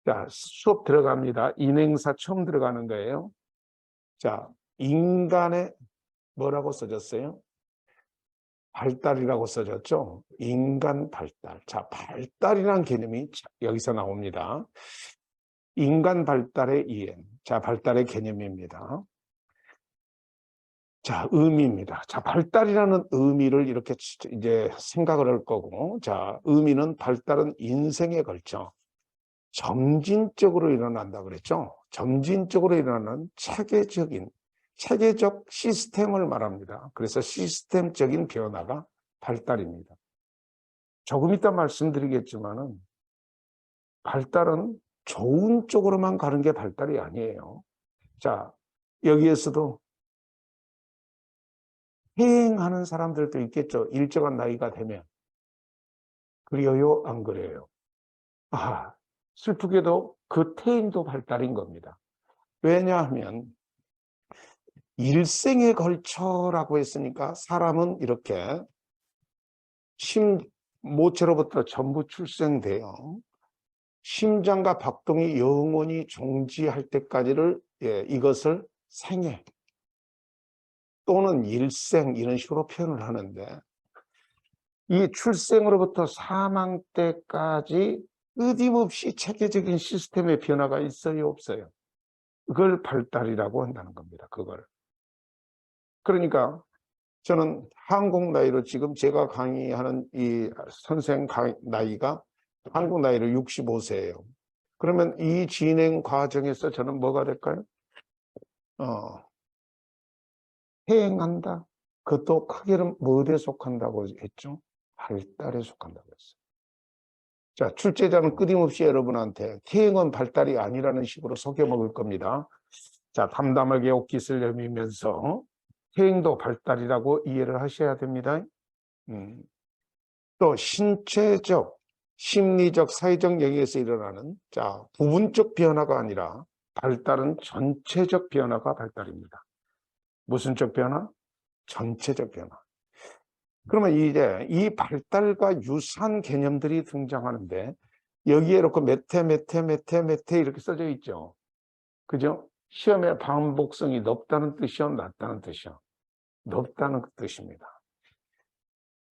자, 수업 들어갑니다. 인행사 처음 들어가는 거예요. 자, 인간의 뭐라고 써졌어요? 발달이라고 써졌죠? 인간 발달. 자, 발달이라는 개념이 여기서 나옵니다. 인간 발달의 이행. 자, 발달의 개념입니다. 자, 의미입니다. 자, 발달이라는 의미를 이렇게 이제 생각을 할 거고, 자, 의미는 발달은 인생에 걸쳐 점진적으로 일어난다 그랬죠? 점진적으로 일어나는 체계적 시스템을 말합니다. 그래서 시스템적인 변화가 발달입니다. 조금 이따 말씀드리겠지만은 발달은 좋은 쪽으로만 가는 게 발달이 아니에요. 자, 여기에서도 퇴행하는 사람들도 있겠죠. 일정한 나이가 되면. 그래요? 안 그래요? 아, 슬프게도 그 퇴행도 발달인 겁니다. 왜냐하면 일생에 걸쳐라고 했으니까 사람은 이렇게 모체로부터 전부 출생돼요. 심장과 박동이 영원히 종지할 때까지를 이것을 생애 또는 일생 이런 식으로 표현을 하는데 이 출생으로부터 사망 때까지 끊임없이 체계적인 시스템의 변화가 있어요, 없어요? 그걸 발달이라고 한다는 겁니다. 그걸. 그러니까 저는 한국 나이로 지금 제가 강의하는 이 선생 나이가 한국 나이로 65세예요. 그러면 이 진행 과정에서 저는 뭐가 될까요? 퇴행한다. 그것도 크게는 뭐에 속한다고 했죠? 발달에 속한다고 했어요. 자, 출제자는 끊임없이 여러분한테 퇴행은 발달이 아니라는 식으로 속여먹을 겁니다. 자, 담담하게 옷깃을 내밀면서 퇴행도 발달이라고 이해를 하셔야 됩니다. 또 신체적, 심리적, 사회적 영역에서 일어나는 자, 부분적 변화가 아니라 발달은 전체적 변화가 발달입니다. 무슨 적 변화? 전체적 변화. 그러면 이제 이 발달과 유사한 개념들이 등장하는데 여기에 이렇게 메테 이렇게 써져 있죠. 그죠? 시험의 반복성이 높다는 뜻이요, 낮다는 뜻이요? 높다는 뜻입니다.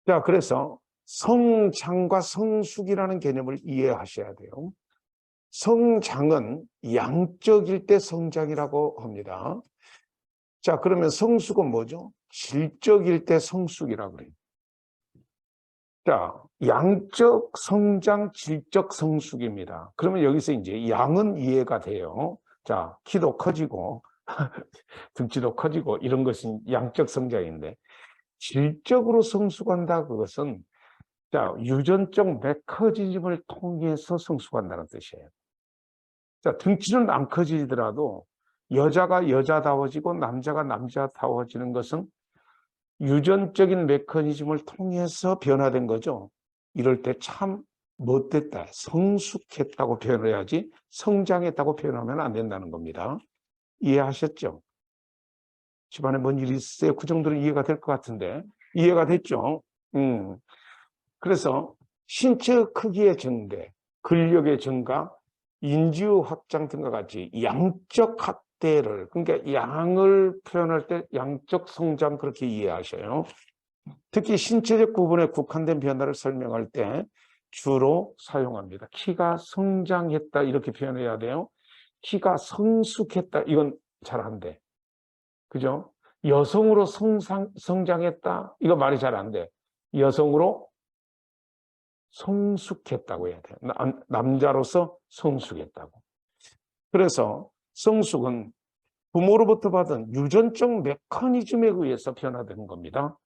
자, 그래서 성장과 성숙이라는 개념을 이해하셔야 돼요. 성장은 양적일 때 성장이라고 합니다. 자, 그러면 성숙은 뭐죠? 질적일 때 성숙이라고 그래요. 자, 양적 성장, 질적 성숙입니다. 그러면 여기서 이제 양은 이해가 돼요. 자, 키도 커지고 등치도 커지고 이런 것은 양적 성장인데 질적으로 성숙한다 그것은 자, 유전적 메커니즘을 통해서 성숙한다는 뜻이에요. 자, 등치는 안 커지더라도 여자가 여자다워지고 남자가 남자다워지는 것은 유전적인 메커니즘을 통해서 변화된 거죠. 이럴 때 참 못됐다, 성숙했다고 표현을 해야지 성장했다고 표현하면 안 된다는 겁니다. 이해하셨죠? 집안에 뭔 일이 있어요? 그 정도는 이해가 될 것 같은데 이해가 됐죠? 그래서 신체 크기의 증대, 근력의 증가, 인지의 확장 등과 같이 양적 확대를, 그러니까 양을 표현할 때 양적 성장 그렇게 이해하셔요. 특히 신체적 부분에 국한된 변화를 설명할 때 주로 사용합니다. 키가 성장했다 이렇게 표현해야 돼요. 키가 성숙했다 이건 잘 안 돼. 그죠? 여성으로 성장했다 이거 말이 잘 안 돼. 여성으로 성숙했다고 해야 돼요. 남자로서 성숙했다고. 그래서 성숙은 부모로부터 받은 유전적 메커니즘에 의해서 변화되는 겁니다.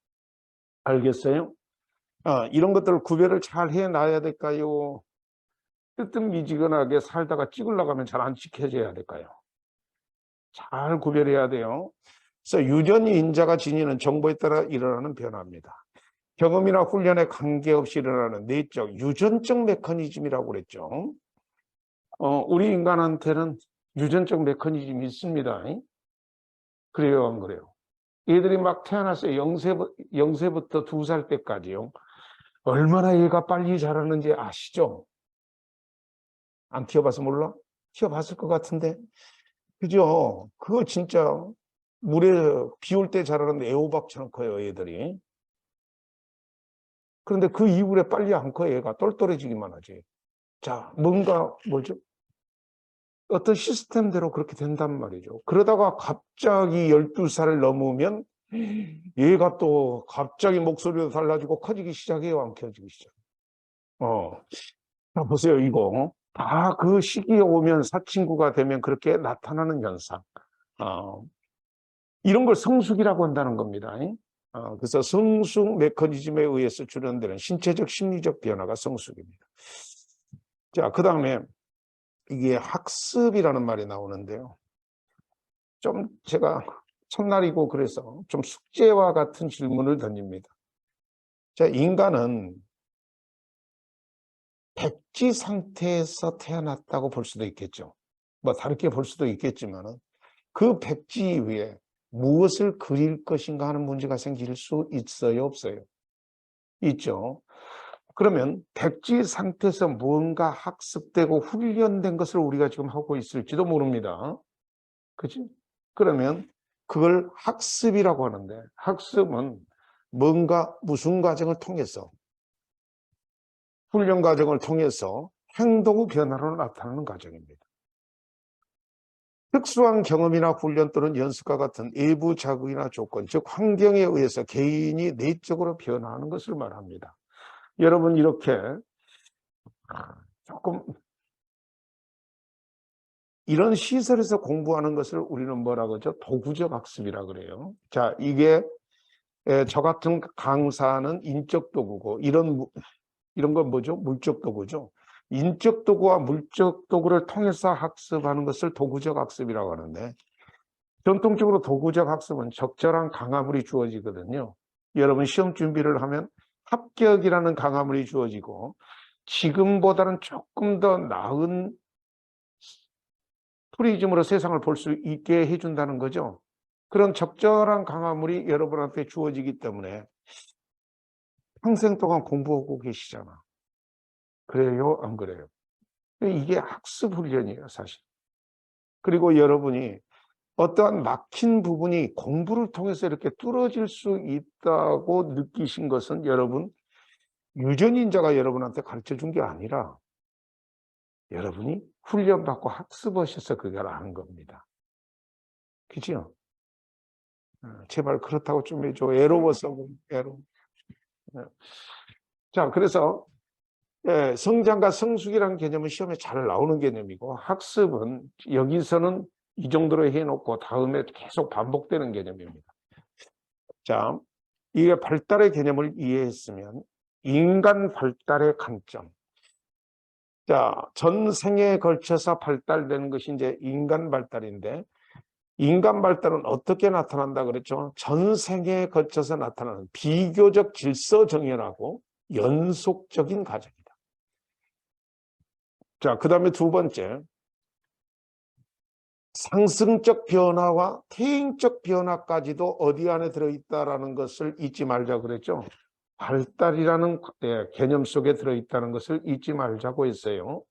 알겠어요? 이런 것들을 구별을 잘 해놔야 될까요? 뜨뜻미지근하게 살다가 찍으려고 하면 잘 안 지켜져야 될까요? 잘 구별해야 돼요. 그래서 유전이 인자가 지니는 정보에 따라 일어나는 변화입니다. 경험이나 훈련에 관계없이 일어나는 내적, 유전적 메커니즘이라고 그랬죠. 우리 인간한테는 유전적 메커니즘이 있습니다. 그래요, 안 그래요? 얘들이 막 태어났어요. 0세부터 2살 때까지요. 얼마나 얘가 빨리 자라는지 아시죠? 안 키워봐서 몰라? 키워봤을 것 같은데. 그죠? 그거 진짜 물에 비 올 때 자라는 애호박처럼 커요, 얘들이. 그런데 그 이후에 빨리 안 커요, 얘가. 똘똘해지기만 하지. 자, 뭔가, 뭐죠? 어떤 시스템대로 그렇게 된단 말이죠. 그러다가 갑자기 12살을 넘으면 얘가 또 갑자기 목소리도 달라지고 커지기 시작해요, 안 커지기 시작. 자, 보세요, 이거. 다 그 시기에 오면 사친구가 되면 그렇게 나타나는 현상. 어, 이런 걸 성숙이라고 한다는 겁니다. 그래서 성숙 메커니즘에 의해서 출현되는 신체적, 심리적 변화가 성숙입니다. 자, 그 다음에 이게 학습이라는 말이 나오는데요. 좀 제가 첫날이고 그래서 좀 숙제와 같은 질문을 던집니다. 자, 인간은 백지 상태에서 태어났다고 볼 수도 있겠죠. 뭐 다르게 볼 수도 있겠지만은 그 백지 위에 무엇을 그릴 것인가 하는 문제가 생길 수 있어요, 없어요? 있죠. 그러면 백지 상태에서 뭔가 학습되고 훈련된 것을 우리가 지금 하고 있을지도 모릅니다. 그치? 그러면 그걸 학습이라고 하는데, 학습은 뭔가 무슨 과정을 통해서, 훈련 과정을 통해서 행동의 변화로 나타나는 과정입니다. 특수한 경험이나 훈련 또는 연습과 같은 외부 자극이나 조건, 즉 환경에 의해서 개인이 내적으로 변화하는 것을 말합니다. 여러분 이렇게 조금 이런 시설에서 공부하는 것을 우리는 뭐라고 하죠? 도구적 학습이라고 그래요. 자, 이게 저 같은 강사는 인적 도구고 이런 건 뭐죠? 물적 도구죠. 인적 도구와 물적 도구를 통해서 학습하는 것을 도구적 학습이라고 하는데 전통적으로 도구적 학습은 적절한 강화물이 주어지거든요. 여러분 시험 준비를 하면 합격이라는 강화물이 주어지고 지금보다는 조금 더 나은 프리즘으로 세상을 볼 수 있게 해준다는 거죠. 그런 적절한 강화물이 여러분한테 주어지기 때문에 평생 동안 공부하고 계시잖아. 그래요? 안 그래요? 이게 학습 훈련이에요, 사실. 그리고 여러분이 어떠한 막힌 부분이 공부를 통해서 이렇게 뚫어질 수 있다고 느끼신 것은 여러분, 유전인자가 여러분한테 가르쳐 준 게 아니라 여러분이 훈련받고 학습하셔서 그걸 아는 겁니다. 그죠? 제발 그렇다고 좀 해줘. 외로워서, 외로워. 자, 그래서 성장과 성숙이라는 개념은 시험에 잘 나오는 개념이고 학습은 여기서는 이 정도로 해놓고 다음에 계속 반복되는 개념입니다. 자, 이게 발달의 개념을 이해했으면 인간 발달의 관점. 자, 전 생에 걸쳐서 발달되는 것이 이제 인간 발달인데 인간 발달은 어떻게 나타난다 그랬죠? 전 생에 걸쳐서 나타나는 비교적 질서 정연하고 연속적인 과정이다. 자, 그 다음에 두 번째, 상승적 변화와 퇴행적 변화까지도 어디 안에 들어있다라는 것을 잊지 말자 그랬죠. 발달이라는 개념 속에 들어있다는 것을 잊지 말자고 했어요.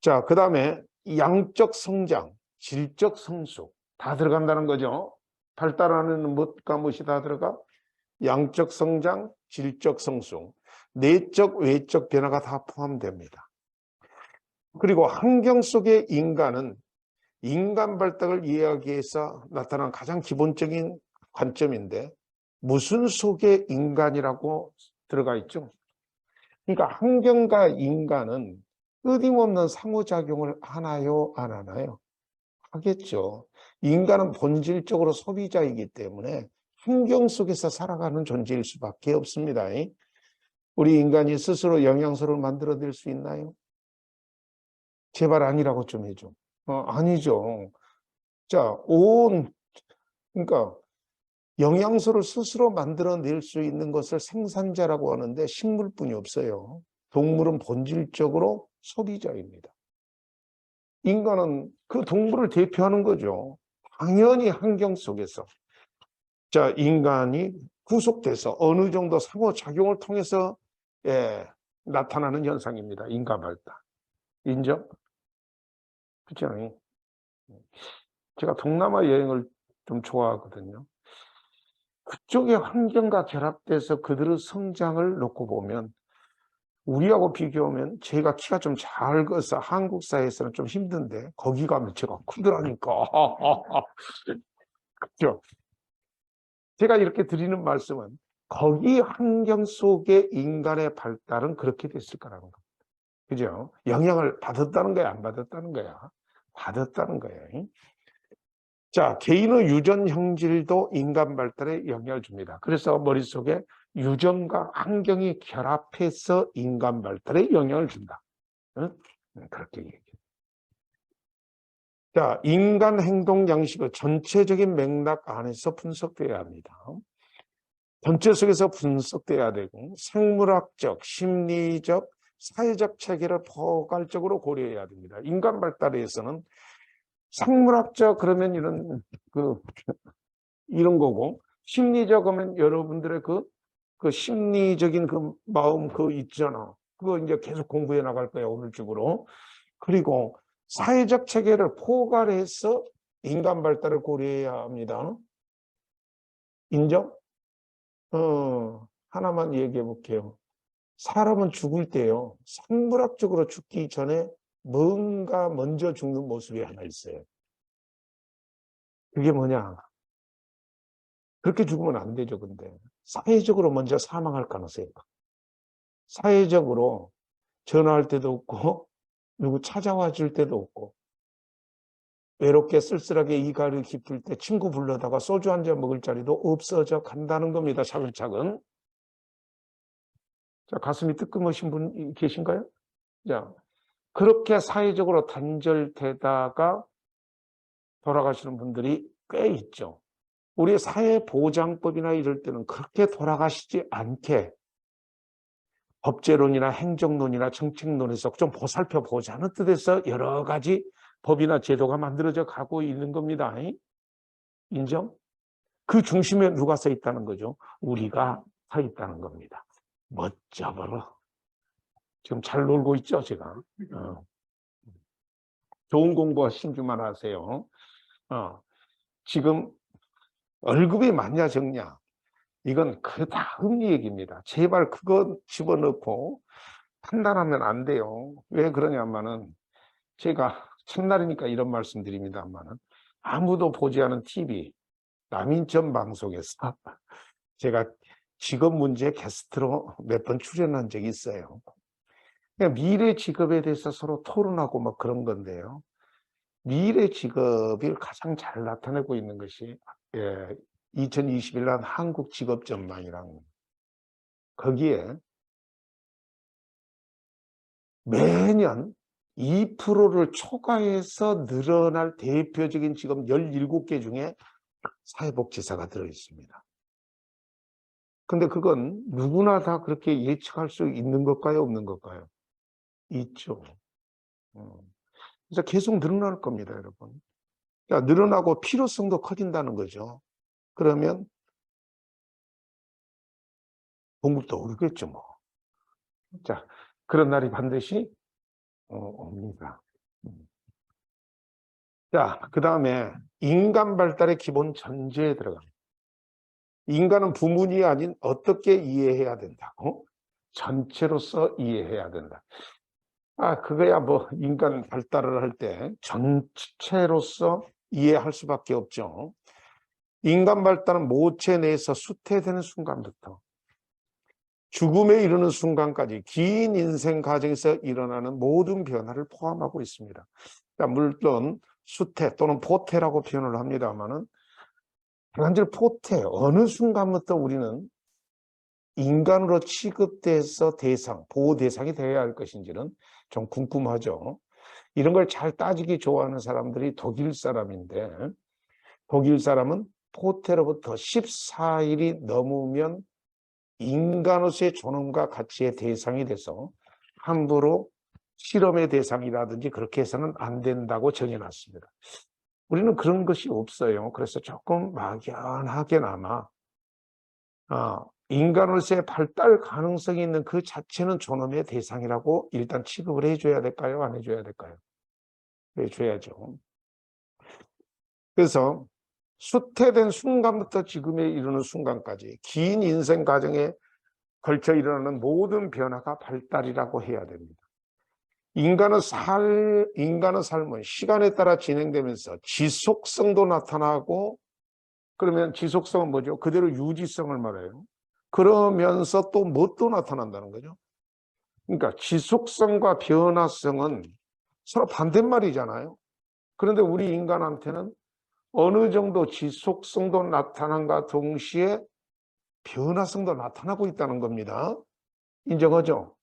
자, 그 다음에 양적 성장, 질적 성숙 다 들어간다는 거죠. 발달하는 무엇과 무엇이 다 들어가? 양적 성장, 질적 성숙, 내적, 외적 변화가 다 포함됩니다. 그리고 환경 속의 인간은 인간 발달을 이해하기 위해서 나타난 가장 기본적인 관점인데 무슨 속에 인간이라고 들어가 있죠? 그러니까 환경과 인간은 끊임없는 상호작용을 하나요, 안 하나요? 하겠죠. 인간은 본질적으로 소비자이기 때문에 환경 속에서 살아가는 존재일 수밖에 없습니다. 우리 인간이 스스로 영양소를 만들어낼 수 있나요? 제발 아니라고 좀 해줘. 아니죠. 자, 그러니까 영양소를 스스로 만들어낼 수 있는 것을 생산자라고 하는데 식물뿐이 없어요. 동물은 본질적으로 소비자입니다. 인간은 그 동물을 대표하는 거죠. 당연히 환경 속에서. 자, 인간이 구속돼서 어느 정도 상호작용을 통해서 나타나는 현상입니다. 인간 발달. 인정? 그렇죠? 제가 동남아 여행을 좀 좋아하거든요. 그쪽의 환경과 결합돼서 그들의 성장을 놓고 보면 우리하고 비교하면 제가 키가 좀 작아서 한국 사회에서는 좀 힘든데 거기 가면 제가 크더라니까. 그렇죠? 제가 이렇게 드리는 말씀은 거기 환경 속의 인간의 발달은 그렇게 됐을 거라는 겁니다. 그죠? 영향을 받았다는 거야, 안 받았다는 거야? 받았다는 거예요. 자, 개인의 유전 형질도 인간 발달에 영향을 줍니다. 그래서 머릿속에 유전과 환경이 결합해서 인간 발달에 영향을 준다. 응? 그렇게 얘기해요. 자, 인간 행동 양식의 전체적인 맥락 안에서 분석돼야 합니다. 전체 속에서 분석돼야 되고 생물학적, 심리적, 사회적 체계를 포괄적으로 고려해야 됩니다. 인간 발달에서는 생물학적 그러면 이런 거고 심리적 하면 여러분들의 그 심리적인 그 마음 그거 있잖아. 그거 이제 계속 공부해 나갈 거야 오늘 중으로. 그리고 사회적 체계를 포괄해서 인간 발달을 고려해야 합니다. 인정? 하나만 얘기해 볼게요. 사람은 죽을 때요. 생물학적으로 죽기 전에 뭔가 먼저 죽는 모습이 하나 있어요. 그게 뭐냐? 그렇게 죽으면 안 되죠, 근데. 사회적으로 먼저 사망할 가능성이 있다. 사회적으로 전화할 때도 없고, 누구 찾아와 줄 때도 없고, 외롭게 쓸쓸하게 이가를 깊을 때 친구 불러다가 소주 한 잔 먹을 자리도 없어져 간다는 겁니다, 차근차근. 자, 가슴이 뜨끔하신 분 계신가요? 자, 그렇게 사회적으로 단절되다가 돌아가시는 분들이 꽤 있죠. 우리 사회보장법이나 이럴 때는 그렇게 돌아가시지 않게 법제론이나 행정론이나 정책론에서 좀 보살펴 보자는 뜻에서 여러 가지 법이나 제도가 만들어져 가고 있는 겁니다. 인정? 그 중심에 누가 서 있다는 거죠? 우리가 서 있다는 겁니다. 멋져버려. 지금 잘 놀고 있죠, 제가. 좋은 공부하신 줄만 아세요. 지금 월급이 많냐 적냐 이건 그 다음 얘기입니다. 제발 그거 집어넣고 판단하면 안 돼요. 왜 그러냐면은 제가 첫날이니까 이런 말씀 드립니다만은 아무도 보지 않은 TV 남인천 방송에서 제가 직업 문제 게스트로 몇 번 출연한 적이 있어요. 미래 직업에 대해서 서로 토론하고 막 그런 건데요. 미래 직업을 가장 잘 나타내고 있는 것이 2021년 한국 직업 전망이라는 거기에 매년 2%를 초과해서 늘어날 대표적인 직업 17개 중에 사회복지사가 들어있습니다. 근데 그건 누구나 다 그렇게 예측할 수 있는 것일까요? 없는 것일까요? 있죠. 그래서 계속 늘어날 겁니다, 여러분. 그러니까 늘어나고 필요성도 커진다는 거죠. 그러면 공급도 오르겠죠, 뭐. 자, 그런 날이 반드시 옵니다. 자, 그 다음에 인간 발달의 기본 전제에 들어갑니다. 인간은 부문이 아닌 어떻게 이해해야 된다고? 전체로서 이해해야 된다. 그거야 뭐 인간 발달을 할 때 전체로서 이해할 수밖에 없죠. 인간 발달은 모체 내에서 수태되는 순간부터 죽음에 이르는 순간까지 긴 인생 과정에서 일어나는 모든 변화를 포함하고 있습니다. 물론 수태 또는 포태라고 표현을 합니다만은 단지 포태 어느 순간부터 우리는 인간으로 취급돼서 보호 대상이 되어야 할 것인지는 좀 궁금하죠. 이런 걸 잘 따지기 좋아하는 사람들이 독일 사람인데 독일 사람은 포태로부터 14일이 넘으면 인간으로서의 존엄과 가치의 대상이 돼서 함부로 실험의 대상이라든지 그렇게 해서는 안 된다고 정해놨습니다. 우리는 그런 것이 없어요. 그래서 조금 막연하게나마 인간으로서의 발달 가능성이 있는 그 자체는 존엄의 대상이라고 일단 취급을 해줘야 될까요? 안 해줘야 될까요? 해줘야죠. 그래서 수태된 순간부터 지금에 이르는 순간까지 긴 인생 과정에 걸쳐 일어나는 모든 변화가 발달이라고 해야 됩니다. 인간의 삶은 시간에 따라 진행되면서 지속성도 나타나고, 그러면 지속성은 뭐죠? 그대로 유지성을 말해요. 그러면서 또 뭣도 나타난다는 거죠. 그러니까 지속성과 변화성은 서로 반대말이잖아요. 그런데 우리 인간한테는 어느 정도 지속성도 나타난과 동시에 변화성도 나타나고 있다는 겁니다. 인정하죠?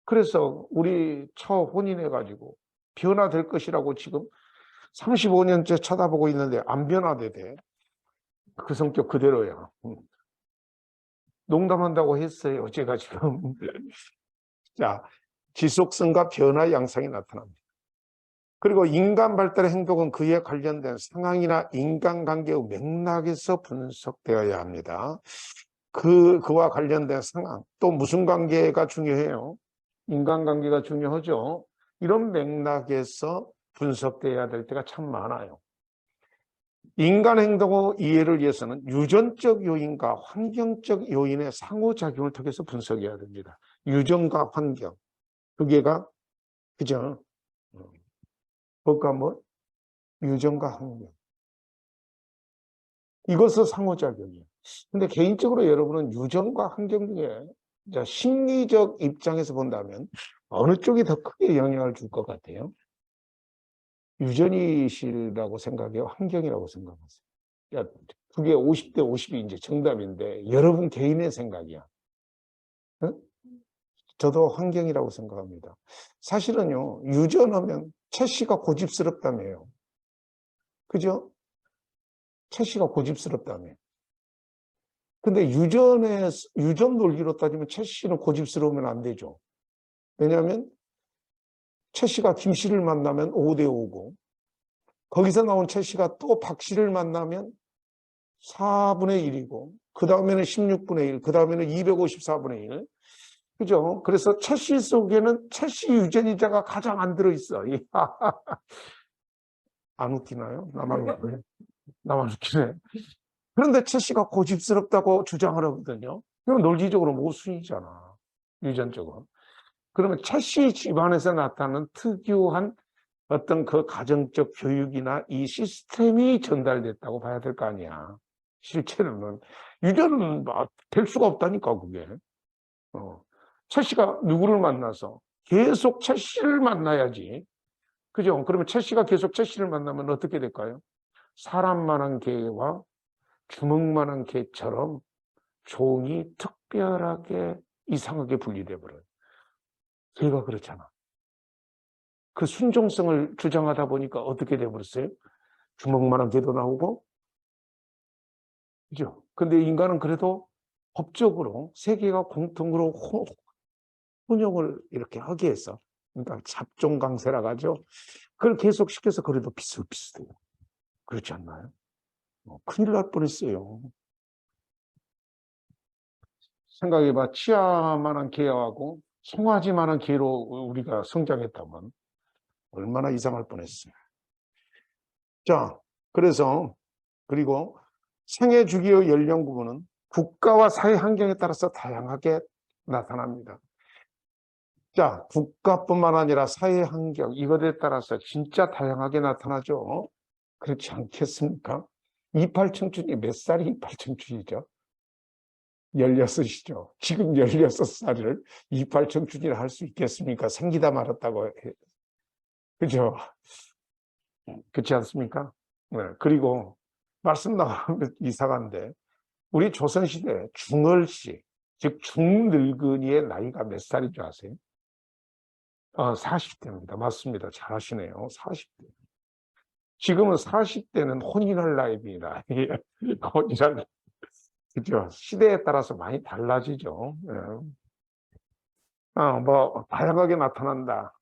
그래서 우리 처혼인해가지고 변화될 것이라고 지금 35년째 쳐다보고 있는데 안 변화되대. 그 성격 그대로야. 농담한다고 했어요. 제가 지금. 자, 지속성과 변화 양상이 나타납니다. 그리고 인간 발달의 행동은 그에 관련된 상황이나 인간관계의 맥락에서 분석되어야 합니다. 그와 관련된 상황, 또 무슨 관계가 중요해요? 인간관계가 중요하죠. 이런 맥락에서 분석돼야 될 때가 참 많아요. 인간 행동의 이해를 위해서는 유전적 요인과 환경적 요인의 상호작용을 통해서 분석해야 됩니다. 유전과 환경, 그게가 그죠? 그것과 뭐? 유전과 환경. 이것은 상호작용이에요. 근데 개인적으로 여러분은 유전과 환경 중에 심리적 입장에서 본다면 어느 쪽이 더 크게 영향을 줄 것 같아요? 유전이시라고 생각해요? 환경이라고 생각하세요? 야, 그게 50대 50이 이제 정답인데 여러분 개인의 생각이야. 응? 저도 환경이라고 생각합니다. 사실은요, 유전하면 채 씨가 고집스럽다며요. 그죠? 채 씨가 고집스럽다며. 근데 유전 논리로 따지면 채 씨는 고집스러우면 안 되죠. 왜냐하면 채 씨가 김 씨를 만나면 5대 5고, 거기서 나온 채 씨가 또 박 씨를 만나면 4분의 1이고, 그 다음에는 16분의 1, 그 다음에는 254분의 1. 그죠? 그래서 채 씨 속에는 채 씨 유전이자가 가장 안 들어있어. 안 웃기나요? 나만 웃기네. 그런데 채 씨가 고집스럽다고 주장을 하거든요. 그럼 논리적으로 모순이잖아. 유전적으로. 그러면 채 씨 집안에서 나타나는 특유한 어떤 그 가정적 교육이나 이 시스템이 전달됐다고 봐야 될 거 아니야. 실제로는. 유전은 될 수가 없다니까, 그게. 채 씨가 누구를 만나서 계속 채 씨를 만나야지. 그죠? 그러면 채 씨가 계속 채 씨를 만나면 어떻게 될까요? 사람만한 개와 주먹만한 개처럼 종이 특별하게 이상하게 분리돼 버려요. 개가 그렇잖아. 그 순종성을 주장하다 보니까 어떻게 돼 버렸어요? 주먹만한 개도 나오고, 그죠? 근데 인간은 그래도 법적으로 세계가 공통으로 혼용을 이렇게 하게 해서, 그러니까 잡종 강세라고 하죠. 그걸 계속 시켜서 그래도 비슷비슷해요. 그렇지 않나요? 큰일 날 뻔했어요. 생각해봐. 치아만한 개하고 송아지만한 개로 우리가 성장했다면 얼마나 이상할 뻔했어요. 자, 그래서 그리고 생애 주기의 연령 구분은 국가와 사회 환경에 따라서 다양하게 나타납니다. 자, 국가뿐만 아니라 사회 환경 이것에 따라서 진짜 다양하게 나타나죠. 그렇지 않겠습니까? 이팔 청춘이 몇 살이 이팔 청춘이죠? 16이죠. 지금 16살을 이팔 청춘이라 할 수 있겠습니까? 생기다 말았다고 해. 그죠? 그렇지 않습니까? 네. 그리고 말씀 나가면 이상한데 우리 조선시대 중얼씨, 즉 중늙은이의 나이가 몇 살인 줄 아세요? 40대입니다. 맞습니다. 잘하시네요. 40대. 지금은 40대는 혼인할 나이입니다. 혼인할 나이. 그죠? 시대에 따라서 많이 달라지죠. 뭐 다양하게 나타난다.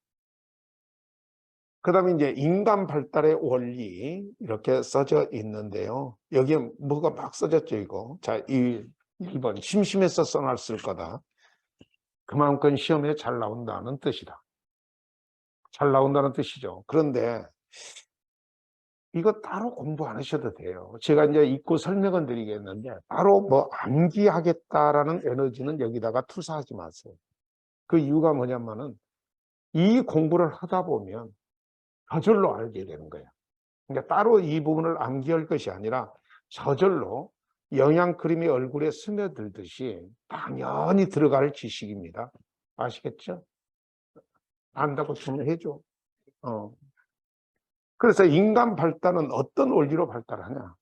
그다음에 이제 인간 발달의 원리 이렇게 써져 있는데요. 여기에 뭐가 막 써졌죠, 이거. 자, 1번 심심해서 써놨을 거다. 그만큼 시험에 잘 나온다는 뜻이다. 잘 나온다는 뜻이죠. 그런데 이거 따로 공부 안 하셔도 돼요. 제가 이제 읽고 설명은 드리겠는데 따로 뭐 암기하겠다라는 에너지는 여기다가 투사하지 마세요. 그 이유가 뭐냐면은 이 공부를 하다 보면 저절로 알게 되는 거예요. 그러니까 따로 이 부분을 암기할 것이 아니라 저절로 영양크림이 얼굴에 스며들듯이 당연히 들어갈 지식입니다. 아시겠죠? 안다고 좀 해줘. 그래서 인간 발달은 어떤 원리로 발달하냐?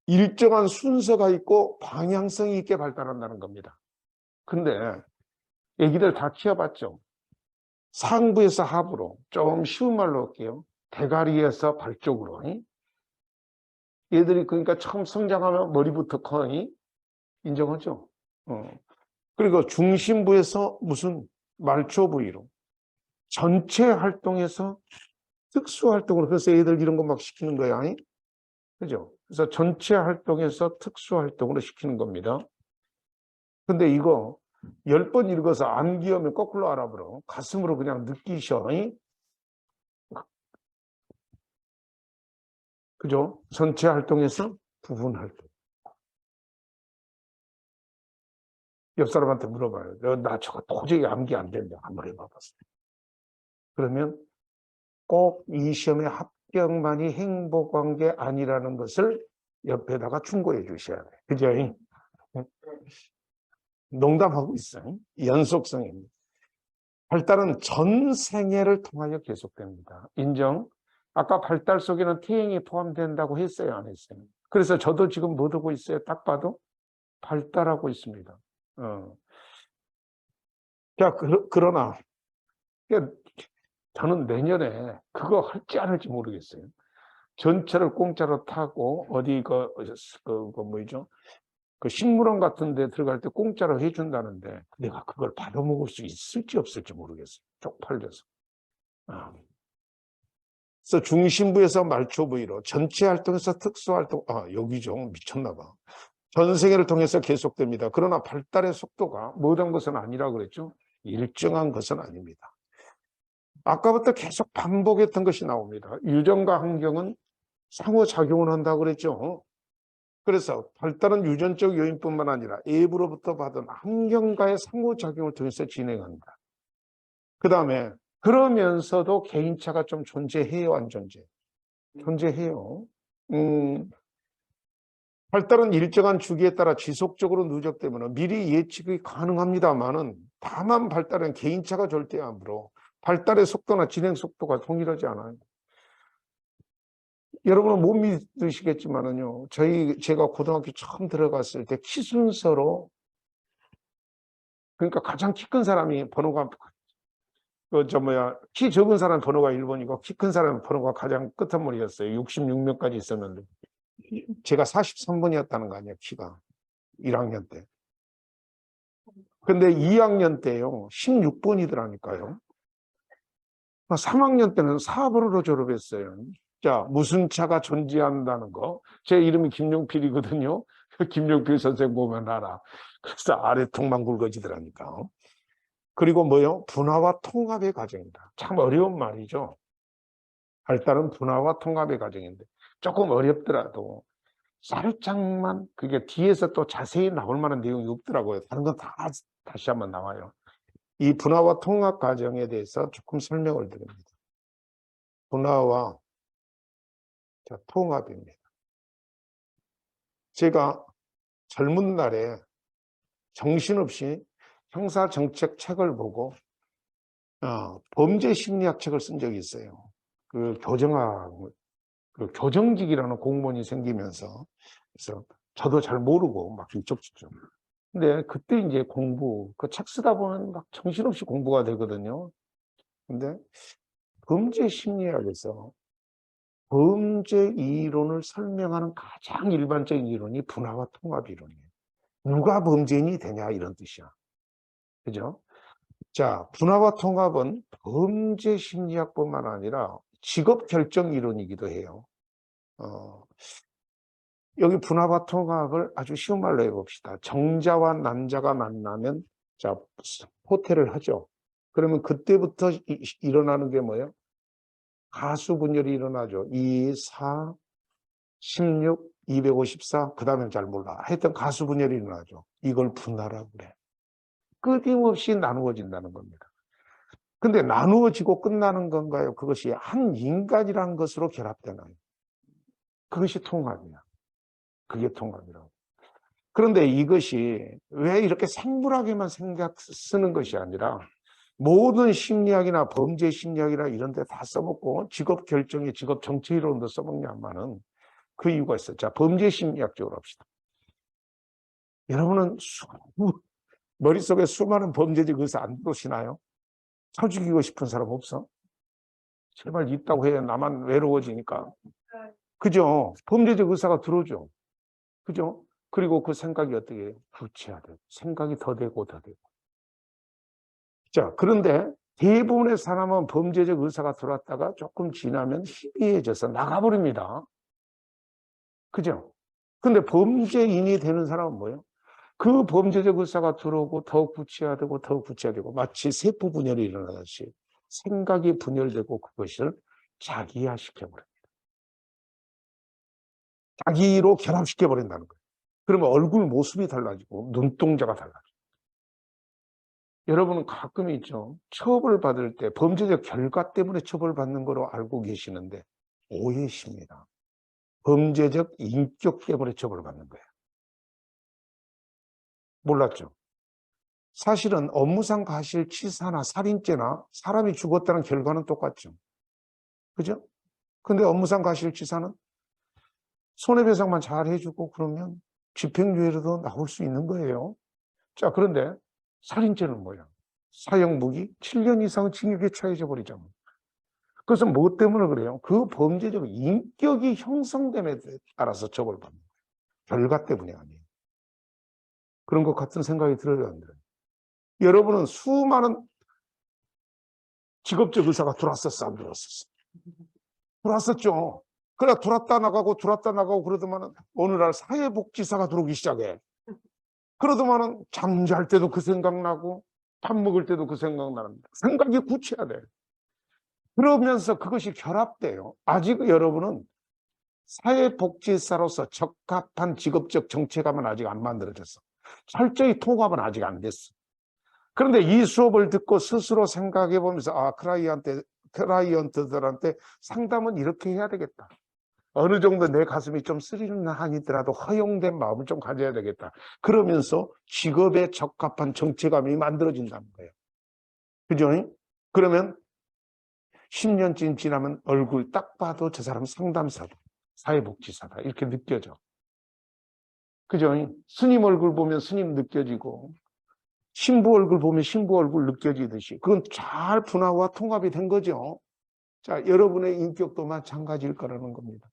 일정한 순서가 있고 방향성이 있게 발달한다는 겁니다. 근데 애기들 다 키워봤죠? 상부에서 하부로, 좀 쉬운 말로 할게요. 대가리에서 발 쪽으로. 얘들이 그러니까 처음 성장하면 머리부터 커. 인정하죠? 그리고 중심부에서 무슨 말초 부위로, 전체 활동에서 특수 활동으로, 그래서 애들 이런 거 막 시키는 거야. 그죠? 그래서 전체 활동에서 특수 활동으로 시키는 겁니다. 근데 이거 10번 읽어서 암기하면 거꾸로 알아버려. 가슴으로 그냥 느끼셔. 그죠? 전체 활동에서 부분 활동. 옆 사람한테 물어봐요. 나 저거 도저히 암기 안 된다. 한번 해봐봤어요. 그러면 꼭 이 시험의 합격만이 행복한 게 아니라는 것을 옆에다가 충고해 주셔야 돼요. 그죠? 농담하고 있어요. 연속성입니다. 발달은 전 생애를 통하여 계속됩니다. 인정? 아까 발달 속에는 퇴행이 포함된다고 했어요, 안 했어요? 그래서 저도 지금 못 하고 있어요. 딱 봐도 발달하고 있습니다. 자, 그러나 저는 내년에 그거 할지 안 할지 모르겠어요. 전철을 공짜로 타고 어디 뭐죠? 그 식물원 같은 데 들어갈 때 공짜로 해준다는데 내가 그걸 받아먹을 수 있을지 없을지 모르겠어요. 쪽팔려서. 그래서 중심부에서 말초 부위로, 전체 활동에서 특수 활동, 여기죠. 미쳤나 봐. 전 세계를 통해서 계속됩니다. 그러나 발달의 속도가 모든 것은 아니라고 그랬죠. 일정한 것은 아닙니다. 아까부터 계속 반복했던 것이 나옵니다. 유전과 환경은 상호작용을 한다고 그랬죠. 그래서 발달은 유전적 요인뿐만 아니라 외부로부터 받은 환경과의 상호작용을 통해서 진행한다. 그 다음에 그러면서도 개인차가 좀 존재해요, 안 존재? 존재해요. 발달은 일정한 주기에 따라 지속적으로 누적되면 미리 예측이 가능합니다만은 다만 발달은 개인차가 절대함으로 발달의 속도나 진행 속도가 동일하지 않아요. 여러분은 못 믿으시겠지만은요, 제가 고등학교 처음 들어갔을 때 키 순서로, 그러니까 가장 키 큰 사람이 번호가, 키 적은 사람 번호가 1번이고, 키 큰 사람 번호가 가장 끝머리였어요. 66명까지 있었는데. 제가 43번이었다는 거 아니에요, 키가. 1학년 때. 근데 2학년 때요, 16번이더라니까요. 3학년 때는 4번으로 졸업했어요. 자, 무슨 차가 존재한다는 거. 제 이름이 김용필이거든요. 김용필 선생 보면 알아. 그래서 아래통만 굵어지더라니까. 그리고 뭐요? 분화와 통합의 과정이다. 참 어려운 말이죠. 발달은 분화와 통합의 과정인데 조금 어렵더라도 살짝만 그게 뒤에서 또 자세히 나올 만한 내용이 없더라고요. 다른 건 다 다시 한번 나와요. 이 분화와 통합 과정에 대해서 조금 설명을 드립니다. 분화와 통합입니다. 제가 젊은 날에 정신없이 형사정책 책을 보고 범죄 심리학 책을 쓴 적이 있어요. 그 교정직이라는 공무원이 생기면서, 그래서 저도 잘 모르고 막 이쪽저쪽. 근데 그때 이제 그 책 쓰다 보면 막 정신없이 공부가 되거든요. 근데 범죄 심리학에서 범죄 이론을 설명하는 가장 일반적인 이론이 분화와 통합 이론이에요. 누가 범죄인이 되냐 이런 뜻이야. 그죠? 자, 분화와 통합은 범죄 심리학뿐만 아니라 직업 결정 이론이기도 해요. 여기 분화와 통합을 아주 쉬운 말로 해봅시다. 정자와 난자가 만나면, 자, 호텔을 하죠. 그러면 그때부터 일어나는 게 뭐예요? 가수분열이 일어나죠. 2, 4, 16, 254, 그 다음엔 잘 몰라. 하여튼 가수분열이 일어나죠. 이걸 분화라고 그래. 끊임없이 나누어진다는 겁니다. 근데 나누어지고 끝나는 건가요? 그것이 한 인간이라는 것으로 결합되나요? 그것이 통합이야. 그게 통합이라고. 그런데 이것이 왜 이렇게 생물학에만 쓰는 것이 아니라 모든 심리학이나 범죄 심리학이나 이런 데 다 써먹고 직업 결정의 직업 정체 이론도 써먹냐면은 그 이유가 있어요. 자, 범죄 심리학적으로 합시다. 여러분은 머릿속에 수많은 범죄적 의사 안 들어오시나요? 쳐 죽이고 싶은 사람 없어? 제발 있다고 해야 나만 외로워지니까. 그죠? 범죄적 의사가 들어오죠. 그죠? 그리고 그 생각이 어떻게 해요? 구체화돼요. 생각이 더 되고 더 되고. 자, 그런데 대부분의 사람은 범죄적 의사가 들어왔다가 조금 지나면 희미해져서 나가버립니다. 그죠? 근데 범죄인이 되는 사람은 뭐예요? 그 범죄적 의사가 들어오고 더 구체화되고 더 구체화되고 마치 세포 분열이 일어나듯이 생각이 분열되고 그것을 자기화시켜버려요. 자기로 결합시켜버린다는 거예요. 그러면 얼굴 모습이 달라지고 눈동자가 달라져요. 여러분은 가끔 있죠. 처벌받을 때 범죄적 결과 때문에 처벌받는 거로 알고 계시는데 오해십니다. 범죄적 인격 때문에 처벌받는 거예요. 몰랐죠? 사실은 업무상 과실치사나 살인죄나 사람이 죽었다는 결과는 똑같죠. 그죠? 근데 업무상 과실치사는 손해배상만 잘 해주고 그러면 집행유예로도 나올 수 있는 거예요. 자, 그런데 살인죄는 뭐야? 사형무기 7년 이상 징역에 처해져 버리잖아요. 그래서 뭐 때문에 그래요? 그 범죄적 인격이 형성됨에 따라서 처벌받는 거예요. 결과 때문이 아니에요. 그런 것 같은 생각이 들어요, 안 들어요? 여러분은 수많은 직업적 의사가 들어왔었어, 안 들어왔었어? 들어왔었죠. 그래, 들어왔다 나가고 그러더만은 어느 날 사회복지사가 들어오기 시작해. 그러더만은 잠잘 때도 그 생각나고 밥 먹을 때도 그 생각나는 생각이 구체화돼. 그러면서 그것이 결합돼요. 아직 여러분은 사회복지사로서 적합한 직업적 정체감은 아직 안 만들어졌어. 철저히 통합은 아직 안 됐어. 그런데 이 수업을 듣고 스스로 생각해 보면서 아, 클라이언트들한테 상담은 이렇게 해야 되겠다. 어느 정도 내 가슴이 좀 쓰리는 한이더라도 허용된 마음을 좀 가져야 되겠다. 그러면서 직업에 적합한 정체감이 만들어진다는 거예요. 그죠? 그러면 10년쯤 지나면 얼굴 딱 봐도 저 사람 상담사다, 사회복지사다 이렇게 느껴져. 그죠? 스님 얼굴 보면 스님 느껴지고 신부 얼굴 보면 신부 얼굴 느껴지듯이 그건 잘 분화와 통합이 된 거죠. 자, 여러분의 인격도 마찬가지일 거라는 겁니다.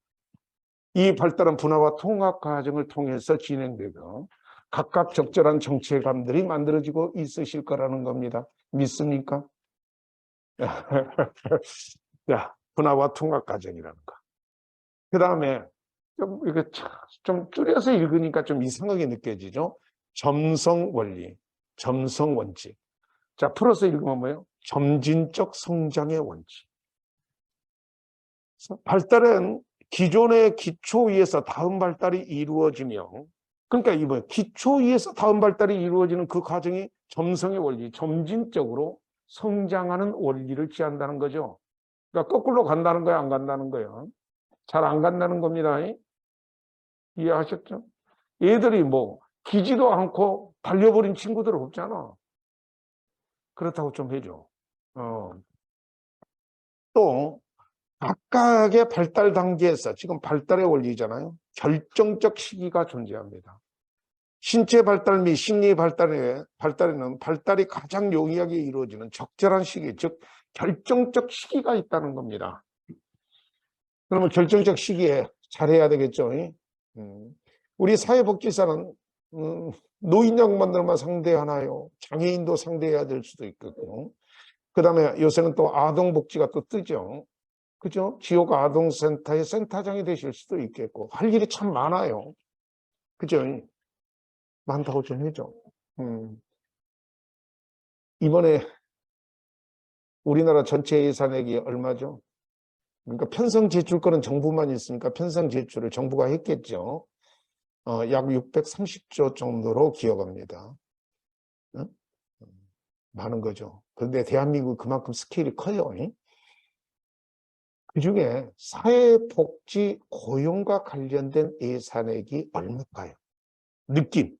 이 발달한 분화와 통합 과정을 통해서 진행되고 각각 적절한 정체감들이 만들어지고 있으실 거라는 겁니다. 믿습니까? 자, 분화와 통합 과정이라는 거. 그 다음에 좀 줄여서 읽으니까 좀 이상하게 느껴지죠? 점성 원리, 점성 원칙. 자, 풀어서 읽으면 뭐예요? 점진적 성장의 원칙. 발달은 기존의 기초 위에서 다음 발달이 이루어지며, 그러니까 이번 기초 위에서 다음 발달이 이루어지는 그 과정이 점성의 원리, 점진적으로 성장하는 원리를 취한다는 거죠. 그러니까 거꾸로 간다는 거야, 안 간다는 거예요? 잘 안 간다는 겁니다. 이해하셨죠? 얘들이 뭐 기지도 않고 달려버린 친구들 없잖아. 그렇다고 좀 해줘. 또 각각의 발달 단계에서 지금 발달의 원리잖아요. 결정적 시기가 존재합니다. 신체 발달 및 심리 발달에는 발달이 가장 용이하게 이루어지는 적절한 시기, 즉 결정적 시기가 있다는 겁니다. 그러면 결정적 시기에 잘해야 되겠죠. 우리 사회복지사는 노인 양반들만 상대하나요? 장애인도 상대해야 될 수도 있겠고. 그 다음에 요새는 또 아동복지가 또 뜨죠. 그죠? 지역 아동센터의 센터장이 되실 수도 있겠고. 할 일이 참 많아요. 그죠? 많다고 좀 해줘. 이번에 우리나라 전체 예산액이 얼마죠? 그러니까 편성 제출 거는 정부만 있으니까 편성 제출을 정부가 했겠죠. 약 630조 정도로 기억합니다. 응? 많은 거죠. 그런데 대한민국 그만큼 스케일이 커요. 그중에 사회복지 고용과 관련된 예산액이 얼마일까요? 느낌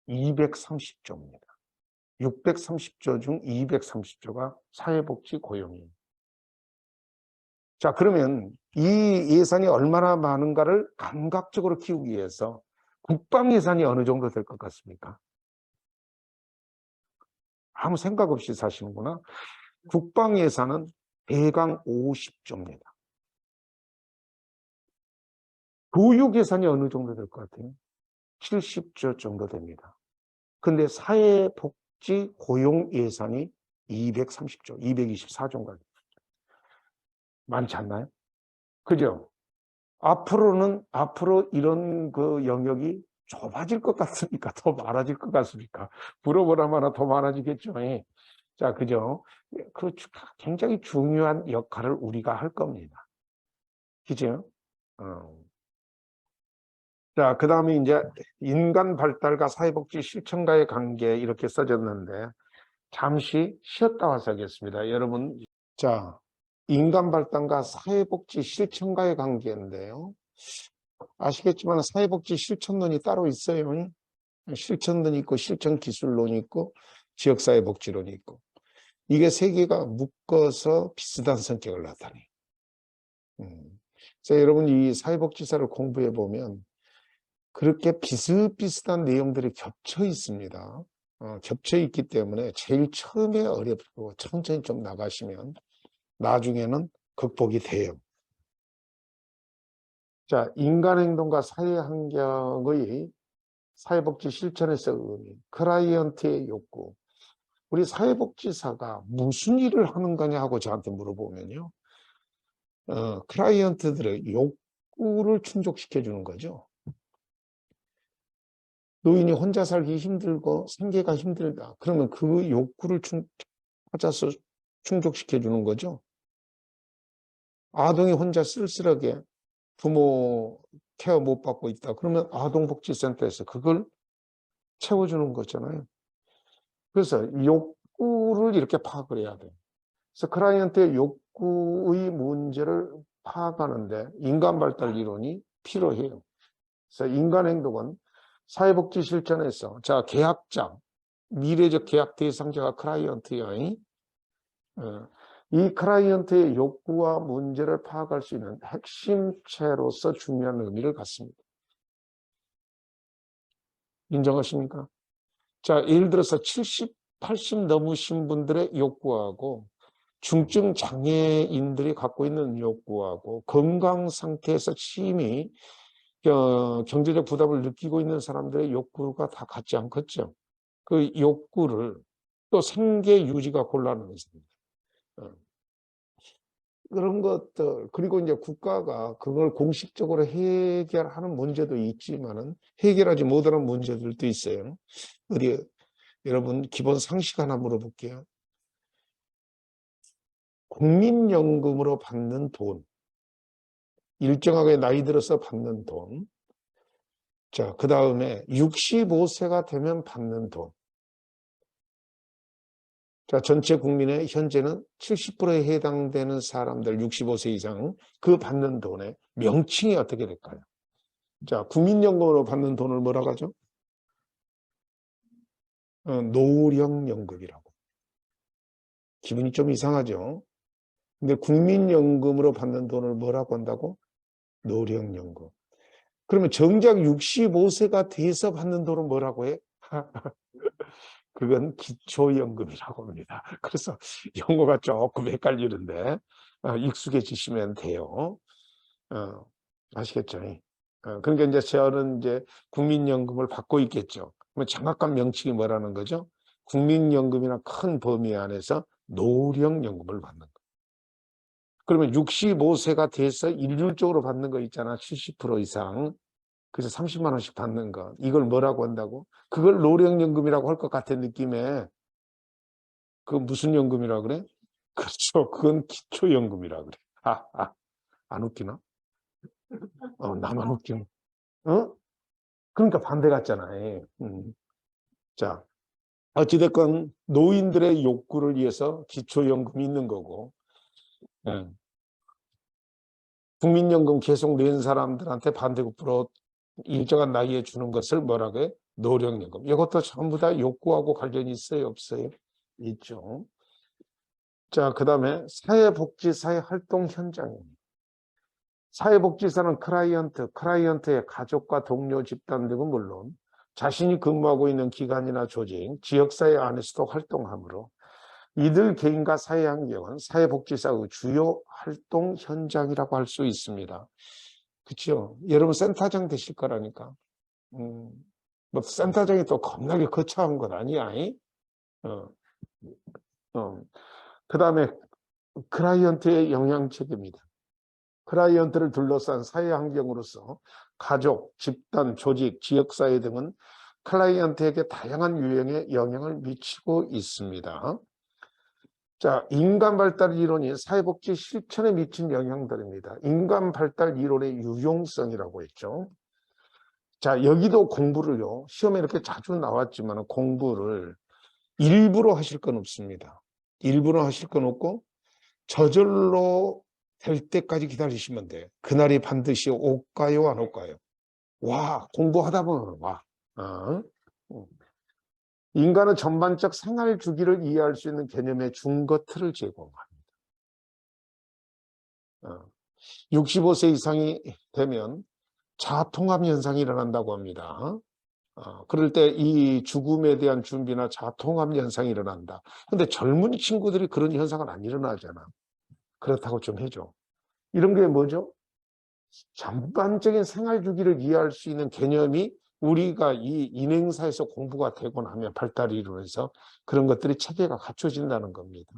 230조입니다. 630조 중 230조가 사회복지 고용이에요. 자, 그러면 이 예산이 얼마나 많은가를 감각적으로 키우기 위해서 국방 예산이 어느 정도 될 것 같습니까? 아무 생각 없이 사시는구나. 국방 예산은 대강 50조입니다. 교육 예산이 어느 정도 될 것 같아요? 70조 정도 됩니다. 근데 사회복지 고용 예산이 230조, 224조인가 많지 않나요? 그죠? 앞으로 이런 그 영역이 좁아질 것 같습니까? 더 많아질 것 같습니까? 물어보나 마나 더 많아지겠죠. 예. 자, 그죠? 그 굉장히 중요한 역할을 우리가 할 겁니다. 그죠? 자, 그 다음에 이제 인간 발달과 사회복지 실천과의 관계 이렇게 써졌는데 잠시 쉬었다 와서 하겠습니다. 여러분, 자, 인간 발달과 사회복지 실천과의 관계인데요. 아시겠지만 사회복지 실천론이 따로 있어요. 실천론이 있고 실천기술론이 있고 지역사회복지론이 있고 이게 세 개가 묶어서 비슷한 성격을 나타내요. 그래서 여러분 이 사회복지사를 공부해 보면 그렇게 비슷비슷한 내용들이 겹쳐 있습니다. 겹쳐 있기 때문에 제일 처음에 어렵고 천천히 좀 나가시면 나중에는 극복이 돼요. 자, 인간행동과 사회환경의 사회복지 실천에서 의미, 클라이언트의 욕구. 우리 사회복지사가 무슨 일을 하는 거냐 하고 저한테 물어보면요. 클라이언트들의 욕구를 충족시켜 주는 거죠. 노인이 혼자 살기 힘들고 생계가 힘들다. 그러면 그 욕구를 찾아서 충족시켜 주는 거죠. 아동이 혼자 쓸쓸하게 부모 케어 못 받고 있다. 그러면 아동복지센터에서 그걸 채워주는 거잖아요. 그래서 욕구를 이렇게 파악을 해야 돼요. 그래서 클라이언트의 욕구의 문제를 파악하는데 인간발달 이론이 필요해요. 그래서 인간행동은 사회복지 실천에서 자 계약자, 미래적 계약 대상자가 클라이언트여이 이 클라이언트의 욕구와 문제를 파악할 수 있는 핵심체로서 중요한 의미를 갖습니다. 인정하십니까? 자, 예를 들어서 70, 80 넘으신 분들의 욕구하고 중증 장애인들이 갖고 있는 욕구하고 건강 상태에서 심히 경제적 부담을 느끼고 있는 사람들의 욕구가 다 같지 않겠죠. 그 욕구를 또 생계 유지가 곤란한 것입니다. 그런 것들, 그리고 이제 국가가 그걸 공식적으로 해결하는 문제도 있지만은 해결하지 못하는 문제들도 있어요. 어디, 여러분, 기본 상식 하나 물어볼게요. 국민연금으로 받는 돈, 일정하게 나이 들어서 받는 돈, 자, 그 다음에 65세가 되면 받는 돈. 자, 전체 국민의 현재는 70%에 해당되는 사람들 65세 이상 그 받는 돈의 명칭이 어떻게 될까요? 자, 국민연금으로 받는 돈을 뭐라고 하죠? 노령연금이라고. 기분이 좀 이상하죠? 근데 국민연금으로 받는 돈을 뭐라고 한다고? 노령연금. 그러면 정작 65세가 돼서 받는 돈은 뭐라고 해? 그건 기초연금이라고 합니다. 그래서 용어가 조금 헷갈리는데 익숙해지시면 돼요. 아시겠죠? 그러니까 이제 저는 이제 국민연금을 받고 있겠죠. 그러면 정확한 명칭이 뭐라는 거죠? 국민연금이나 큰 범위 안에서 노령연금을 받는 거. 그러면 65세가 돼서 일률적으로 받는 거 있잖아. 70% 이상. 그래서 30만 원씩 받는 거. 이걸 뭐라고 한다고? 그걸 노령연금이라고 할 것 같은 느낌에 그 무슨 연금이라 그래? 그렇죠. 그건 기초연금이라 그래. 안 웃기나? 나만 웃기나? 어? 그러니까 반대 같잖아. 자, 어찌됐건 노인들의 욕구를 위해서 기초연금이 있는 거고, 예. 국민연금 계속 낸 사람들한테 반대급부로 일정한 나이에 주는 것을 뭐라고 해? 노령연금. 이것도 전부 다 욕구하고 관련이 있어요, 없어요? 있죠. 자, 그 다음에 사회복지사의 활동 현장입니다. 사회복지사는 클라이언트의 가족과 동료 집단 등은 물론 자신이 근무하고 있는 기관이나 조직, 지역사회 안에서도 활동하므로 이들 개인과 사회환경은 사회복지사의 주요 활동 현장이라고 할 수 있습니다. 그렇죠? 여러분 센터장 되실 거라니까. 뭐 센터장이 또 겁나게 거창한 건 아니야. 어, 어. 그 다음에 클라이언트의 영향책입니다. 클라이언트를 둘러싼 사회 환경으로서 가족, 집단, 조직, 지역사회 등은 클라이언트에게 다양한 유형의 영향을 미치고 있습니다. 자, 인간 발달 이론이 사회복지 실천에 미친 영향들입니다. 인간 발달 이론의 유용성이라고 했죠. 자, 여기도 공부를요, 시험에 이렇게 자주 나왔지만 공부를 일부러 하실 건 없습니다. 일부러 하실 건 없고, 저절로 될 때까지 기다리시면 돼. 그날이 반드시 올까요, 안 올까요? 와, 공부하다 보면 와. 인간은 전반적 생활 주기를 이해할 수 있는 개념의 준거 틀을 제공합니다. 65세 이상이 되면 자아통합 현상이 일어난다고 합니다. 그럴 때 이 죽음에 대한 준비나 자아통합 현상이 일어난다. 근데 젊은 친구들이 그런 현상은 안 일어나잖아. 그렇다고 좀 해줘. 이런 게 뭐죠? 전반적인 생활 주기를 이해할 수 있는 개념이 우리가 이 인행사에서 공부가 되고 나면 발달이 이루어져서 그런 것들이 체계가 갖춰진다는 겁니다.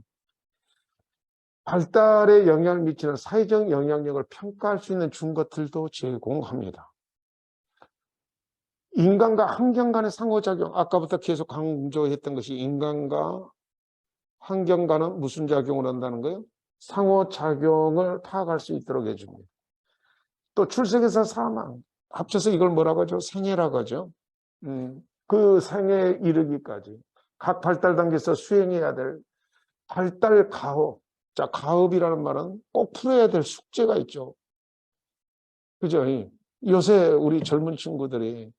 발달에 영향을 미치는 사회적 영향력을 평가할 수 있는 준것들도 제공합니다. 인간과 환경 간의 상호작용, 아까부터 계속 강조했던 것이 인간과 환경과는 무슨 작용을 한다는 거예요? 상호작용을 파악할 수 있도록 해줍니다. 또 출생에서 사망, 합쳐서 이걸 뭐라고 하죠? 생애라고 하죠. 그 생애에 이르기까지 각 발달 단계에서 수행해야 될 발달 가업. 자, 가업이라는 말은 꼭 풀어야 될 숙제가 있죠. 그죠? 요새 우리 젊은 친구들이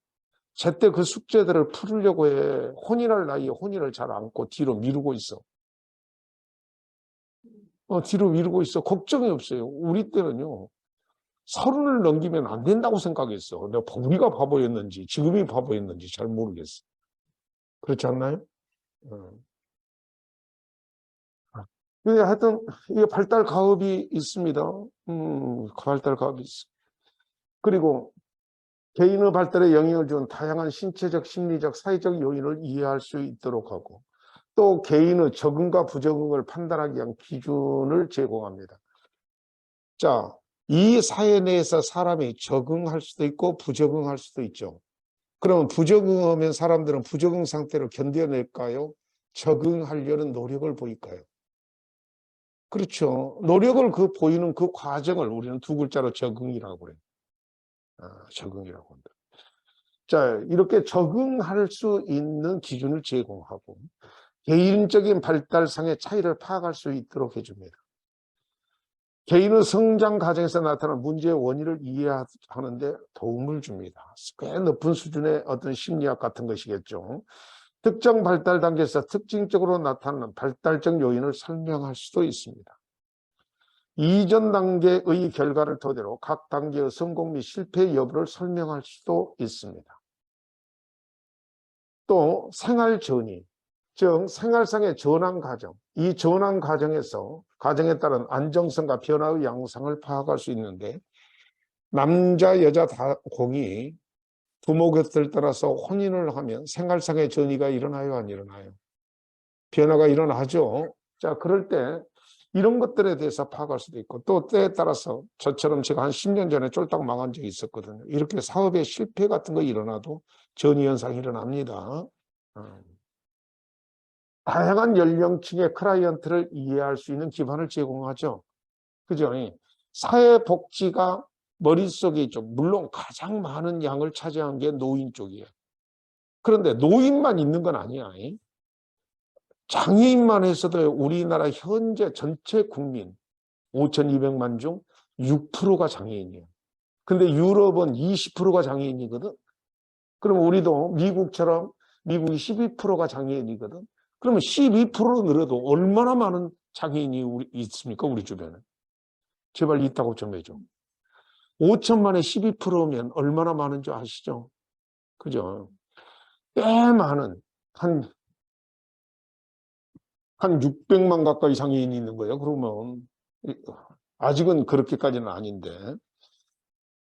제때 그 숙제들을 풀으려고 해. 혼인할 나이에 혼인을 잘 않고 뒤로 미루고 있어. 뒤로 미루고 있어. 걱정이 없어요. 우리 때는요. 30을 넘기면 안 된다고 생각했어. 우리가 바보였는지 지금이 바보였는지 잘 모르겠어. 그렇지 않나요? 근데 하여튼 이게 발달 가업이 있습니다. 발달 가업이 있어. 그리고 개인의 발달에 영향을 준 다양한 신체적, 심리적, 사회적 요인을 이해할 수 있도록 하고 또 개인의 적응과 부적응을 판단하기 위한 기준을 제공합니다. 자, 이 사회 내에서 사람이 적응할 수도 있고 부적응할 수도 있죠. 그러면 부적응하면 사람들은 부적응 상태를 견뎌낼까요? 적응하려는 노력을 보일까요? 그렇죠. 노력을 보이는 그 과정을 우리는 두 글자로 적응이라고 그래요. 적응이라고 한다. 자, 이렇게 적응할 수 있는 기준을 제공하고 개인적인 발달상의 차이를 파악할 수 있도록 해줍니다. 개인의 성장 과정에서 나타나는 문제의 원인을 이해하는 데 도움을 줍니다. 꽤 높은 수준의 어떤 심리학 같은 것이겠죠. 특정 발달 단계에서 특징적으로 나타나는 발달적 요인을 설명할 수도 있습니다. 이전 단계의 결과를 토대로 각 단계의 성공 및 실패 여부를 설명할 수도 있습니다. 또 생활 전이, 즉 생활상의 전환 과정, 이 전환 과정에 따른 안정성과 변화의 양상을 파악할 수 있는데 남자 여자 다 공이 부모 곁을 떠나서 혼인을 하면 생활상의 전이가 일어나요, 안 일어나요? 변화가 일어나죠. 자, 그럴 때 이런 것들에 대해서 파악할 수도 있고, 또 때에 따라서 저처럼 제가 한 10년 전에 쫄딱 망한 적이 있었거든요. 이렇게 사업의 실패 같은 거 일어나도 전이 현상이 일어납니다. 다양한 연령층의 클라이언트를 이해할 수 있는 기반을 제공하죠. 그죠? 사회복지가 머릿속에 있죠. 물론 가장 많은 양을 차지한 게 노인 쪽이에요. 그런데 노인만 있는 건 아니야. 장애인만 해서도 우리나라 현재 전체 국민 5,200만 중 6%가 장애인이에요. 근데 유럽은 20%가 장애인이거든. 그럼 우리도 미국처럼 미국이 12%가 장애인이거든. 그러면 12% 늘어도 얼마나 많은 장애인이 있습니까? 우리 주변에. 제발 있다고 좀 해줘. 5천만에 12%면 얼마나 많은 줄 아시죠? 그죠? 꽤 많은, 한 600만 가까이 장애인이 있는 거예요. 그러면, 아직은 그렇게까지는 아닌데.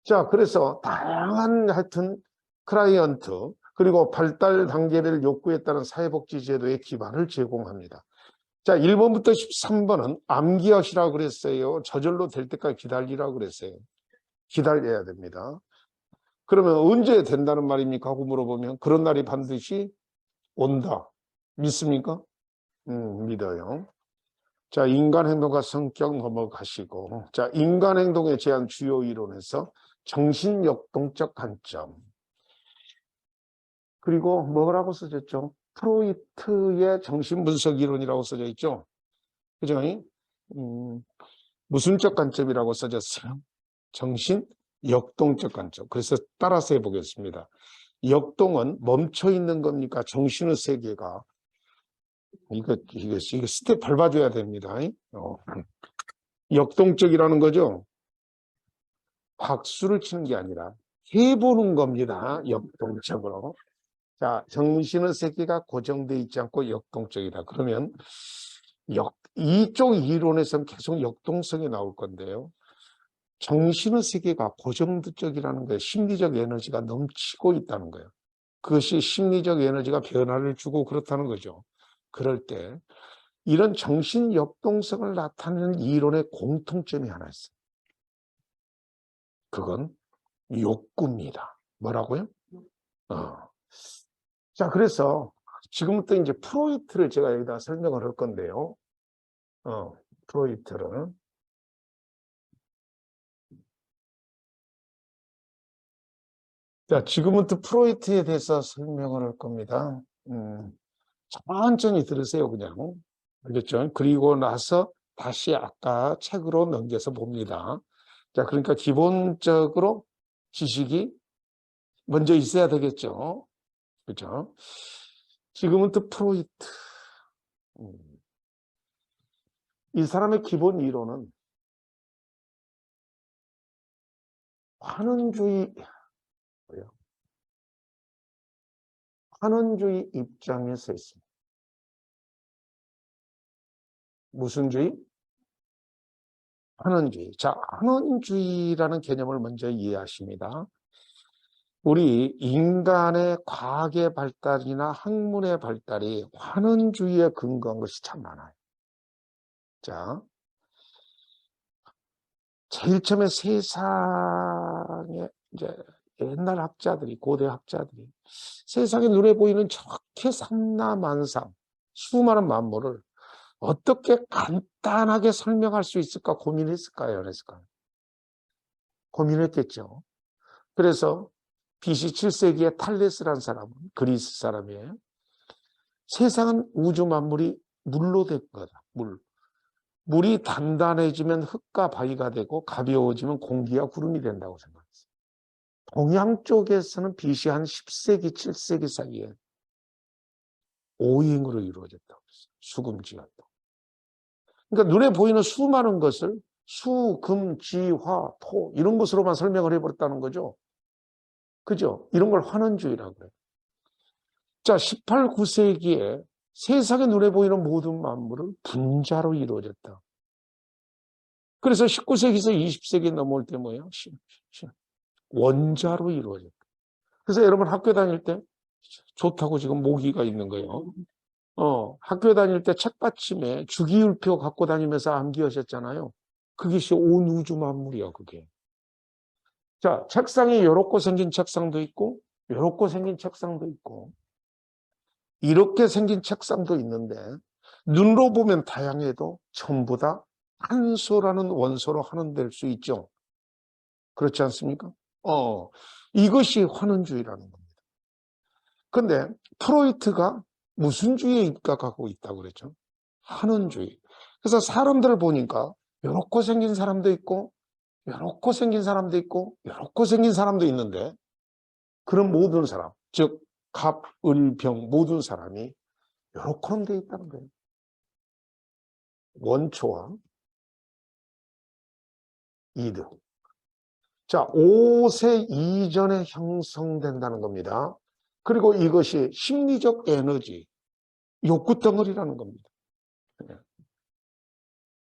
자, 그래서 다양한 하여튼 클라이언트, 그리고 발달 단계를 요구에 따른 사회복지 제도의 기반을 제공합니다. 자, 1번부터 13번은 암기하시라고 그랬어요. 저절로 될 때까지 기다리라고 그랬어요. 기다려야 됩니다. 그러면 언제 된다는 말입니까? 하고 물어보면 그런 날이 반드시 온다. 믿습니까? 믿어요. 자, 인간 행동과 성격 넘어가시고, 자, 인간 행동에 대한 주요 이론에서 정신역동적 관점. 그리고 뭐라고 써졌죠? 프로이트의 정신분석 이론이라고 써져 있죠. 그죠? 무슨적 관점이라고 써졌어요? 정신 역동적 관점. 그래서 따라서 해보겠습니다. 역동은 멈춰 있는 겁니까? 정신의 세계가. 이거 스텝 밟아줘야 됩니다. 역동적이라는 거죠. 박수를 치는 게 아니라 해보는 겁니다. 역동적으로. 자, 정신의 세계가 고정되어 있지 않고 역동적이다. 그러면 이쪽 이론에서는 계속 역동성이 나올 건데요. 정신의 세계가 고정적이라는 거예요. 심리적 에너지가 넘치고 있다는 거예요. 그것이 심리적 에너지가 변화를 주고 그렇다는 거죠. 그럴 때 이런 정신 역동성을 나타내는 이론의 공통점이 하나 있어요. 그건 욕구입니다. 뭐라고요? 자, 그래서 지금부터 이제 프로이트를 제가 여기다 설명을 할 건데요. 프로이트를. 자, 지금부터 프로이트에 대해서 설명을 할 겁니다. 천천히 들으세요, 그냥. 알겠죠? 그리고 나서 다시 아까 책으로 넘겨서 봅니다. 자, 그러니까 기본적으로 지식이 먼저 있어야 되겠죠. 그렇죠? 지금부터 프로이트. 이 사람의 기본 이론은 환원주의, 환원주의 입장에 서 있습니다. 무슨 주의? 환원주의. 자, 환원주의라는 개념을 먼저 이해하십니다. 우리 인간의 과학의 발달이나 학문의 발달이 환원주의에 근거한 것이 참 많아요. 자, 제일 처음에 세상에 이제 옛날 학자들이, 고대 학자들이 세상에 눈에 보이는 저렇게 삼라만상, 수많은 만물을 어떻게 간단하게 설명할 수 있을까 고민했을까요? 안 했을까요? 고민했겠죠. 그래서 BC 7세기에 탈레스라는 사람은 그리스 사람이에요. 세상은 우주 만물이 물로 된 거다. 물이 단단해지면 흙과 바위가 되고 가벼워지면 공기와 구름이 된다고 생각했어요. 동양 쪽에서는 BC 한 10세기, 7세기 사이에 오행으로 이루어졌다고 했어요. 수금지가. 그러니까 눈에 보이는 수많은 것을 수, 금, 지, 화, 토 이런 것으로만 설명을 해버렸다는 거죠. 그죠? 이런 걸 환원주의라고 해요. 자, 18, 9세기에 세상에 눈에 보이는 모든 만물은 분자로 이루어졌다. 그래서 19세기에서 20세기 넘어올 때 뭐예요? 원자로 이루어졌다. 그래서 여러분 학교 다닐 때 좋다고 지금 모기가 있는 거예요. 학교 다닐 때 책받침에 주기율표 갖고 다니면서 암기하셨잖아요. 그것이 온 우주 만물이야, 그게. 자, 책상이 요렇게 생긴 책상도 있고, 요렇게 생긴 책상도 있고, 이렇게 생긴 책상도 있는데, 눈으로 보면 다양해도 전부 다 탄소라는 원소로 환원될 수 있죠. 그렇지 않습니까? 이것이 환원주의라는 겁니다. 근데 프로이트가 무슨 주의에 입각하고 있다고 그랬죠? 환원주의. 그래서 사람들을 보니까 요렇게 생긴 사람도 있고, 요렇게 생긴 사람도 있고, 요렇게 생긴 사람도 있는데, 그런 모든 사람, 즉 갑, 을, 병 모든 사람이 요렇게 돼 있다는 거예요. 원초와 이드. 자, 5세 이전에 형성된다는 겁니다. 그리고 이것이 심리적 에너지, 욕구 덩어리라는 겁니다.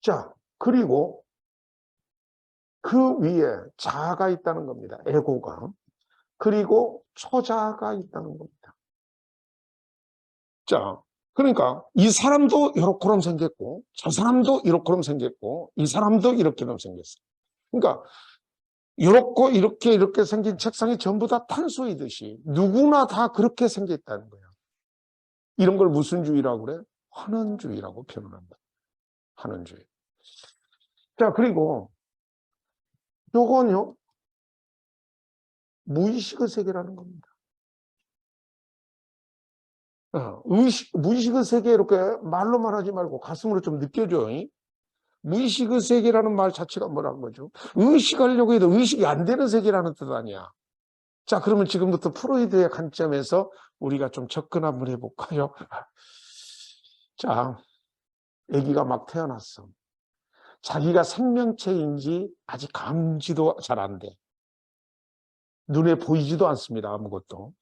자, 그리고 그 위에 자아가 있다는 겁니다. 에고가. 그리고 초자가 있다는 겁니다. 자, 그러니까 이 사람도 이렇게럼 생겼고, 저 사람도 이렇게럼 생겼고, 이 사람도 이렇게럼 생겼어. 그러니까 이렇게 생긴 책상이 전부 다 탄소이듯이 누구나 다 그렇게 생겼다는 거야. 이런 걸 무슨 주의라고 그래? 환원주의라고 표현한다. 환원주의. 자, 그리고 요건요, 무의식의 세계라는 겁니다. 무의식의 세계 이렇게 말로 말하지 말고 가슴으로 좀 느껴줘. 무의식의 세계라는 말 자체가 뭐라는 거죠? 의식하려고 해도 의식이 안 되는 세계라는 뜻 아니야. 자, 그러면 지금부터 프로이드의 관점에서 우리가 좀 접근 한번 해볼까요? 자, 아기가 막 태어났어. 자기가 생명체인지 아직 감지도 잘 안 돼. 눈에 보이지도 않습니다, 아무것도.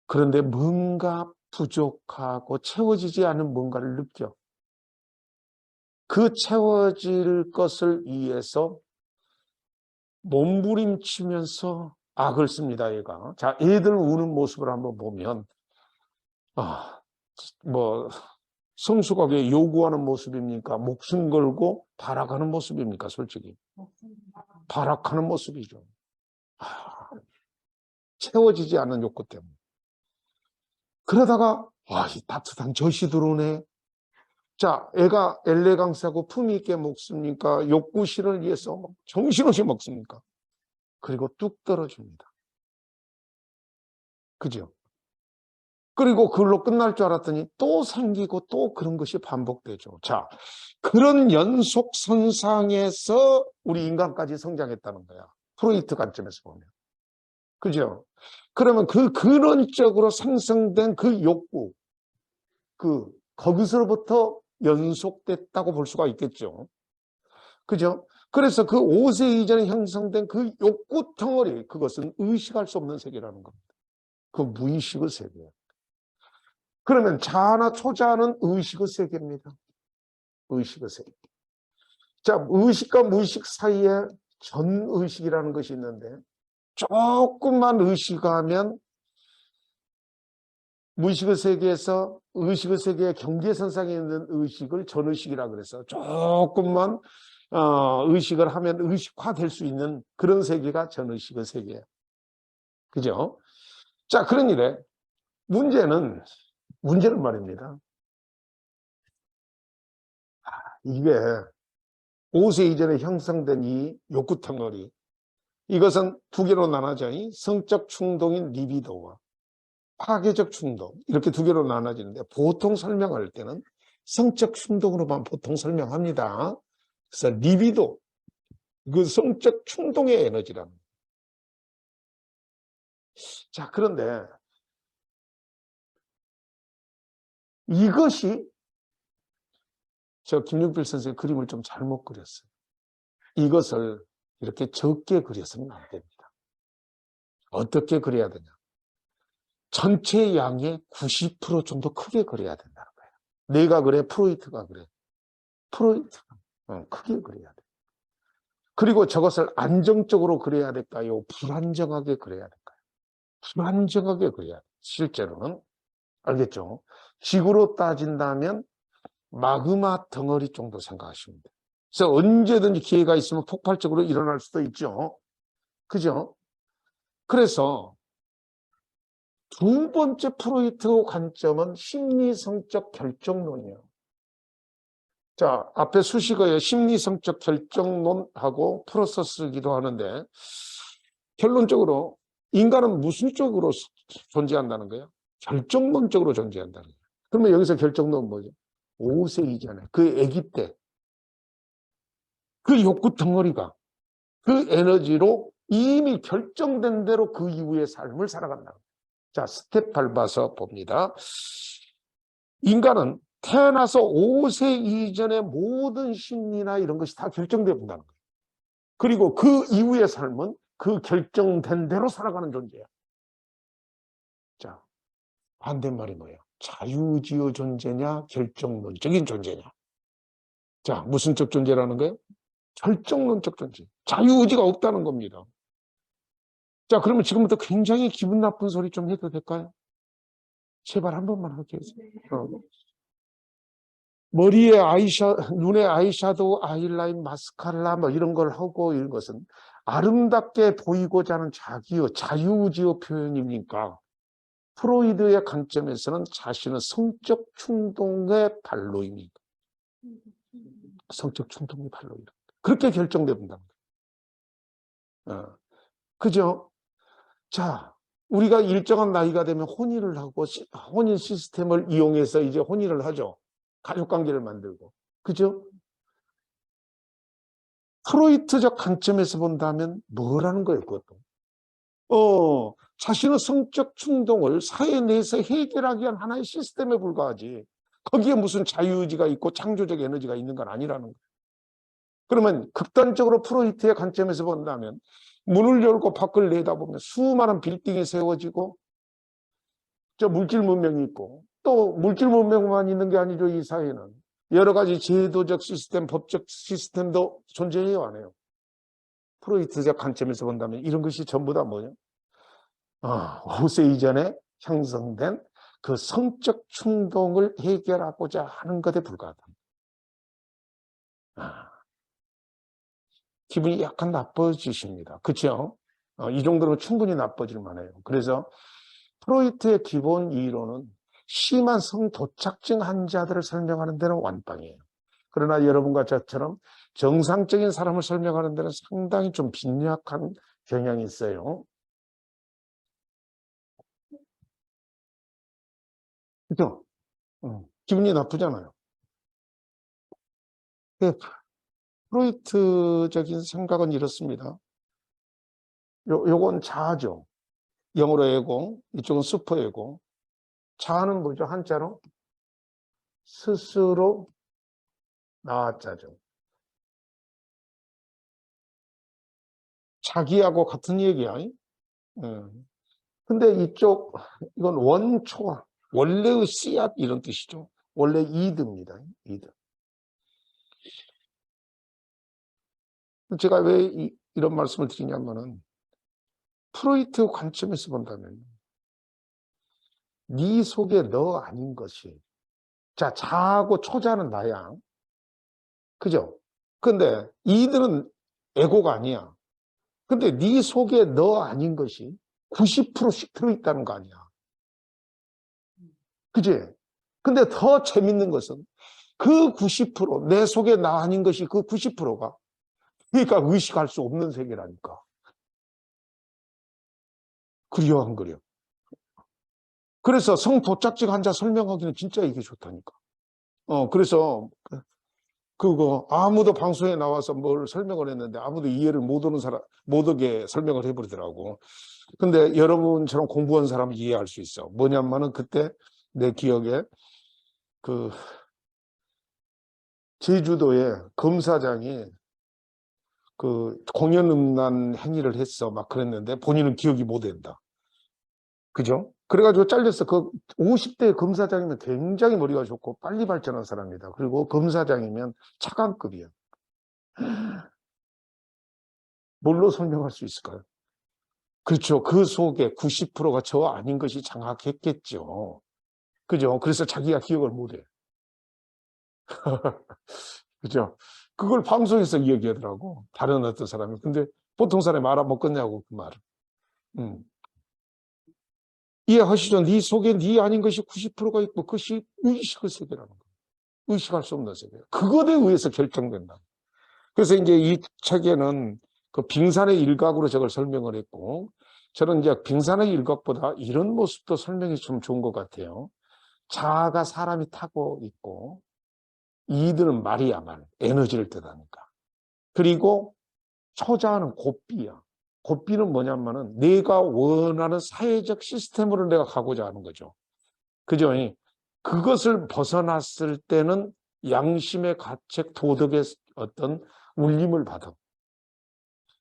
그런데 뭔가 부족하고 채워지지 않은 뭔가를 느껴. 그 채워질 것을 위해서 몸부림치면서 악을 씁니다, 얘가. 자, 애들 우는 모습을 한번 보면, 성수가 왜 요구하는 모습입니까? 목숨 걸고 발악하는 모습입니까? 솔직히. 발악하는 모습이죠. 채워지지 않는 욕구 때문에. 그러다가, 이 따뜻한 젖이 들어오네. 자, 애가 엘레강스하고 품위 있게 먹습니까? 욕구 실현을 위해서 정신없이 먹습니까? 그리고 뚝 떨어집니다. 그죠? 그리고 그걸로 끝날 줄 알았더니 또 생기고 또 그런 것이 반복되죠. 자, 그런 연속선상에서 우리 인간까지 성장했다는 거야. 프로이트 관점에서 보면. 그죠? 그러면 그 근원적으로 생성된 그 욕구, 거기서부터 연속됐다고 볼 수가 있겠죠. 그죠? 그래서 그 5세 이전에 형성된 그 욕구 덩어리, 그것은 의식할 수 없는 세계라는 겁니다. 그 무의식의 세계예요. 그러면 자아나 초자는 의식의 세계입니다. 의식의 세계. 자, 의식과 무의식 사이에 전의식이라는 것이 있는데, 조금만 의식하면 무의식의 세계에서 의식의 세계의 경계선상에 있는 의식을 전의식이라고 그래서 조금만 의식을 하면 의식화될 수 있는 그런 세계가 전의식의 세계예요. 그죠? 자, 그런 일에 문제는 말입니다. 이게 5세 이전에 형성된 이 욕구 덩어리, 이것은 두 개로 나눠져. 성적 충동인 리비도와 파괴적 충동, 이렇게 두 개로 나눠지는데 보통 설명할 때는 성적 충동으로만 보통 설명합니다. 그래서 리비도, 그 성적 충동의 에너지라는. 자, 그런데 이것이 김용필 선생의 그림을 좀 잘못 그렸어요. 이것을 이렇게 적게 그려서는 안 됩니다. 어떻게 그려야 되냐? 전체 양의 90% 정도 크게 그려야 된다는 거예요. 내가 그래, 프로이트가 그래. 프로이트가 크게 그려야 돼. 그리고 저것을 안정적으로 그려야 될까요? 불안정하게 그려야 될까요? 불안정하게 그려야 돼요. 실제로는. 알겠죠? 지구로 따진다면 마그마 덩어리 정도 생각하시면 돼요. 그래서 언제든지 기회가 있으면 폭발적으로 일어날 수도 있죠. 그죠? 그래서 두 번째 프로이트 관점은 심리성적 결정론이에요. 자, 앞에 수식어에 심리성적 결정론하고 풀어서 쓰기도 하는데, 결론적으로 인간은 무슨 쪽으로 존재한다는 거예요? 결정론적으로 존재한다는 거예요. 그러면 여기서 결정론은 뭐죠? 5세 이전에 그 아기 때 그 욕구 덩어리가 그 에너지로 이미 결정된 대로 그 이후의 삶을 살아간다. 자, 스텝 밟아서 봅니다. 인간은 태어나서 5세 이전의 모든 심리나 이런 것이 다 결정되어 본다는 거예요. 그리고 그 이후의 삶은 그 결정된 대로 살아가는 존재야. 자, 반대말이 뭐예요? 자유지의 존재냐, 결정론적인 존재냐. 자, 무슨 적 존재라는 거예요? 결정론적 존재. 자유의지가 없다는 겁니다. 자, 그러면 지금부터 굉장히 기분 나쁜 소리 좀 해도 될까요? 제발 한 번만 할게요. 머리에 눈에 아이샤도우, 아이라인, 마스카라 뭐 이런 걸 하고 이런 것은 아름답게 보이고자 하는 자기의 자유의지의 표현입니까? 프로이드의 관점에서는 자신의 성적 충동의 발로입니다. 성적 충동의 발로입니다. 그렇게 결정돼 본다는 거예요. 그죠? 자, 우리가 일정한 나이가 되면 혼인을 하고 혼인 시스템을 이용해서 이제 혼인을 하죠. 가족관계를 만들고. 그죠? 프로이트적 관점에서 본다면 뭐라는 거예요, 그것도? 자신의 성적 충동을 사회 내에서 해결하기 위한 하나의 시스템에 불과하지. 거기에 무슨 자유의지가 있고 창조적 에너지가 있는 건 아니라는 거예요. 그러면 극단적으로 프로이트의 관점에서 본다면 문을 열고 밖을 내다보면 수많은 빌딩이 세워지고 저 물질 문명이 있고 또 물질 문명만 있는 게 아니죠. 이 사회는 여러 가지 제도적 시스템, 법적 시스템도 존재해요, 안 해요? 프로이트적 관점에서 본다면 이런 것이 전부 다 뭐냐? 5세 이전에 형성된 그 성적 충동을 해결하고자 하는 것에 불과하다. 기분이 약간 나빠지십니다. 그렇죠? 이 정도로 충분히 나빠질 만해요. 그래서 프로이트의 기본 이론은 심한 성도착증 환자들을 설명하는 데는 완빵이에요. 그러나 여러분과 저처럼 정상적인 사람을 설명하는 데는 상당히 좀 빈약한 경향이 있어요. 그죠? 기분이 나쁘잖아요. 프로이트적인 생각은 이렇습니다. 요건 자아죠. 영어로 에고, 이쪽은 슈퍼에고. 자아는 뭐죠? 한자로? 스스로 나아자죠. 자기하고 같은 얘기야. 근데 이건 원초, 원래의 씨앗 이런 뜻이죠. 원래 이드입니다. 이드. 제가 왜 이런 말씀을 드리냐면은 프로이트 관점에서 본다면 네 속에 너 아닌 것이 자, 자하고 초자는 나야. 그죠? 근데 이들은 에고가 아니야. 근데 네 속에 너 아닌 것이 90%씩 들어있다는 거 아니야. 그지? 근데 더 재밌는 것은 그 90%, 내 속에 나 아닌 것이 그 90%가 그러니까 의식할 수 없는 세계라니까. 그려 안 그려? 그래서 성도착증 환자 설명하기는 진짜 이게 좋다니까. 그래서 그거 아무도 방송에 나와서 뭘 설명을 했는데 아무도 이해를 못 오게 설명을 해버리더라고. 근데 여러분처럼 공부한 사람은 이해할 수 있어. 뭐냐면은 그때 내 기억에 그 제주도에 검사장이 그 공연 음란 행위를 했어. 막 그랬는데 본인은 기억이 못 된다. 그죠? 그래가지고 잘렸어. 그 50대 검사장이면 굉장히 머리가 좋고 빨리 발전한 사람이다. 그리고 검사장이면 차관급이야. 뭘로 설명할 수 있을까요? 그렇죠. 그 속에 90%가 저 아닌 것이 장악했겠죠. 그죠? 그래서 자기가 기억을 못해. 그죠? 그걸 방송에서 이야기하더라고. 다른 어떤 사람이. 근데 보통 사람이 알아먹겠냐고, 그 말을. 음. 이해하시죠? 네 속에 네 아닌 것이 90%가 있고, 그것이 의식의 세계라는 거예요. 의식할 수 없는 세계. 그것에 의해서 결정된다. 그래서 이제 이 책에는 그 빙산의 일각으로 저걸 설명을 했고, 저는 이제 빙산의 일각보다 이런 모습도 설명이 좀 좋은 것 같아요. 자아가 사람이 타고 있고, 이들은 말이야, 말. 에너지를 뜻하니까. 그리고 초자는 고삐야. 고삐는 뭐냐면은 내가 원하는 사회적 시스템으로 내가 가고자 하는 거죠. 그죠? 그것을 벗어났을 때는 양심의 가책, 도덕의 어떤 울림을 받아.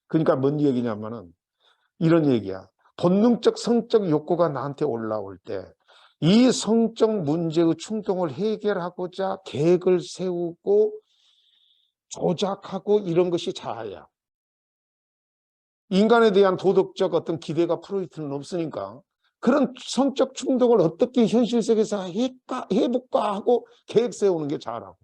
그러니까 뭔 얘기냐면은 이런 얘기야. 본능적 성적 욕구가 나한테 올라올 때 이 성적 문제의 충동을 해결하고자 계획을 세우고 조작하고 이런 것이 자아야. 인간에 대한 도덕적 어떤 기대가 프로이트는 없으니까 그런 성적 충동을 어떻게 현실 세계에서 해볼까 하고 계획 세우는 게 자아라고.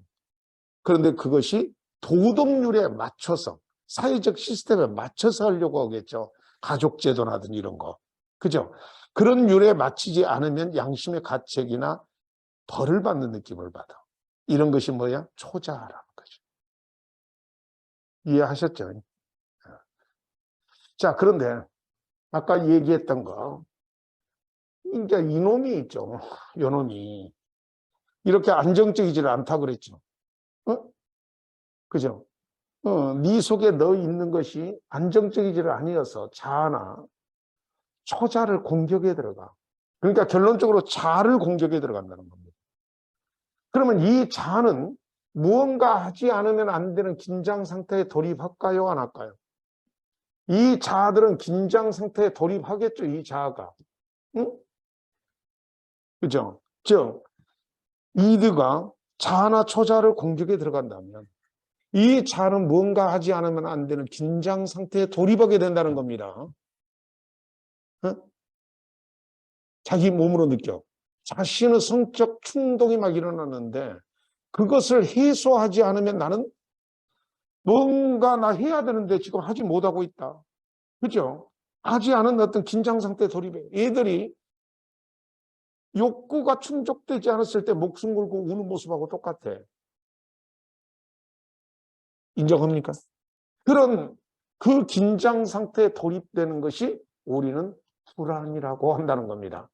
그런데 그것이 도덕률에 맞춰서 사회적 시스템에 맞춰서 하려고 하겠죠. 가족제도라든지 이런 거. 그죠? 그런 율에 맞추지 않으면 양심의 가책이나 벌을 받는 느낌을 받아. 이런 것이 뭐야? 초자라는 거죠. 이해하셨죠? 자, 그런데 아까 얘기했던 거, 이제 이놈이 있죠. 요놈이. 이렇게 안정적이지를 않다 그랬죠. 어? 그죠? 네 속에 너 있는 것이 안정적이지를 아니어서 자아나 초자를 공격에 들어가. 그러니까 결론적으로 자아를 공격에 들어간다는 겁니다. 그러면 이 자아는 무언가 하지 않으면 안 되는 긴장 상태에 돌입할까요? 안 할까요? 이 자아들은 긴장 상태에 돌입하겠죠. 이 자아가. 응? 그죠? 즉 이드가 자아나 초자를 공격에 들어간다면 이 자아는 무언가 하지 않으면 안 되는 긴장 상태에 돌입하게 된다는 겁니다. 응? 자기 몸으로 느껴. 자신의 성적 충동이 막 일어나는데 그것을 해소하지 않으면 나는 뭔가 나 해야 되는데 지금 하지 못하고 있다. 그죠? 하지 않은 어떤 긴장 상태에 돌입해. 애들이 욕구가 충족되지 않았을 때 목숨 걸고 우는 모습하고 똑같아. 인정합니까? 그런 그 긴장 상태에 돌입되는 것이 우리는 불안이라고 한다는 겁니다.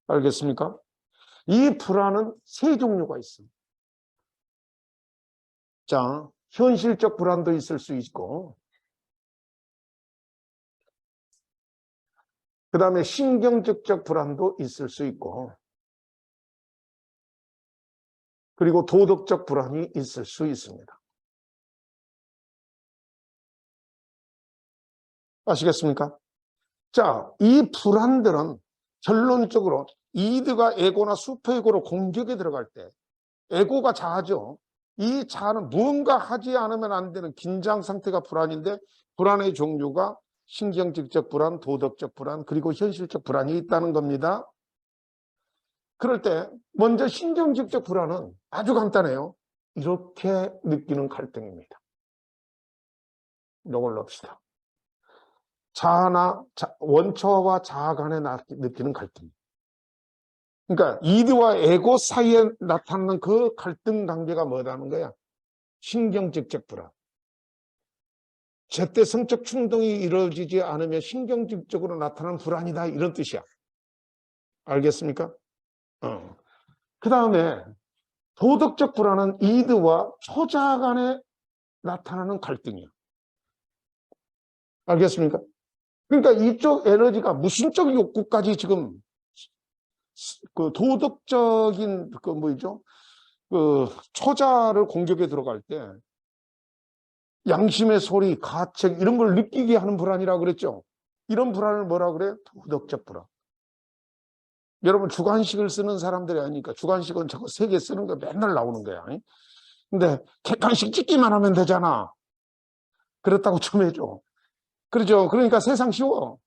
알겠습니까? 이 불안은 세 종류가 있습니다. 자, 현실적 불안도 있을 수 있고, 그 다음에 신경적적 불안도 있을 수 있고, 그리고 도덕적 불안이 있을 수 있습니다. 아시겠습니까? 자, 이 불안들은 결론적으로 이드가 에고나 슈퍼에고로 공격에 들어갈 때 에고가 자아죠. 이 자아는 무언가 하지 않으면 안 되는 긴장 상태가 불안인데 불안의 종류가 신경질적 불안, 도덕적 불안, 그리고 현실적 불안이 있다는 겁니다. 그럴 때 먼저 신경질적 불안은 아주 간단해요. 이렇게 느끼는 갈등입니다. 이걸 놉시다. 자아나 원초와 자아 간에 느끼는 갈등. 그러니까 이드와 에고 사이에 나타나는 그 갈등 관계가 뭐라는 거야? 신경질적 불안. 제때 성적 충동이 이루어지지 않으면 신경질적으로 나타나는 불안이다 이런 뜻이야. 알겠습니까? 그 다음에 도덕적 불안은 이드와 초자 간에 나타나는 갈등이야. 알겠습니까? 그러니까 이쪽 에너지가 무신적 욕구까지 지금 그 도덕적인 그 뭐죠? 그 초자를 공격에 들어갈 때 양심의 소리, 가책 이런 걸 느끼게 하는 불안이라고 그랬죠. 이런 불안을 뭐라 그래? 도덕적 불안. 여러분 주관식을 쓰는 사람들이 아니니까 주관식은 저거 3개 쓰는 거 맨날 나오는 거야. 근데 객관식 찍기만 하면 되잖아. 그렇다고 좀 해줘. 그렇죠. 그러니까 세상 쉬워.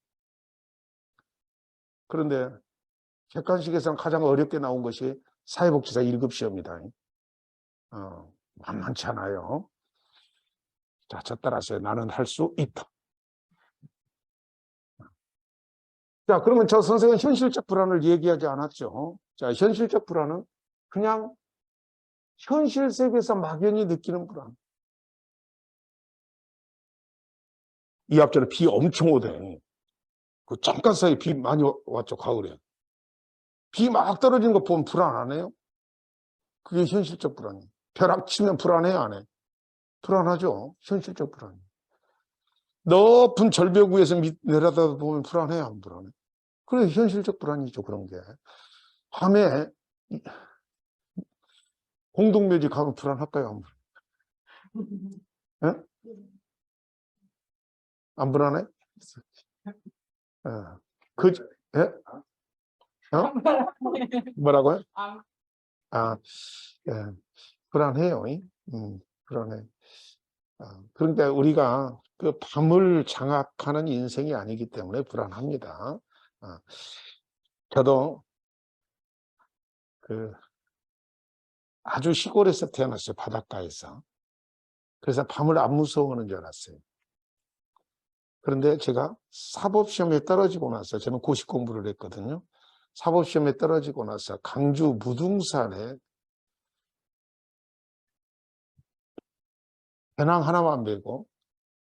그런데 객관식에서는 가장 어렵게 나온 것이 사회복지사 1급 시험이다. 만만치 않아요. 자, 저 따라서 나는 할 수 있다. 자, 그러면 저 선생은 현실적 불안을 얘기하지 않았죠. 자, 현실적 불안은 그냥 현실 세계에서 막연히 느끼는 불안. 이 앞전에 비 엄청 오대. 그 잠깐 사이에 비 많이 왔죠, 가을에. 비 막 떨어지는 거 보면 불안 안 해요? 그게 현실적 불안이에요. 벼락 치면 불안해요, 안 해? 불안하죠. 현실적 불안. 높은 절벽 위에서 내려다 보면 불안해요, 안 불안해? 그래, 현실적 불안이죠, 그런 게. 밤에 공동묘지 가면 불안할까요, 안 불안해? 예? 안 불안해? 예. 그, 예? 어? 뭐라고요? 아, 예. 불안해요. 불안해. 그러니까 우리가 그 밤을 장악하는 인생이 아니기 때문에 불안합니다. 저도 그 아주 시골에서 태어났어요. 바닷가에서. 그래서 밤을 안 무서워하는 줄 알았어요. 그런데 제가 사법시험에 떨어지고 나서, 저는 고시 공부를 했거든요. 사법시험에 떨어지고 나서 강주 무등산에 배낭 하나만 메고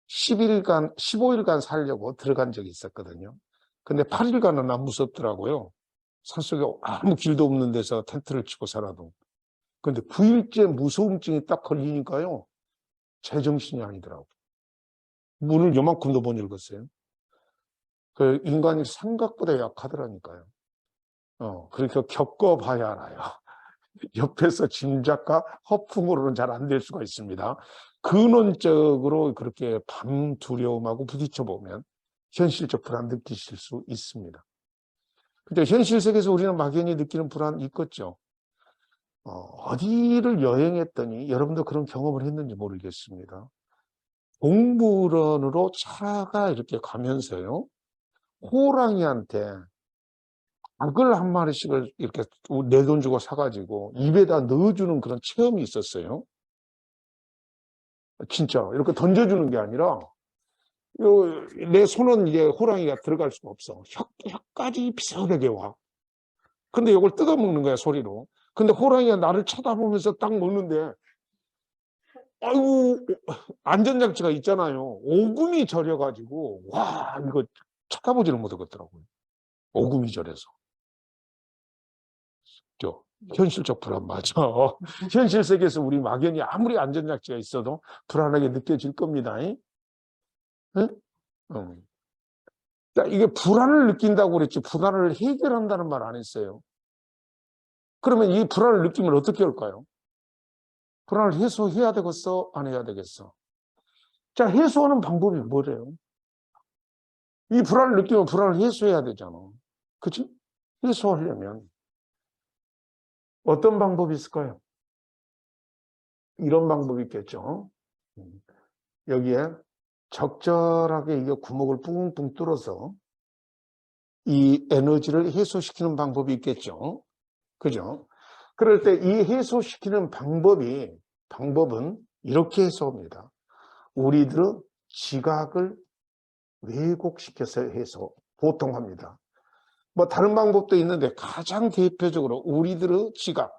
15일간 살려고 들어간 적이 있었거든요. 근데 8일간은 안 무섭더라고요. 산속에 아무 길도 없는 데서 텐트를 치고 살아도. 근데 9일째 무서움증이 딱 걸리니까요. 제정신이 아니더라고요. 문을 요만큼도 못 읽었어요. 그 인간이 생각보다 약하더라니까요. 그러니까 겪어봐야 알아요. 옆에서 짐작과 허풍으로는 잘 안 될 수가 있습니다. 근원적으로 그렇게 밤 두려움하고 부딪혀 보면 현실적 불안 느끼실 수 있습니다. 근데 현실 세계에서 우리는 막연히 느끼는 불안 있겠죠. 어디를 여행했더니 여러분도 그런 경험을 했는지 모르겠습니다. 동물원으로 차가 이렇게 가면서요, 호랑이한테 닭을 한 마리씩을 이렇게 내 돈 주고 사가지고 입에다 넣어주는 그런 체험이 있었어요. 진짜 이렇게 던져주는 게 아니라, 내 손은 이제 호랑이가 들어갈 수가 없어. 혀까지 비슷하게 와. 근데 이걸 뜯어 먹는 거야, 소리로. 근데 호랑이가 나를 쳐다보면서 딱 먹는데, 아이고, 안전장치가 있잖아요. 오금이 저려가지고, 와, 이거 쳐다보지를 못하겠더라고요. 오금이 저려서. 현실적 불안 맞아. 현실 세계에서 우리 막연히 아무리 안전장치가 있어도 불안하게 느껴질 겁니다. 응? 자, 이게 불안을 느낀다고 그랬지, 불안을 해결한다는 말 안 했어요. 그러면 이 불안을 느끼면 어떻게 할까요? 불안을 해소해야 되겠어? 안 해야 되겠어? 자, 해소하는 방법이 뭐래요? 이 불안을 느끼면 불안을 해소해야 되잖아. 그치? 해소하려면 어떤 방법이 있을까요? 이런 방법이 있겠죠. 여기에 적절하게 이게 구멍을 뿡뿡 뚫어서 이 에너지를 해소시키는 방법이 있겠죠. 그죠? 그럴 때 이 해소시키는 방법은 이렇게 해소합니다. 우리들은 지각을 왜곡시켜서 보통 합니다. 뭐 다른 방법도 있는데 가장 대표적으로 우리들의 지각,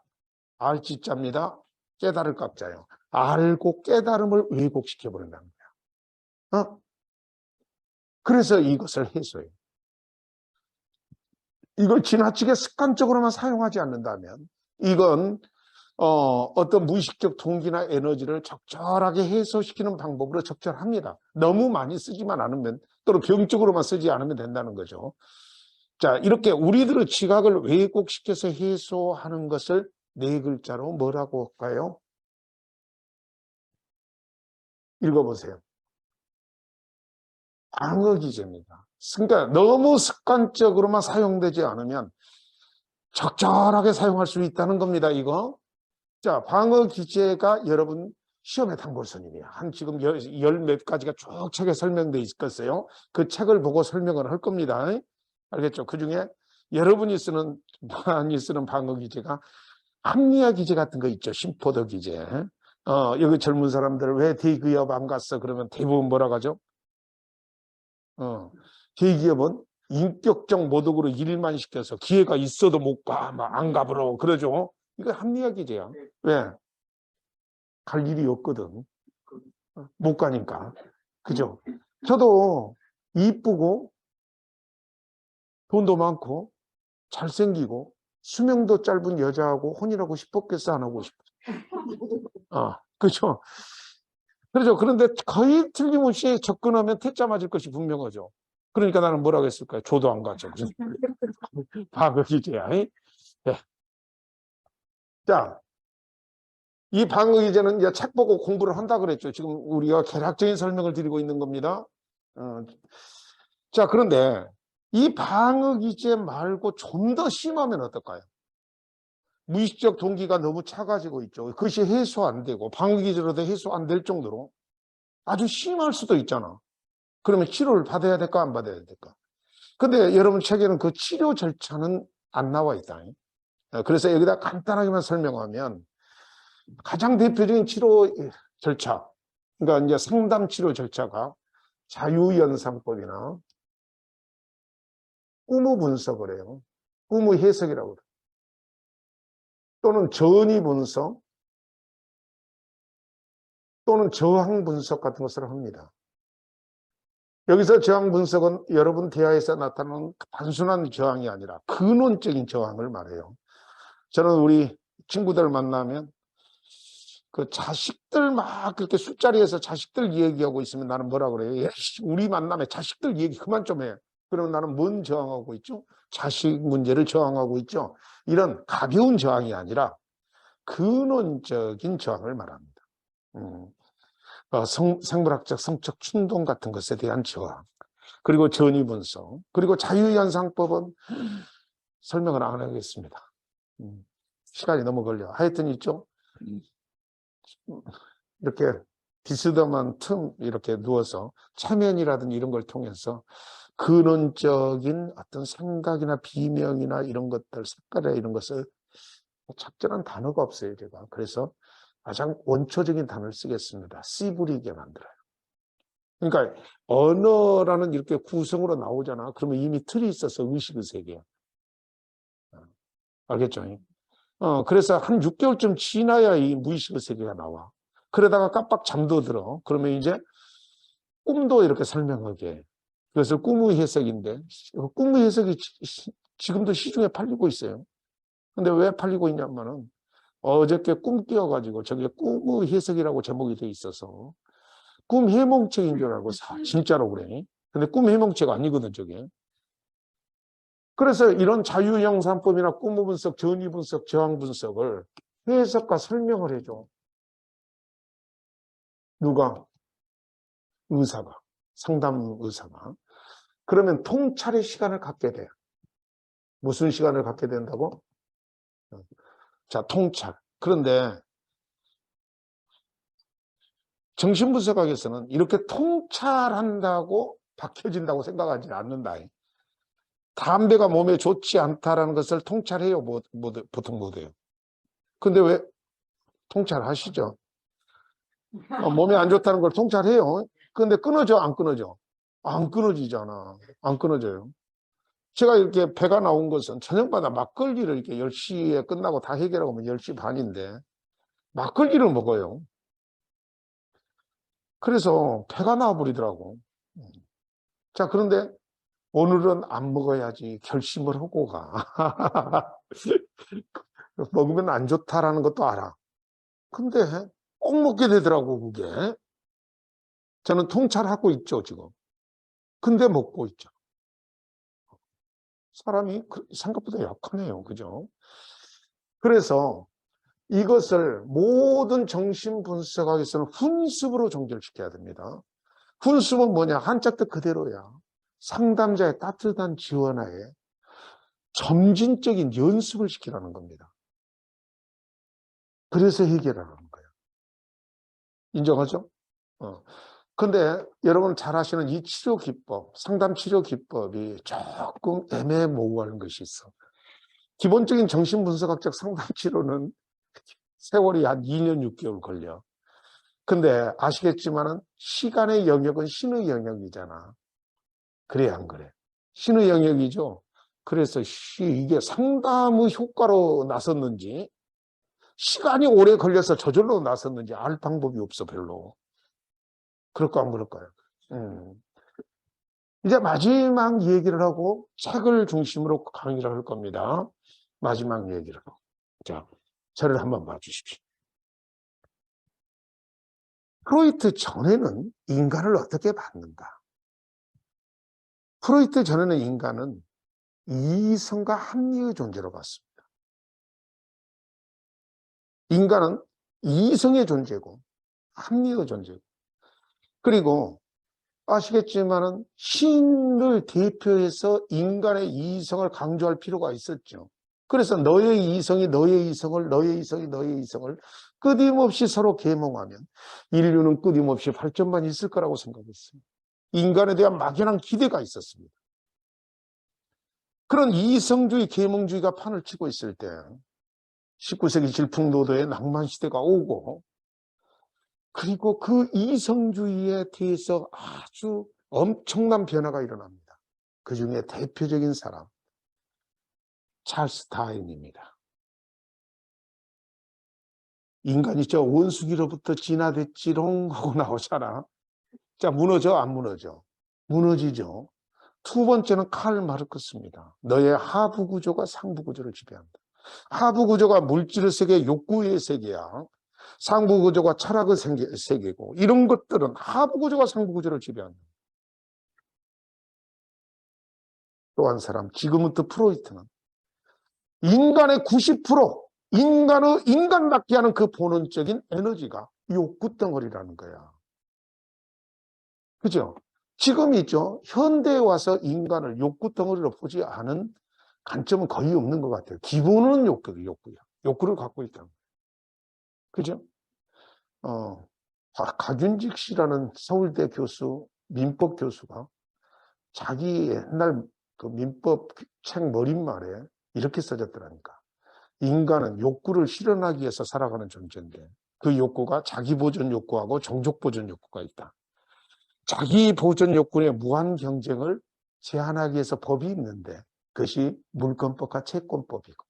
알지자입니다. 깨달을 깍자요. 알고 깨달음을 왜곡시켜 버린다는 거야. 그래서 이것을 해소해요. 이걸 지나치게 습관적으로만 사용하지 않는다면 이건 어떤 무의식적 동기나 에너지를 적절하게 해소시키는 방법으로 적절합니다. 너무 많이 쓰지만 않으면, 또는 병적으로만 쓰지 않으면 된다는 거죠. 자, 이렇게 우리들의 지각을 왜곡시켜서 해소하는 것을 네 글자로 뭐라고 할까요? 읽어보세요. 방어기제입니다. 그러니까 너무 습관적으로만 사용되지 않으면 적절하게 사용할 수 있다는 겁니다, 이거. 자, 방어기제가 여러분 시험의 단골손님이야. 한 지금 열 몇 가지가 쭉 책에 설명돼 있겠어요. 그 책을 보고 설명을 할 겁니다. 알겠죠? 그 중에 여러분이 많이 쓰는 방어 기제가 합리화 기제 같은 거 있죠. 심포더 기제. 여기 젊은 사람들 왜 대기업 안 갔어? 그러면 대부분 뭐라고 하죠? 대기업은 인격적 모독으로 일만 시켜서 기회가 있어도 못 가, 막 안 가버려. 그러죠. 이거 합리화 기제야. 왜? 갈 일이 없거든. 못 가니까. 그죠? 저도 이쁘고 돈도 많고 잘생기고 수명도 짧은 여자하고 혼인하고 싶었겠어, 안 하고 싶어? 그죠? 그렇죠. 그런데 거의 틀림없이 접근하면 퇴짜 맞을 것이 분명하죠. 그러니까 나는 뭐라고 했을까요? 조도 안 가죠. 방어 기제야. 네. 자, 이 방어 기제는 이제 책 보고 공부를 한다 그랬죠. 지금 우리가 개략적인 설명을 드리고 있는 겁니다. 자, 그런데 이 방어 기제 말고 좀 더 심하면 어떨까요? 무의식적 동기가 너무 차가지고 있죠. 그것이 해소 안 되고 방어 기제로도 해소 안 될 정도로 아주 심할 수도 있잖아. 그러면 치료를 받아야 될까 안 받아야 될까? 근데 여러분 책에는 그 치료 절차는 안 나와 있다. 그래서 여기다 간단하게만 설명하면 가장 대표적인 치료 절차, 그러니까 이제 상담 치료 절차가 자유연상법이나 꿈의 분석을 해요. 꿈의 해석이라고 그래요. 또는 전이 분석 또는 저항 분석 같은 것을 합니다. 여기서 저항 분석은 여러분 대화에서 나타나는 단순한 저항이 아니라 근원적인 저항을 말해요. 저는 우리 친구들 만나면 그 자식들 막 그렇게 술자리에서 자식들 얘기하고 있으면 나는 뭐라 그래요? 우리 만남에 자식들 얘기 그만 좀 해. 그러면 나는 뭔 저항하고 있죠? 자식 문제를 저항하고 있죠. 이런 가벼운 저항이 아니라 근원적인 저항을 말합니다. 생물학적 성적 충동 같은 것에 대한 저항, 그리고 전이 분석, 그리고 자유현상법은 설명을 안 하겠습니다. 시간이 너무 걸려. 하여튼 있죠. 이렇게 비스듬한 틈 이렇게 누워서 체면이라든지 이런 걸 통해서 근원적인 어떤 생각이나 비명이나 이런 것들, 색깔이나 이런 것을 적절한 단어가 없어요, 제가. 그래서 가장 원초적인 단어를 쓰겠습니다. 씨부리게 만들어요. 그러니까 언어라는 이렇게 구성으로 나오잖아. 그러면 이미 틀이 있어서 의식의 세계야. 알겠죠? 그래서 한 6개월쯤 지나야 이 무의식의 세계가 나와. 그러다가 깜빡 잠도 들어. 그러면 이제 꿈도 이렇게 설명하게 해. 그래서 꿈의 해석인데, 꿈의 해석이 지금도 시중에 팔리고 있어요. 근데 왜 팔리고 있냐면은, 어저께 꿈 깨어가지고 저게 꿈의 해석이라고 제목이 돼 있어서, 꿈 해몽책인 줄 알고 진짜로 그래. 근데 꿈 해몽책 아니거든, 저게. 그래서 이런 자유형상법이나 꿈의 분석, 전위 분석, 저항 분석을 해석과 설명을 해줘. 누가? 의사가. 상담 의사가. 그러면 통찰의 시간을 갖게 돼요. 무슨 시간을 갖게 된다고? 자, 통찰. 그런데 정신분석학에서는 이렇게 통찰한다고 박혀진다고 생각하지 않는다. 담배가 몸에 좋지 않다라는 것을 통찰해요. 보통 못해요. 근데 왜 통찰하시죠? 몸에 안 좋다는 걸 통찰해요. 근데 끊어져, 안 끊어져? 안 끊어지잖아. 안 끊어져요. 제가 이렇게 배가 나온 것은 저녁마다 막걸리를 이렇게 10시에 끝나고 다 해결하고 하면 10시 반인데 막걸리를 먹어요. 그래서 배가 나와버리더라고. 자, 그런데 오늘은 안 먹어야지 결심을 하고 가. 먹으면 안 좋다라는 것도 알아. 근데 꼭 먹게 되더라고, 그게. 저는 통찰하고 있죠, 지금. 근데 먹고 있죠. 사람이 생각보다 약하네요. 그죠? 그래서 이것을 모든 정신분석학에서는 훈습으로 종결시켜야 됩니다. 훈습은 뭐냐? 한자 뜻 그대로야. 상담자의 따뜻한 지원하에 점진적인 연습을 시키라는 겁니다. 그래서 해결하는 거예요. 인정하죠? 근데 여러분 잘 아시는 이 치료 기법, 상담 치료 기법이 조금 애매모호한 것이 있어. 기본적인 정신분석학적 상담 치료는 세월이 한 2년 6개월 걸려. 근데 아시겠지만은 시간의 영역은 신의 영역이잖아. 그래, 안 그래? 신의 영역이죠. 그래서 이게 상담의 효과로 나섰는지, 시간이 오래 걸려서 저절로 나섰는지 알 방법이 없어, 별로. 그럴까, 안 그럴까요? 이제 마지막 얘기를 하고 책을 중심으로 강의를 할 겁니다. 마지막 얘기를 하고. 자, 저를 한번 봐주십시오. 프로이트 전에는 인간을 어떻게 봤는가? 프로이트 전에는 인간은 이성과 합리의 존재로 봤습니다. 인간은 이성의 존재고 합리의 존재고, 그리고 아시겠지만은 신을 대표해서 인간의 이성을 강조할 필요가 있었죠. 그래서 너의 이성이 너의 이성을, 너의 이성이 너의 이성을 끊임없이 서로 계몽하면 인류는 끊임없이 발전만 있을 거라고 생각했습니다. 인간에 대한 막연한 기대가 있었습니다. 그런 이성주의, 계몽주의가 판을 치고 있을 때 19세기 질풍노도의 낭만 시대가 오고, 그리고 그 이성주의에 대해서 아주 엄청난 변화가 일어납니다. 그 중에 대표적인 사람, 찰스 다윈입니다. 인간이 저 원숭이로부터 진화됐지롱 하고 나오잖아. 자, 무너져, 안 무너져? 무너지죠. 두 번째는 칼 마르크스입니다. 너의 하부 구조가 상부 구조를 지배한다. 하부 구조가 물질의 세계, 욕구의 세계야. 상부 구조가 철학의 세계고, 이런 것들은 하부 구조가 상부 구조를 지배한다. 또 한 사람, 지그문트 프로이트는 인간의 90%, 인간답게 하는 그 본원적인 에너지가 욕구 덩어리라는 거야. 그죠? 지금 있죠. 현대에 와서 인간을 욕구 덩어리로 보지 않은 관점은 거의 없는 것 같아요. 기본은 욕구야. 욕구를 갖고 있다. 그죠? 가균직 씨라는 서울대 교수, 민법 교수가 자기 옛날 그 민법 책 머릿말에 이렇게 써졌더라니까. 인간은 욕구를 실현하기 위해서 살아가는 존재인데, 그 욕구가 자기 보존 욕구하고 종족 보존 욕구가 있다. 자기 보존 욕구의 무한 경쟁을 제한하기 위해서 법이 있는데, 그것이 물권법과 채권법이고,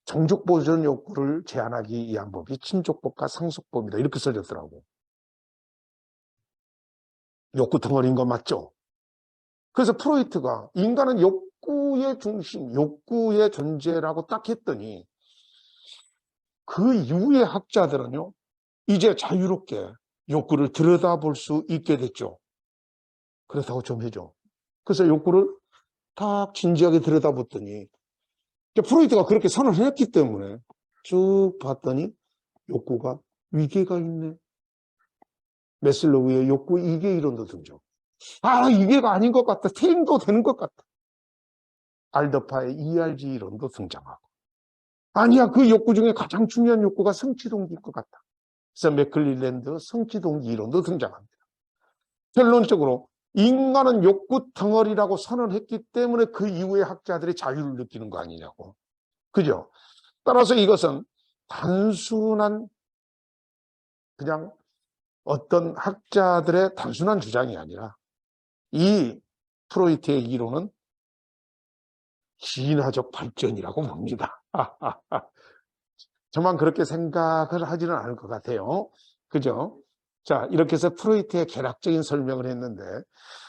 종족 보존 욕구를 제한하기 위한 법이 친족법과 상속법이다. 이렇게 써졌더라고. 욕구 덩어리인 거 맞죠? 그래서 프로이트가 인간은 욕구의 중심, 욕구의 존재라고 딱 했더니, 그 이후의 학자들은요, 이제 자유롭게 욕구를 들여다볼 수 있게 됐죠. 그렇다고 좀 해줘. 그래서 욕구를 딱 진지하게 들여다봤더니, 프로이트가 그렇게 선언했기 때문에 쭉 봤더니 욕구가 위계가 있네. 메슬로우의 욕구 이계 이론도 등장. 이계가 아닌 것 같다. 태임도 되는 것 같다. 알더파의 ERG 이론도 등장하고. 아니야, 그 욕구 중에 가장 중요한 욕구가 성취동기일 것 같다. 그래서 맥클릴랜드 성취동기 이론도 등장합니다. 결론적으로 인간은 욕구 덩어리라고 선언했기 때문에 그 이후에 학자들이 자유를 느끼는 거 아니냐고. 그죠? 따라서 이것은 단순한 그냥 어떤 학자들의 단순한 주장이 아니라 이 프로이트의 이론은 진화적 발전이라고 봅니다. 저만 그렇게 생각을 하지는 않을 것 같아요. 그죠? 자, 이렇게 해서 프로이트의 개략적인 설명을 했는데,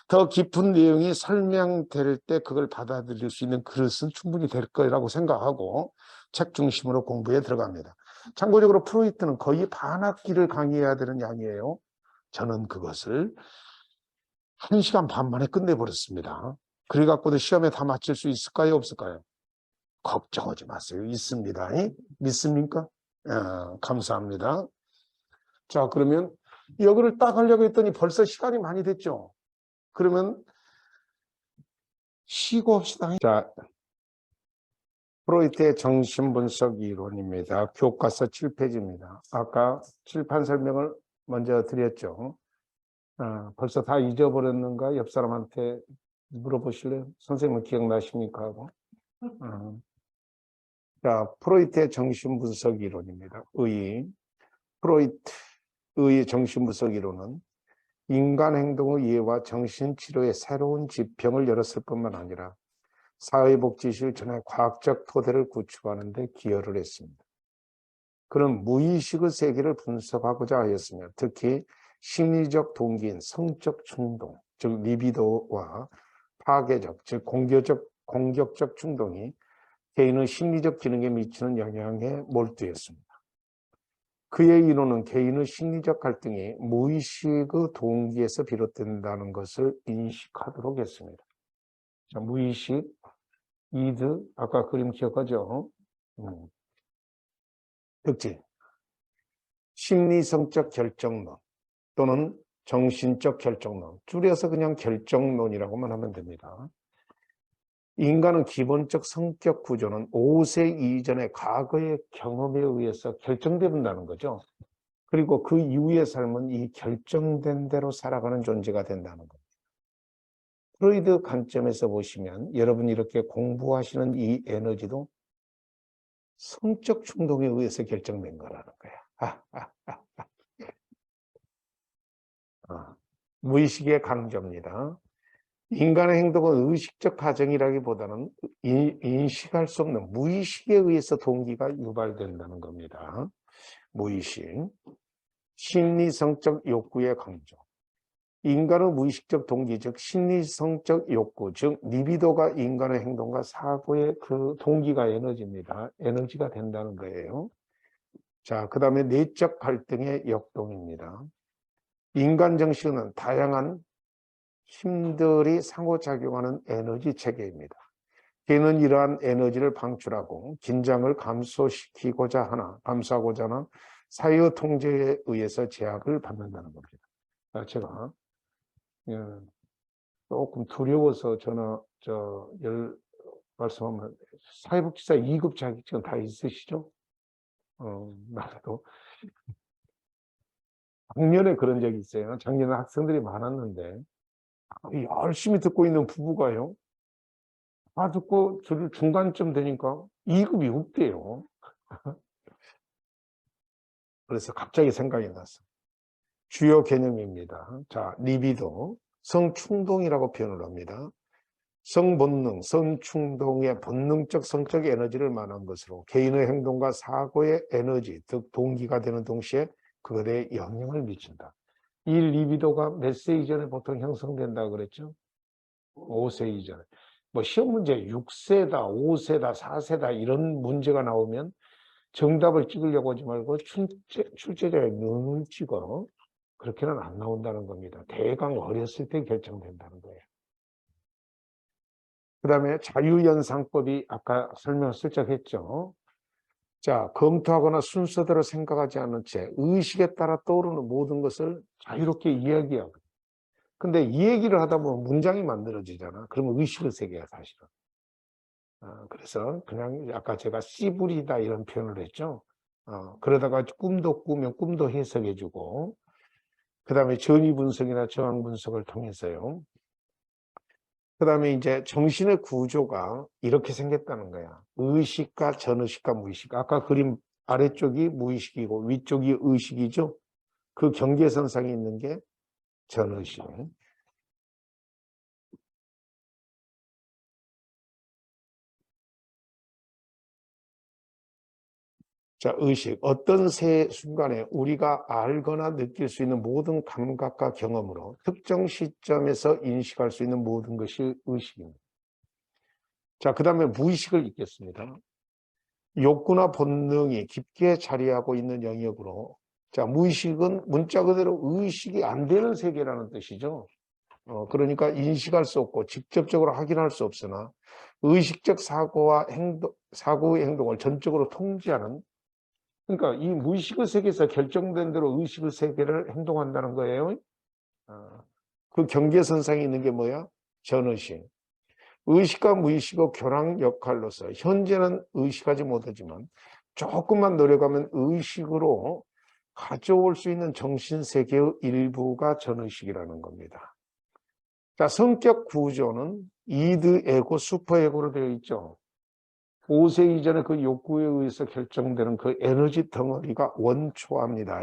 더 깊은 내용이 설명될 때 그걸 받아들일 수 있는 그릇은 충분히 될 거라고 생각하고 책 중심으로 공부에 들어갑니다. 참고적으로 프로이트는 거의 반학기를 강의해야 되는 양이에요. 저는 그것을 1시간 반 만에 끝내버렸습니다. 그래갖고도 시험에 다 맞출 수 있을까요? 없을까요? 걱정하지 마세요. 있습니다. 믿습니까? 감사합니다. 자, 그러면 여기를 딱 하려고 했더니 벌써 시간이 많이 됐죠? 그러면 쉬고 합시다. 자, 프로이트의 정신분석 이론입니다. 교과서 7페이지입니다. 아까 칠판 설명을 먼저 드렸죠. 벌써 다 잊어버렸는가? 옆 사람한테 물어보실래요? 선생님은 기억나십니까? 하고. 자, 프로이트의 정신분석 이론입니다. 프로이트의 정신분석 이론은 인간 행동의 이해와 정신치료의 새로운 지평을 열었을 뿐만 아니라 사회복지 실천의 과학적 토대를 구축하는 데 기여를 했습니다. 그는 무의식의 세계를 분석하고자 하였으며 특히 심리적 동기인 성적 충동, 즉 리비도와 파괴적, 즉 공격적 충동이 개인의 심리적 기능에 미치는 영향에 몰두했습니다. 그의 이론은 개인의 심리적 갈등이 무의식의 동기에서 비롯된다는 것을 인식하도록 했습니다. 자, 무의식, 이드, 아까 그림 기억하죠? 특징, 심리성적 결정론 또는 정신적 결정론, 줄여서 그냥 결정론이라고만 하면 됩니다. 인간은 기본적 성격 구조는 5세 이전의 과거의 경험에 의해서 결정된다는 거죠. 그리고 그 이후의 삶은 이 결정된 대로 살아가는 존재가 된다는 겁니다. 프로이드 관점에서 보시면 여러분이 이렇게 공부하시는 이 에너지도 성적 충동에 의해서 결정된 거라는 거야. 무의식의 강조입니다. 인간의 행동은 의식적 과정이라기보다는 인식할 수 없는 무의식에 의해서 동기가 유발된다는 겁니다. 무의식. 심리성적 욕구의 강조. 인간의 무의식적 동기, 즉 심리성적 욕구, 즉 리비도가 인간의 행동과 사고의 그 동기가 에너지입니다. 에너지가 된다는 거예요. 자, 그 다음에 내적 갈등의 역동입니다. 인간 정신은 다양한 힘들이 상호작용하는 에너지 체계입니다. 개는 이러한 에너지를 방출하고 긴장을 감소하고자 하나 사회의 통제에 의해서 제약을 받는다는 겁니다. 제가 조금 두려워서 말씀하면 사회복지사 2급 자격증 다 있으시죠? 나도 작년에 그런 적이 있어요. 작년에 학생들이 많았는데 열심히 듣고 있는 부부가요. 다 듣고 중간쯤 되니까 2급이 없대요. 그래서 갑자기 생각이 났어. 주요 개념입니다. 자, 리비도, 성충동이라고 표현을 합니다. 성본능, 성충동의 본능적 성적 에너지를 말하는 것으로 개인의 행동과 사고의 에너지, 즉 동기가 되는 동시에 그들에 영향을 미친다. 이 리비도가 몇 세 이전에 보통 형성된다고 그랬죠? 5세 이전에. 뭐 시험 문제 6세다, 5세다, 4세다 이런 문제가 나오면 정답을 찍으려고 하지 말고 출제자의 눈을 찍어. 그렇게는 안 나온다는 겁니다. 대강 어렸을 때 결정된다는 거예요. 그 다음에 자유연상법이 아까 설명 슬쩍 했죠. 자, 검토하거나 순서대로 생각하지 않은 채 의식에 따라 떠오르는 모든 것을 자유롭게 이야기하고. 근데 이 얘기를 하다 보면 문장이 만들어지잖아. 그러면 의식의 세계야, 사실은. 그래서 그냥 아까 제가 씨부리다 이런 표현을 했죠. 그러다가 꿈도 꾸면 꿈도 해석해주고, 그 다음에 전위 분석이나 저항 분석을 통해서요. 그 다음에 이제 정신의 구조가 이렇게 생겼다는 거야. 의식과 전의식과 무의식. 아까 그림 아래쪽이 무의식이고 위쪽이 의식이죠. 그 경계선상에 있는 게 전의식. 자, 의식. 어떤 순간에 우리가 알거나 느낄 수 있는 모든 감각과 경험으로 특정 시점에서 인식할 수 있는 모든 것이 의식입니다. 자, 그 다음에 무의식을 읽겠습니다. 욕구나 본능이 깊게 자리하고 있는 영역으로, 자, 무의식은 문자 그대로 의식이 안 되는 세계라는 뜻이죠. 그러니까 인식할 수 없고 직접적으로 확인할 수 없으나 의식적 사고의 행동을 전적으로 통제하는, 그러니까 이 무의식의 세계에서 결정된 대로 의식의 세계를 행동한다는 거예요. 그 경계선상에 있는 게 뭐야? 전의식. 의식과 무의식의 교랑 역할로서 현재는 의식하지 못하지만 조금만 노력하면 의식으로 가져올 수 있는 정신세계의 일부가 전의식이라는 겁니다. 자, 성격 구조는 이드 에고, 슈퍼 에고로 되어 있죠. 5세 이전에 그 욕구에 의해서 결정되는 그 에너지 덩어리가 원초합니다.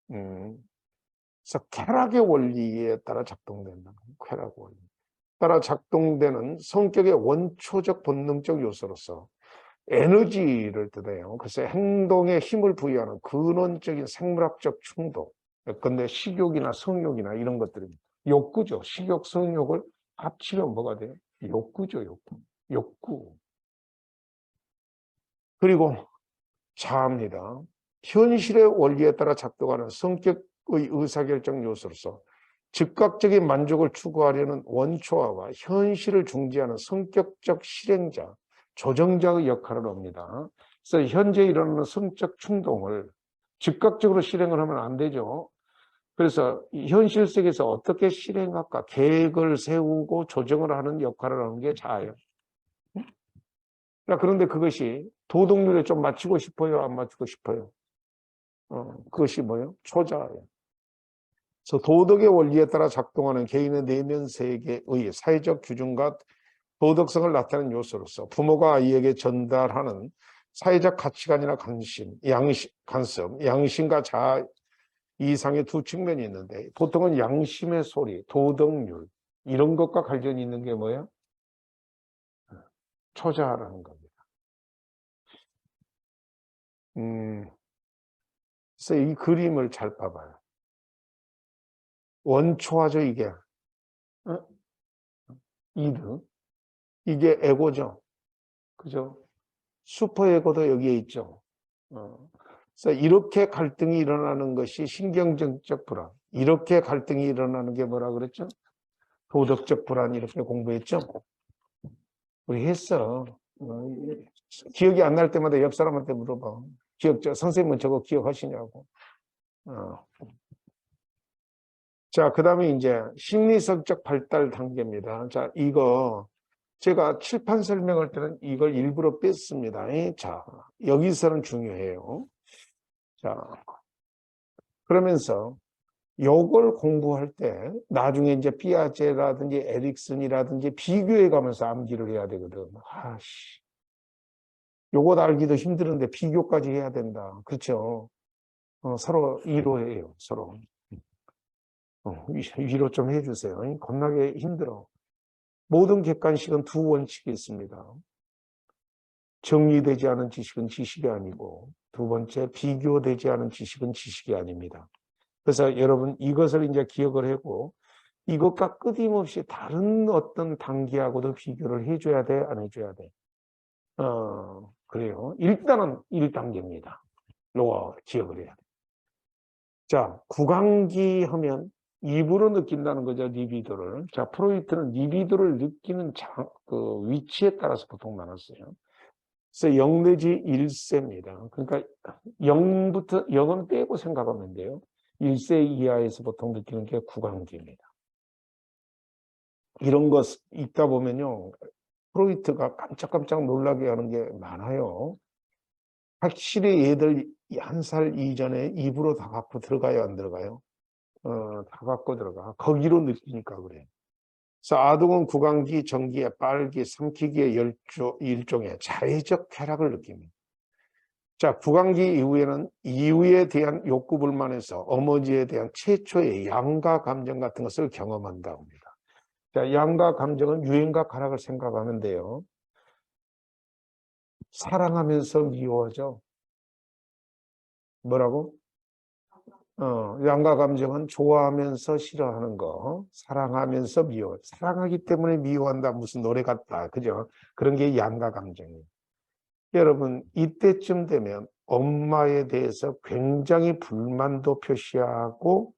그래서 쾌락의 원리에 따라 작동된다. 쾌락 원리. 따라 작동되는 성격의 원초적 본능적 요소로서 에너지를 뜻해요. 그래서 행동에 힘을 부여하는 근원적인 생물학적 충동. 근데 식욕이나 성욕이나 이런 것들은 욕구죠. 식욕, 성욕을 합치면 뭐가 돼요? 욕구죠, 욕구. 욕구. 그리고 자아입니다. 현실의 원리에 따라 작동하는 성격의 의사결정 요소로서 즉각적인 만족을 추구하려는 원초아와 현실을 중지하는 성격적 실행자, 조정자의 역할을 합니다. 그래서 현재 일어나는 성적 충동을 즉각적으로 실행을 하면 안 되죠. 그래서 현실 세계에서 어떻게 실행할까 계획을 세우고 조정을 하는 역할을 하는 게 자아예요. 그런데 그것이 도덕률에 좀 맞추고 싶어요? 안 맞추고 싶어요? 그것이 뭐예요? 초자예요. 그래서 도덕의 원리에 따라 작동하는 개인의 내면 세계의 사회적 규준과 도덕성을 나타내는 요소로서 부모가 아이에게 전달하는 사회적 가치관이나 관심, 간섭, 양심과 자아 이상의 두 측면이 있는데 보통은 양심의 소리, 도덕률 이런 것과 관련이 있는 게 뭐예요? 초자라는 겁니다. 그래서 이 그림을 잘 봐봐요. 원초하죠, 이게. 이드. 이게 에고죠. 그죠? 슈퍼 에고도 여기에 있죠. 그래서 이렇게 갈등이 일어나는 것이 신경정적 불안. 이렇게 갈등이 일어나는 게 뭐라 그랬죠? 도덕적 불안 이렇게 공부했죠? 우리 했어. 기억이 안 날 때마다 옆 사람한테 물어봐. 선생님은 저거 기억하시냐고. 자, 그 다음에 이제 심리성적 발달 단계입니다. 자, 이거 제가 칠판 설명할 때는 이걸 일부러 뺐습니다. 자, 여기서는 중요해요. 자, 그러면서 요걸 공부할 때 나중에 이제 피아제라든지 에릭슨이라든지 비교해 가면서 암기를 해야 되거든. 아씨. 요것 알기도 힘드는데 비교까지 해야 된다. 그렇죠? 서로 위로해요. 서로. 위로 좀 해주세요. 겁나게 힘들어. 모든 객관식은 두 원칙이 있습니다. 정리되지 않은 지식은 지식이 아니고 두 번째 비교되지 않은 지식은 지식이 아닙니다. 그래서 여러분 이것을 이제 기억을 하고 이것과 끊임없이 다른 어떤 단계하고도 비교를 해줘야 돼, 안 해줘야 돼? 그래요. 일단은 1단계입니다. 요거 기억을 해야 돼. 자, 구강기 하면 입으로 느낀다는 거죠, 리비도를. 자, 프로이트는 리비도를 느끼는 그 위치에 따라서 보통 나눴어요. 그래서 0 내지 1세입니다. 그러니까 0은 빼고 생각하면 돼요. 1세 이하에서 보통 느끼는 게 구강기입니다. 이런 것 있다 보면요. 프로이트가 깜짝깜짝 놀라게 하는 게 많아요. 확실히 얘들 1살 이전에 입으로 다 갖고 들어가요, 안 들어가요? 다 갖고 들어가. 거기로 느끼니까 그래. 그래서 아동은 구강기, 전기의 빨기, 삼키기의 일종의 자의적 쾌락을 느낍니다. 자, 구강기 이후에는 이유에 대한 욕구 불만에서 어머니에 대한 최초의 양가 감정 같은 것을 경험한다고 합니다. 자, 양가 감정은 유행과 가락을 생각하면 돼요. 사랑하면서 미워하죠. 뭐라고? 양가 감정은 좋아하면서 싫어하는 거, 사랑하면서 미워. 사랑하기 때문에 미워한다. 무슨 노래 같다. 그죠? 그런 게 양가 감정이에요. 여러분, 이때쯤 되면 엄마에 대해서 굉장히 불만도 표시하고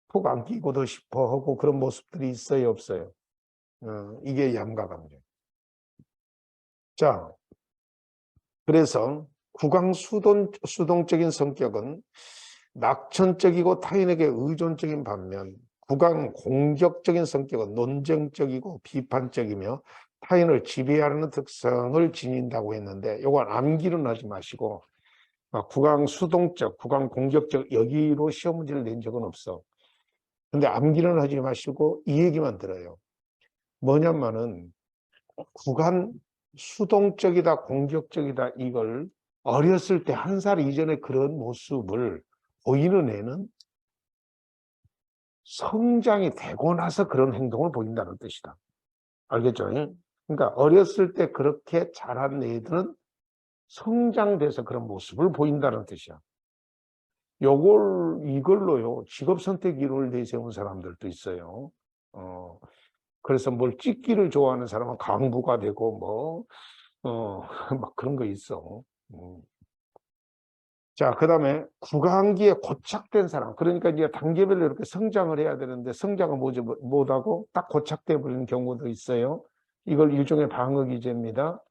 푹 안기고도 싶어 하고 그런 모습들이 있어요, 없어요? 이게 양가 감정. 자, 그래서 구강 수동적인 성격은 낙천적이고 타인에게 의존적인 반면 구강 공격적인 성격은 논쟁적이고 비판적이며 타인을 지배하는 특성을 지닌다고 했는데 이건 암기는 하지 마시고 구강 수동적, 구강 공격적 여기로 시험 문제를 낸 적은 없어. 근데 암기는 하지 마시고 이 얘기만 들어요. 뭐냐면은 구강 수동적이다, 공격적이다 이걸 어렸을 때 1살 이전에 그런 모습을 보이는 애는 성장이 되고 나서 그런 행동을 보인다는 뜻이다. 알겠죠? 그러니까 어렸을 때 그렇게 자란 애들은 성장돼서 그런 모습을 보인다는 뜻이야. 이걸로요, 직업 선택기를 내세운 사람들도 있어요. 그래서 뭘 찍기를 좋아하는 사람은 강부가 되고, 막 그런 거 있어. 자, 그 다음에 구강기에 고착된 사람. 그러니까 이제 단계별로 이렇게 성장을 해야 되는데 성장을 못하고 딱 고착돼 버리는 경우도 있어요. 이걸 일종의 방어기제입니다.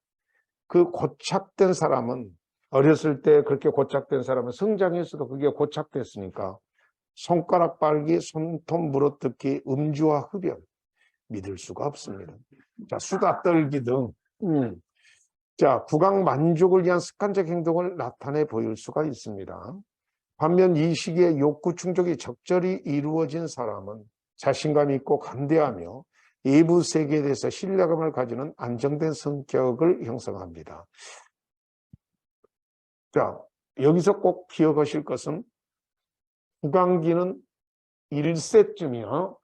그 고착된 사람은 어렸을 때 그렇게 고착된 사람은 성장했어도 그게 고착됐으니까 손가락 빨기, 손톱 물어뜯기, 음주와 흡연 믿을 수가 없습니다. 자, 수다 떨기 등 자, 구강 만족을 위한 습관적 행동을 나타내 보일 수가 있습니다. 반면 이 시기에 욕구 충족이 적절히 이루어진 사람은 자신감 있고 간대하며 외부 세계에 대해서 신뢰감을 가지는 안정된 성격을 형성합니다. 자, 여기서 꼭 기억하실 것은 구강기는 1세쯤이요.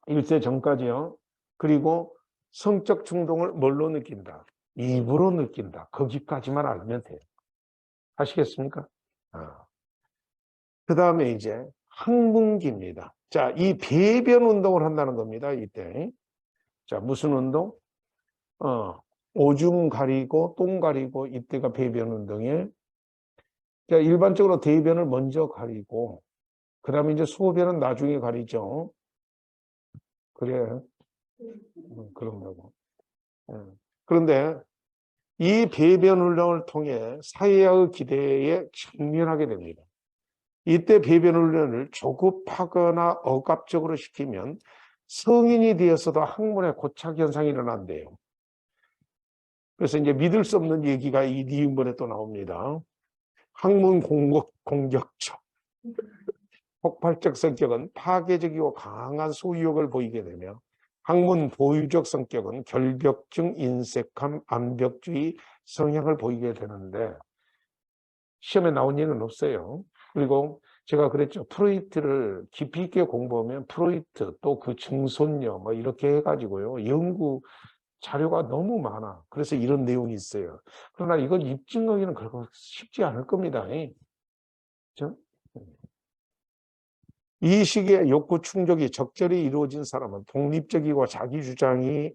1세 전까지요. 그리고 성적 충동을 뭘로 느낀다? 입으로 느낀다. 거기까지만 알면 돼요. 아시겠습니까? 그 다음에 이제 항문기입니다. 자, 이 배변 운동을 한다는 겁니다. 이때. 자, 무슨 운동? 오줌 가리고 똥 가리고 이때가 배변 운동이에요. 자, 일반적으로 대변을 먼저 가리고 그 다음에 이제 소변은 나중에 가리죠. 그래. 그런다고. 그런데 이 배변 훈련을 통해 사회의 기대에 직면하게 됩니다. 이때 배변 훈련을 조급하거나 억압적으로 시키면 성인이 되어서도 항문에 고착 현상이 일어난대요. 그래서 이제 믿을 수 없는 얘기가 이 니은번에 또 나옵니다. 항문 공격적, 폭발적 성격은 파괴적이고 강한 소유욕을 보이게 되며 항문 보유적 성격은 결벽증, 인색함, 암벽주의 성향을 보이게 되는데 시험에 나온 예는 없어요. 그리고 제가 그랬죠. 프로이트를 깊이 있게 공부하면 프로이트 또 그 증손녀 뭐 이렇게 해가지고요. 연구 자료가 너무 많아. 그래서 이런 내용이 있어요. 그러나 이걸 입증하기는 그렇게 쉽지 않을 겁니다. 그렇죠? 이 시기에 욕구 충족이 적절히 이루어진 사람은 독립적이고 자기주장적이며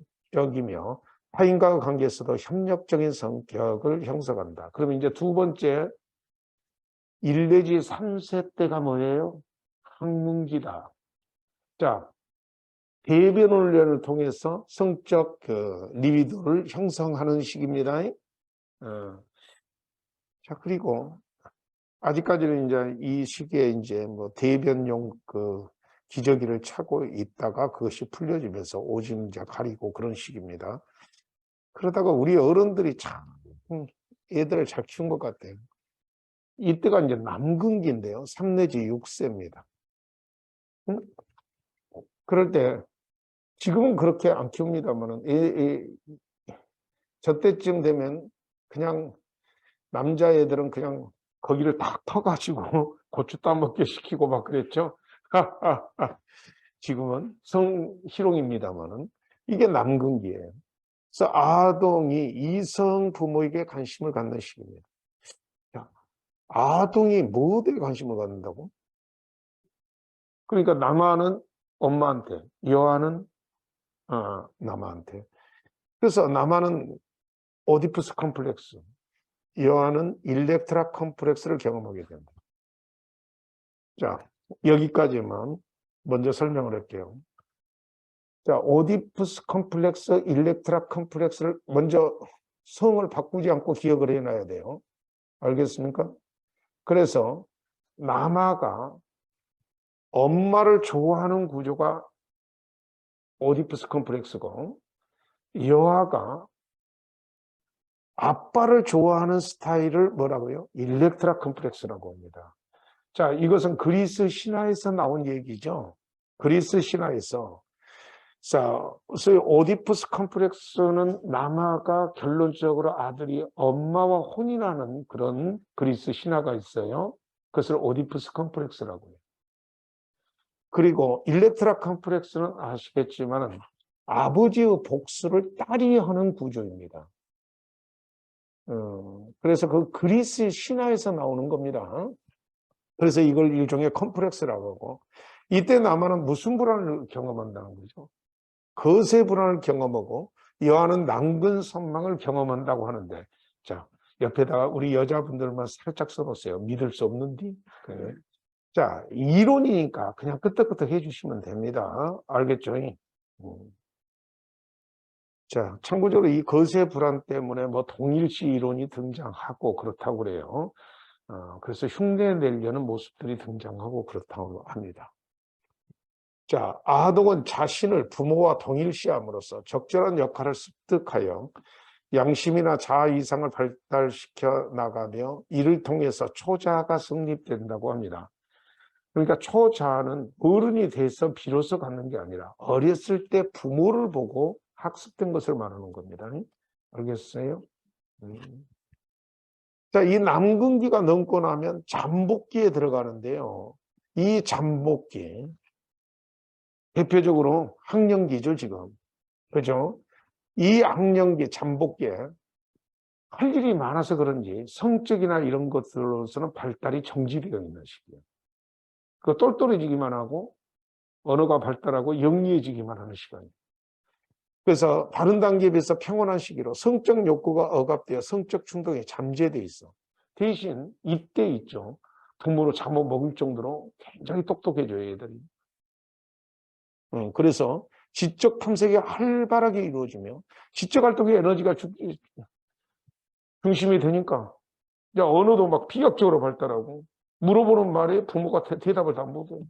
타인과의 관계에서도 협력적인 성격을 형성한다. 그러면 이제 두 번째 1 내지 3세 때가 뭐예요? 항문기다. 자, 배변 훈련을 통해서 성적 리비도를 형성하는 시기입니다. 자, 그리고 아직까지는 이제 이 시기에 이제 뭐 대변용 기저귀를 차고 있다가 그것이 풀려지면서 오줌 이제 가리고 그런 시기입니다. 그러다가 우리 어른들이 참 애들을 잘 키운 것 같아요. 이때가 이제 남근기인데요. 3 내지 6세입니다. 그럴 때 지금은 그렇게 안 키웁니다만은 저 때쯤 되면 그냥 남자애들은 그냥 거기를 딱 터가지고 고추 따먹게 시키고 막 그랬죠. 지금은 성희롱입니다만은 이게 남근기예요. 그래서 아동이 이성 부모에게 관심을 갖는 시기입니다. 아동이 뭐에 관심을 갖는다고? 그러니까 남아는 엄마한테, 여아는 남아한테. 그래서 남아는 오디푸스 컴플렉스, 여아는 일렉트라 컴플렉스를 경험하게 됩니다. 자, 여기까지만 먼저 설명을 할게요. 자, 오디푸스 컴플렉스, 일렉트라 컴플렉스를 먼저 성을 바꾸지 않고 기억을 해놔야 돼요. 알겠습니까? 그래서 남아가 엄마를 좋아하는 구조가 오디푸스 컴플렉스고 여아가 아빠를 좋아하는 스타일을 뭐라고요? 일렉트라 컴플렉스라고 합니다. 자, 이것은 그리스 신화에서 나온 얘기죠. 그리스 신화에서. 자, 소위 오디푸스 컴플렉스는 남아가 결론적으로 아들이 엄마와 혼인하는 그런 그리스 신화가 있어요. 그것을 오디푸스 컴플렉스라고 해요. 그리고 일렉트라 컴플렉스는 아시겠지만 아버지의 복수를 딸이 하는 구조입니다. 그래서 그 그리스 신화에서 나오는 겁니다. 그래서 이걸 일종의 컴플렉스라고 하고, 이때 남아는 무슨 불안을 경험한다는 거죠? 거세 불안을 경험하고 여아는 낭근 선망을 경험한다고 하는데, 자, 옆에다가 우리 여자분들만 살짝 써보세요. 믿을 수 없는디? 네. 자, 이론이니까 그냥 끄떡끄떡 해주시면 됩니다. 알겠죠? 자, 참고적으로 이 거세 불안 때문에 뭐 동일시 이론이 등장하고 그렇다고 그래요. 그래서 흉내 내려는 모습들이 등장하고 그렇다고 합니다. 자, 아동은 자신을 부모와 동일시함으로써 적절한 역할을 습득하여 양심이나 자아 이상을 발달시켜 나가며 이를 통해서 초자아가 성립된다고 합니다. 그러니까 초자아는 어른이 돼서 비로소 갖는 게 아니라 어렸을 때 부모를 보고 학습된 것을 말하는 겁니다. 알겠어요? 자, 이 남근기가 넘고 나면 잠복기에 들어가는데요. 이 잠복기, 대표적으로 학령기죠, 지금. 그죠? 이 학령기, 잠복기에 할 일이 많아서 그런지 성적이나 이런 것들로서는 발달이 정지되어 있는 시기예요. 그 똘똘해지기만 하고 언어가 발달하고 영리해지기만 하는 시간이에요. 그래서 다른 단계에 비해서 평온한 시기로 성적 욕구가 억압되어 성적 충동이 잠재되어 있어. 대신 이때 있죠. 부모로 잠못 먹을 정도로 굉장히 똑똑해져요, 얘들이. 그래서 지적 탐색이 활발하게 이루어지며 지적 활동의 에너지가 중심이 되니까 이제 언어도 막 비약적으로 발달하고 물어보는 말에 부모가 대답을 다 못해요.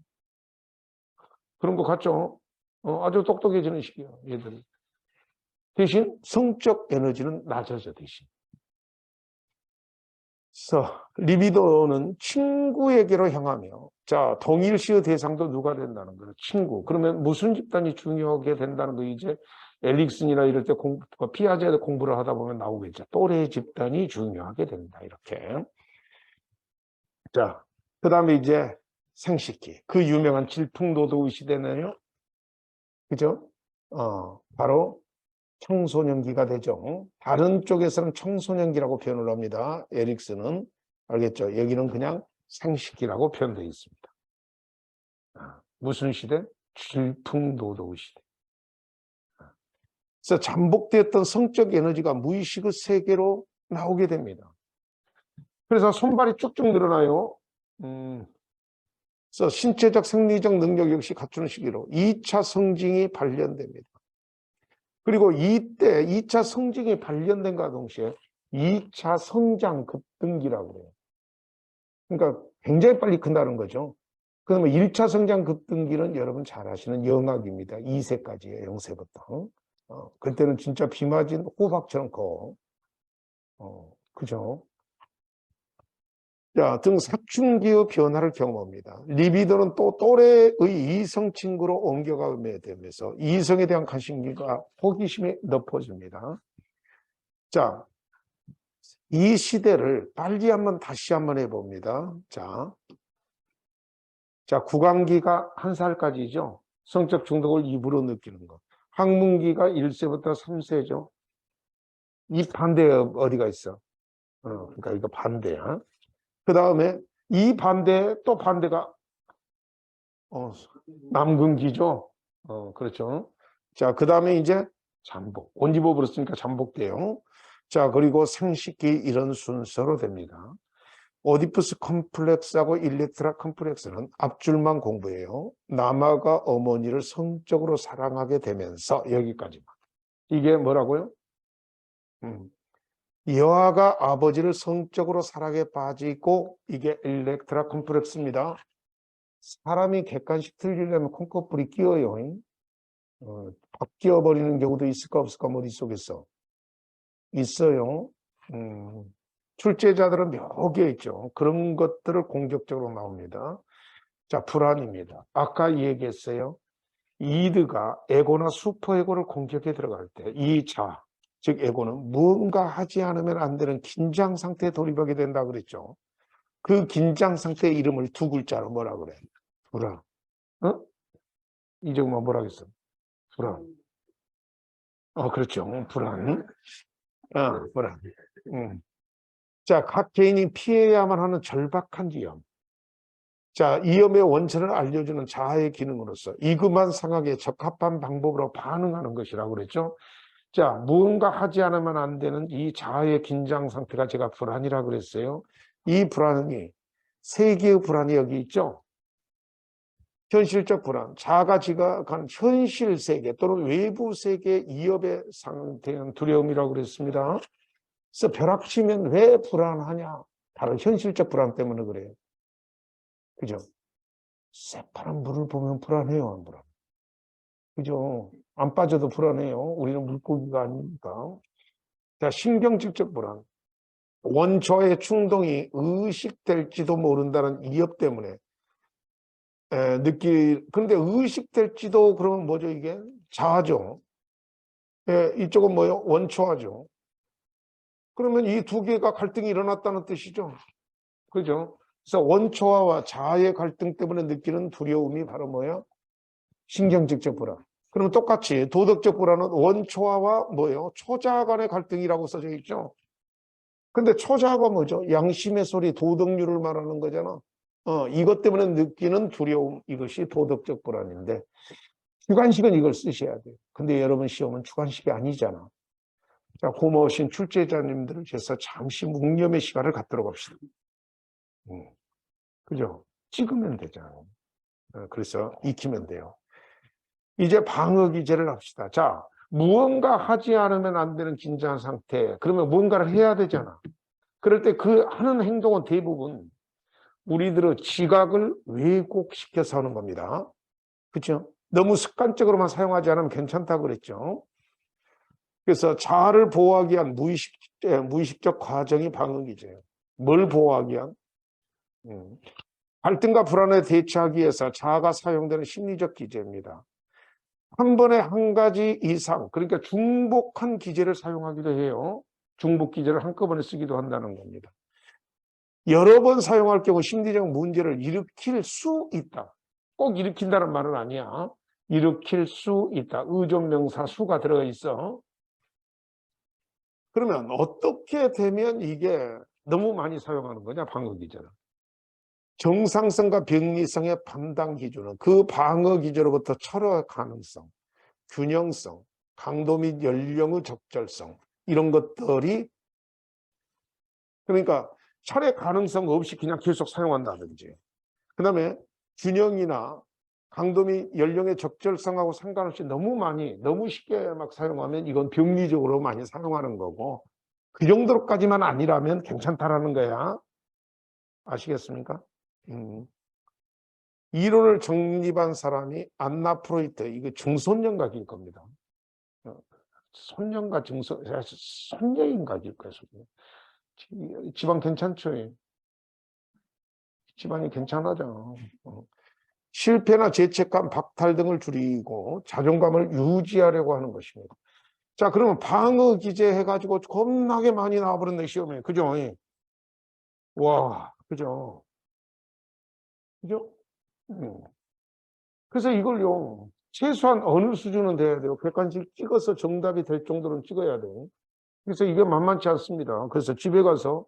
그런 거 같죠? 아주 똑똑해지는 시기예요, 얘들이. 대신 성적 에너지는 낮아져, 대신. 그래서 리비도는 친구에게로 향하며, 자, 동일시의 대상도 누가 된다는 거예요? 친구. 그러면 무슨 집단이 중요하게 된다는 거 이제 엘릭슨이나 이럴 때 피아제 공부를 하다 보면 나오겠죠. 또래 집단이 중요하게 된다, 이렇게. 자, 그 다음에 이제 생식기. 그 유명한 질풍노도의 시대네요. 그죠? 바로 청소년기가 되죠. 다른 쪽에서는 청소년기라고 표현을 합니다. 에릭슨은. 알겠죠? 여기는 그냥 생식기라고 표현되어 있습니다. 무슨 시대? 질풍노도의 시대. 그래서 잠복되었던 성적 에너지가 무의식의 세계로 나오게 됩니다. 그래서 손발이 쭉쭉 늘어나요. 그래서 신체적, 생리적 능력 역시 갖추는 시기로 2차 성징이 발현됩니다. 그리고 이때 2차 성징이 발현된과 동시에 2차 성장 급등기라고 그래요. 그러니까 굉장히 빨리 큰다는 거죠. 그러면 1차 성장 급등기는 여러분 잘 아시는 영악입니다. 2세까지예요. 0세부터. 그때는 진짜 비 맞은 호박처럼 커. 그죠? 자, 등 사춘기의 변화를 경험합니다. 리비도는 또 또래의 이성 친구로 옮겨가게 되면서 이성에 대한 관심과 호기심이 높아집니다. 자, 이 시대를 빨리 다시 한번 해봅니다. 자, 구강기가 1살까지죠. 성적 중독을 입으로 느끼는 것. 학문기가 1세부터 3세죠. 이 반대 어디가 있어? 그러니까 이거 반대야. 그 다음에 이 반대에 또 반대가 남근기죠. 그렇죠. 자, 그 다음에 이제 잠복. 온집업으로 쓰니까 잠복돼요. 자, 그리고 생식기 이런 순서로 됩니다. 오디푸스 컴플렉스하고 일렉트라 컴플렉스는 앞줄만 공부해요. 남아가 어머니를 성적으로 사랑하게 되면서 여기까지만. 이게 뭐라고요? 여아가 아버지를 성적으로 사랑에 빠지고 이게 일렉트라 컴플렉스입니다. 사람이 객관식 틀리려면 콩커풀이 끼어요. 바뀌어버리는 경우도 있을까 없을까 머릿속에서. 있어요. 출제자들은 몇 개 있죠. 그런 것들을 공격적으로 나옵니다. 자, 불안입니다. 아까 얘기했어요. 이드가 에고나 슈퍼에고를 공격에 들어갈 때 이 자, 즉 에고는 무언가 하지 않으면 안 되는 긴장 상태에 돌입하게 된다 그랬죠. 그 긴장 상태의 이름을 두 글자로 뭐라 그래? 불안. 어? 이정만 뭐라 그랬어? 불안. 그렇죠. 불안. 불안. 자, 각 개인이 피해야만 하는 절박한 위험. 자, 위험의 원천을 알려주는 자아의 기능으로서 이급한 상황에 적합한 방법으로 반응하는 것이라고 그랬죠. 자, 무언가 하지 않으면 안 되는 이 자아의 긴장 상태가 제가 불안이라고 그랬어요. 이 불안이 세 개의 불안이 여기 있죠. 현실적 불안, 자아가 지각한 현실 세계 또는 외부 세계의 위협의 상태는 두려움이라고 그랬습니다. 그래서 벼락치면 왜 불안하냐? 바로 현실적 불안 때문에 그래요. 그죠? 새파란 물을 보면 불안해요, 안 불안? 그죠? 안 빠져도 불안해요. 우리는 물고기가 아니니까. 자, 신경질적 불안. 원초의 충동이 의식될지도 모른다는 위협 때문에 그런데 의식될지도 그러면 뭐죠, 이게? 자아죠. 이쪽은 뭐요? 원초하죠. 그러면 이 두 개가 갈등이 일어났다는 뜻이죠. 그죠? 그래서 원초와 자아의 갈등 때문에 느끼는 두려움이 바로 뭐예요? 신경질적 불안. 그럼 똑같이 도덕적 불안은 원초와 뭐예요? 초자아 간의 갈등이라고 써져 있죠. 근데 초자아가 뭐죠? 양심의 소리, 도덕률을 말하는 거잖아. 이것 때문에 느끼는 두려움, 이것이 도덕적 불안인데 주관식은 이걸 쓰셔야 돼요. 근데 여러분 시험은 주관식이 아니잖아. 자, 고마우신 출제자님들을 위해서 잠시 묵념의 시간을 갖도록 합시다. 그죠? 찍으면 되잖아요. 그래서 익히면 돼요. 이제 방어 기제를 합시다. 자, 무언가 하지 않으면 안 되는 긴장 상태. 그러면 무언가를 해야 되잖아. 그럴 때 그 하는 행동은 대부분 우리들의 지각을 왜곡시켜서 하는 겁니다. 그렇죠? 너무 습관적으로만 사용하지 않으면 괜찮다고 그랬죠. 그래서 자아를 보호하기 위한 무의식적 과정이 방어 기제예요. 뭘 보호하기 위한? 갈등과 불안에 대처하기 위해서 자아가 사용되는 심리적 기제입니다. 한 번에 한 가지 이상, 그러니까 중복한 기제를 사용하기도 해요. 중복 기제를 한꺼번에 쓰기도 한다는 겁니다. 여러 번 사용할 경우 심리적 문제를 일으킬 수 있다. 꼭 일으킨다는 말은 아니야. 일으킬 수 있다. 의존명사 수가 들어가 있어. 그러면 어떻게 되면 이게 너무 많이 사용하는 거냐? 방어 기제는. 정상성과 병리성의 판단 기준은 그 방어 기제로부터 철회 가능성, 균형성, 강도 및 연령의 적절성 이런 것들이 그러니까 철회 가능성 없이 그냥 계속 사용한다든지 그 다음에 균형이나 강도 및 연령의 적절성하고 상관없이 너무 쉽게 막 사용하면 이건 병리적으로 많이 사용하는 거고 그 정도로까지만 아니라면 괜찮다라는 거야. 아시겠습니까? 이론을 정립한 사람이 안나 프로이트, 이거 중손년각일 겁니다. 손년과 손녀인각일 거예요. 집안 괜찮죠? 집안이 괜찮아져. 실패나 죄책감, 박탈 등을 줄이고 자존감을 유지하려고 하는 것입니다. 자, 그러면 방어 기제 해가지고 겁나게 많이 나와버렸네, 시험에. 그죠? 와, 그죠? 그죠? 그래서 이걸요, 최소한 어느 수준은 돼야 돼요. 객관식 찍어서 정답이 될 정도는 찍어야 돼요. 그래서 이게 만만치 않습니다. 그래서 집에 가서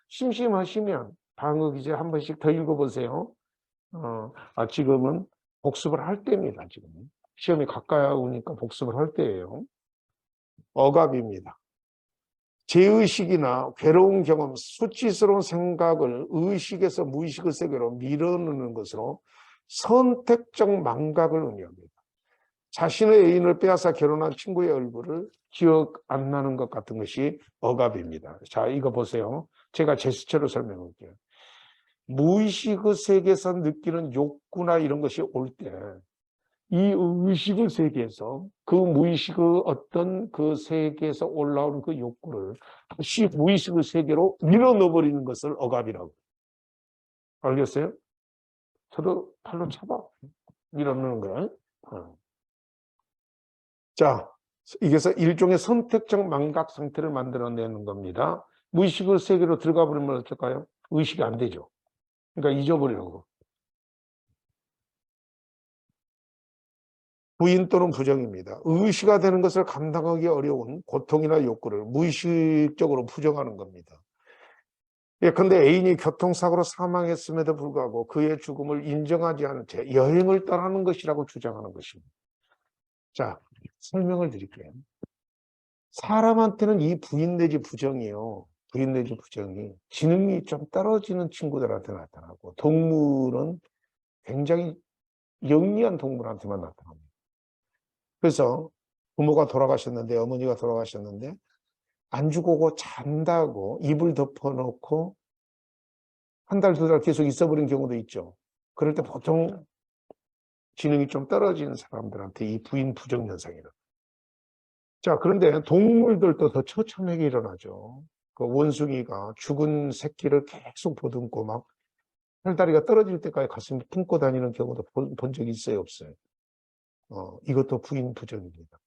심심하시면 방어 기제 한 번씩 더 읽어보세요. 지금은 복습을 할 때입니다. 지금 시험이 가까이 오니까 복습을 할 때예요. 억압입니다. 제의식이나 괴로운 경험, 수치스러운 생각을 의식에서 무의식의 세계로 밀어넣는 것으로 선택적 망각을 의미합니다. 자신의 애인을 빼앗아 결혼한 친구의 얼굴을 기억 안 나는 것 같은 것이 억압입니다. 자, 이거 보세요. 제가 제스처로 설명할게요. 무의식의 세계에서 느끼는 욕구나 이런 것이 올 때 이 의식의 세계에서 그 무의식의 어떤 그 세계에서 올라오는 그 욕구를 다시 무의식의 세계로 밀어넣어버리는 것을 억압이라고. 알겠어요? 저도 팔로 차봐. 밀어넣는 거야. 자, 이게서 일종의 선택적 망각 상태를 만들어내는 겁니다. 무의식의 세계로 들어가 버리면 어떨까요? 의식이 안 되죠. 그러니까 잊어버리는 거. 부인 또는 부정입니다. 의식화 되는 것을 감당하기 어려운 고통이나 욕구를 무의식적으로 부정하는 겁니다. 예컨대 애인이 교통사고로 사망했음에도 불구하고 그의 죽음을 인정하지 않은 채 여행을 떠나는 것이라고 주장하는 것입니다. 자, 설명을 드릴게요. 사람한테는 이 부인 내지 부정이요. 부인 내지 부정이 지능이 좀 떨어지는 친구들한테 나타나고 동물은 굉장히 영리한 동물한테만 나타납니다. 그래서 부모가 돌아가셨는데 어머니가 돌아가셨는데 안 죽고 잔다고 이불 덮어놓고 한 달, 두 달 계속 있어버린 경우도 있죠. 그럴 때 보통 지능이 좀 떨어지는 사람들한테 이 부인 부정 현상이다. 자, 그런데 동물들도 더 처참하게 일어나죠. 그 원숭이가 죽은 새끼를 계속 보듬고 막 팔다리가 떨어질 때까지 가슴에 품고 다니는 경우도 본 적이 있어요, 없어요? 이것도 부인 부정입니다.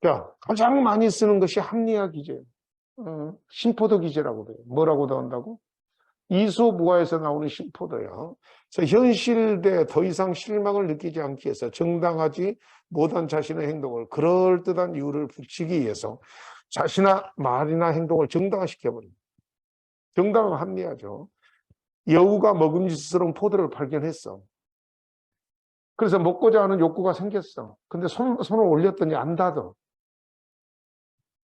자, 가장 많이 쓰는 것이 합리화 기제. 심포도 기제라고 그래요. 뭐라고 더 한다고? 이소무화에서 나오는 심포도요. 그래서 현실에 더 이상 실망을 느끼지 않기 위해서 정당하지 못한 자신의 행동을 그럴듯한 이유를 붙이기 위해서 자신의 말이나 행동을 정당화시켜버립니다. 정당은 합리화죠. 여우가 먹음직스러운 포도를 발견했어. 그래서 먹고자 하는 욕구가 생겼어. 근데 손을 올렸더니 안 닫아.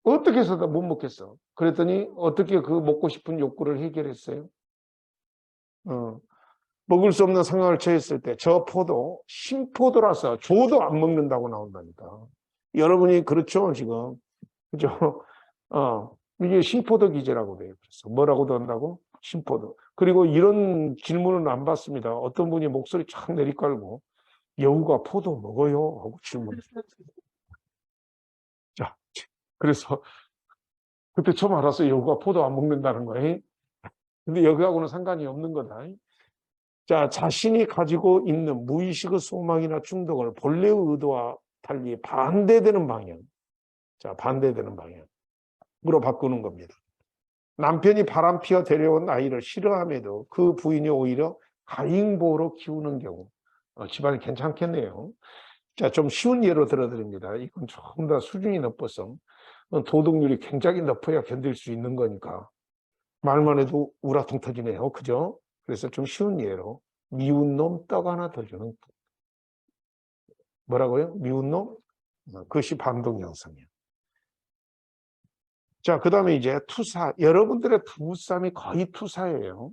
어떻게 해서도 못 먹겠어. 그랬더니 어떻게 그 먹고 싶은 욕구를 해결했어요? 먹을 수 없는 상황을 처했을 때 저 포도, 신포도라서 줘도 안 먹는다고 나온다니까. 여러분이 그렇죠, 지금. 그죠? 이게 신포도 기제라고 돼요. 그래서 뭐라고도 한다고? 신포도. 그리고 이런 질문은 안 받습니다. 어떤 분이 목소리 쫙 내리깔고 여우가 포도 먹어요? 하고 질문했어요. 자, 그래서 그때 처음 알았어요. 여우가 포도 안 먹는다는 거예요. 근데 여기하고는 상관이 없는 거다. 자, 자신이 가지고 있는 무의식의 소망이나 충동을 본래의 의도와 달리 반대되는 방향. 자, 반대되는 방향으로 바꾸는 겁니다. 남편이 바람피워 데려온 아이를 싫어함에도 그 부인이 오히려 가잉보로 키우는 경우. 집안이 괜찮겠네요. 자, 좀 쉬운 예로 들어드립니다. 이건 조금 더 수준이 높아서 도덕률이 굉장히 높아야 견딜 수 있는 거니까. 말만 해도 우라통 터지네요. 그죠? 그래서 좀 쉬운 예로 미운 놈 떡 하나 더 주는 뭐라고요? 미운 놈? 그것이 반동 형성이에요. 자, 그 다음에 이제 투사. 여러분들의 부부싸움이 거의 투사예요.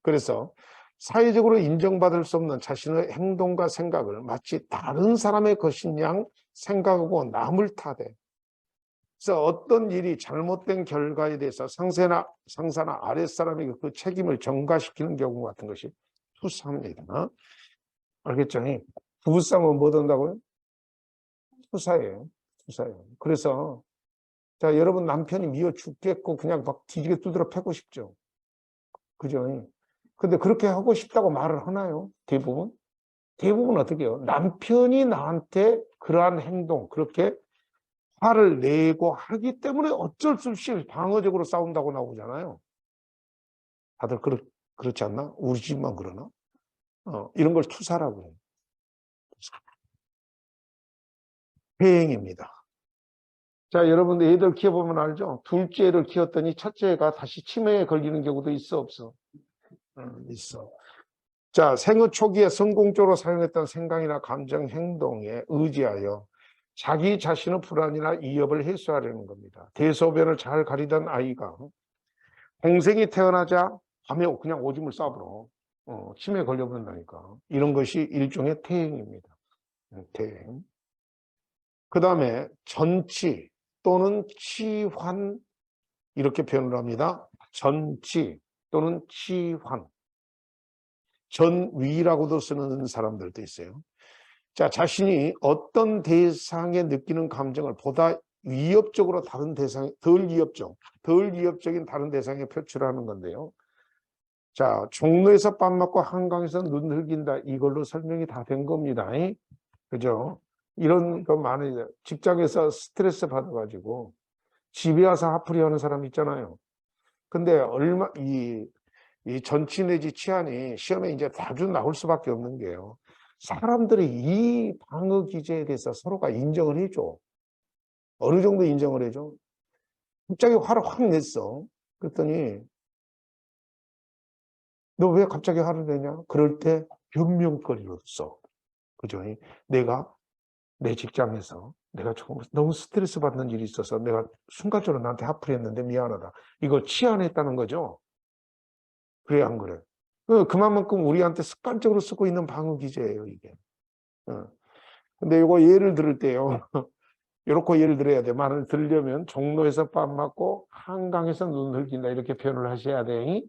그래서 사회적으로 인정받을 수 없는 자신의 행동과 생각을 마치 다른 사람의 것인 양 생각하고 남을 탓해. 그래서 어떤 일이 잘못된 결과에 대해서 상사나 아랫사람에게 그 책임을 전가시키는 경우 같은 것이 투사입니다. 알겠죠? 부부싸움은 뭐 된다고요? 투사예요. 투사예요. 그래서 자, 여러분 남편이 미워 죽겠고 그냥 막 뒤지게 두드려 패고 싶죠. 그죠? 근데 그렇게 하고 싶다고 말을 하나요? 대부분? 대부분 어떻게 해요? 남편이 나한테 그러한 행동, 그렇게 화를 내고 하기 때문에 어쩔 수 없이 방어적으로 싸운다고 나오잖아요. 다들 그렇지 않나? 우리 집만 그러나? 이런 걸 투사라고 해요. 배행입니다. 자, 여러분 애들 키워보면 알죠? 둘째 애를 키웠더니 첫째 애가 다시 치매에 걸리는 경우도 있어, 없어? 있어. 자, 생애 초기에 성공적으로 사용했던 생각이나 감정, 행동에 의지하여 자기 자신의 불안이나 위협을 해소하려는 겁니다. 대소변을 잘 가리던 아이가 동생이 태어나자 밤에 그냥 오줌을 싸버려. 치매에 걸려버린다니까. 이런 것이 일종의 퇴행입니다. 퇴행. 그 다음에 전치 또는 치환 이렇게 표현을 합니다. 전치 또는 치환. 전위라고도 쓰는 사람들도 있어요. 자, 자신이 어떤 대상에 느끼는 감정을 보다 위협적으로 다른 대상, 덜 위협적인 다른 대상에 표출하는 건데요. 자, 종로에서 뺨 맞고 한강에서 눈 흘긴다. 이걸로 설명이 다 된 겁니다. 그죠? 이런 거 많이, 직장에서 스트레스 받아가지고 집에 와서 화풀이 하는 사람 있잖아요. 근데 이 전치 내지 치안이 시험에 이제 자주 나올 수밖에 없는 게요. 사람들이 이 방어 기제에 대해서 서로가 인정을 해줘. 어느 정도 인정을 해줘? 갑자기 화를 확 냈어. 그랬더니 너 왜 갑자기 화를 내냐? 그럴 때 변명거리로 써. 그죠? 내가 내 직장에서 내가 조금 너무 스트레스 받는 일이 있어서 내가 순간적으로 나한테 화풀이 했는데 미안하다. 이거 치안했다는 거죠? 그래, 안 그래? 그만큼 우리한테 습관적으로 쓰고 있는 방어 기제예요, 이게. 근데 이거 예를 들을 때요. 이렇게 예를 들어야 돼. 말을 들려면 종로에서 뺨 맞고 한강에서 눈 흘긴다 이렇게 표현을 하셔야 돼.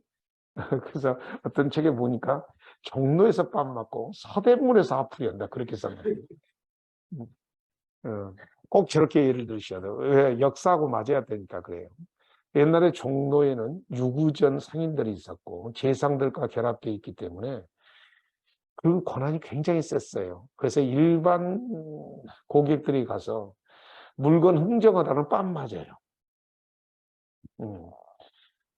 그래서 어떤 책에 보니까 종로에서 뺨 맞고 서대문에서 화풀이 한다 그렇게 썼는데 꼭 저렇게 예를 들으셔야 돼요. 왜? 역사하고 맞아야 되니까 그래요. 옛날에 종로에는 유구전 상인들이 있었고 재상들과 결합되어 있기 때문에 그 권한이 굉장히 셌어요. 그래서 일반 고객들이 가서 물건 흥정하다는 뺨 맞아요.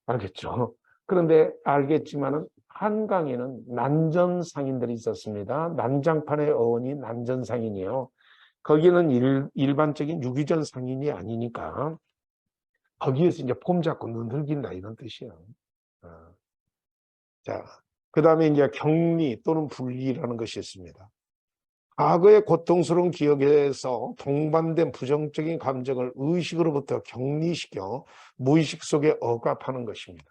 알겠죠? 그런데 알겠지만은 한강에는 난전상인들이 있었습니다. 난장판의 어원이 난전상인이에요. 거기는 일반적인 유기전 상인이 아니니까 거기에서 이제 폼 잡고 눈 흘긴다 이런 뜻이에요. 자, 그 다음에 이제 격리 또는 분리라는 것이 있습니다. 과거의 고통스러운 기억에서 동반된 부정적인 감정을 의식으로부터 격리시켜 무의식 속에 억압하는 것입니다.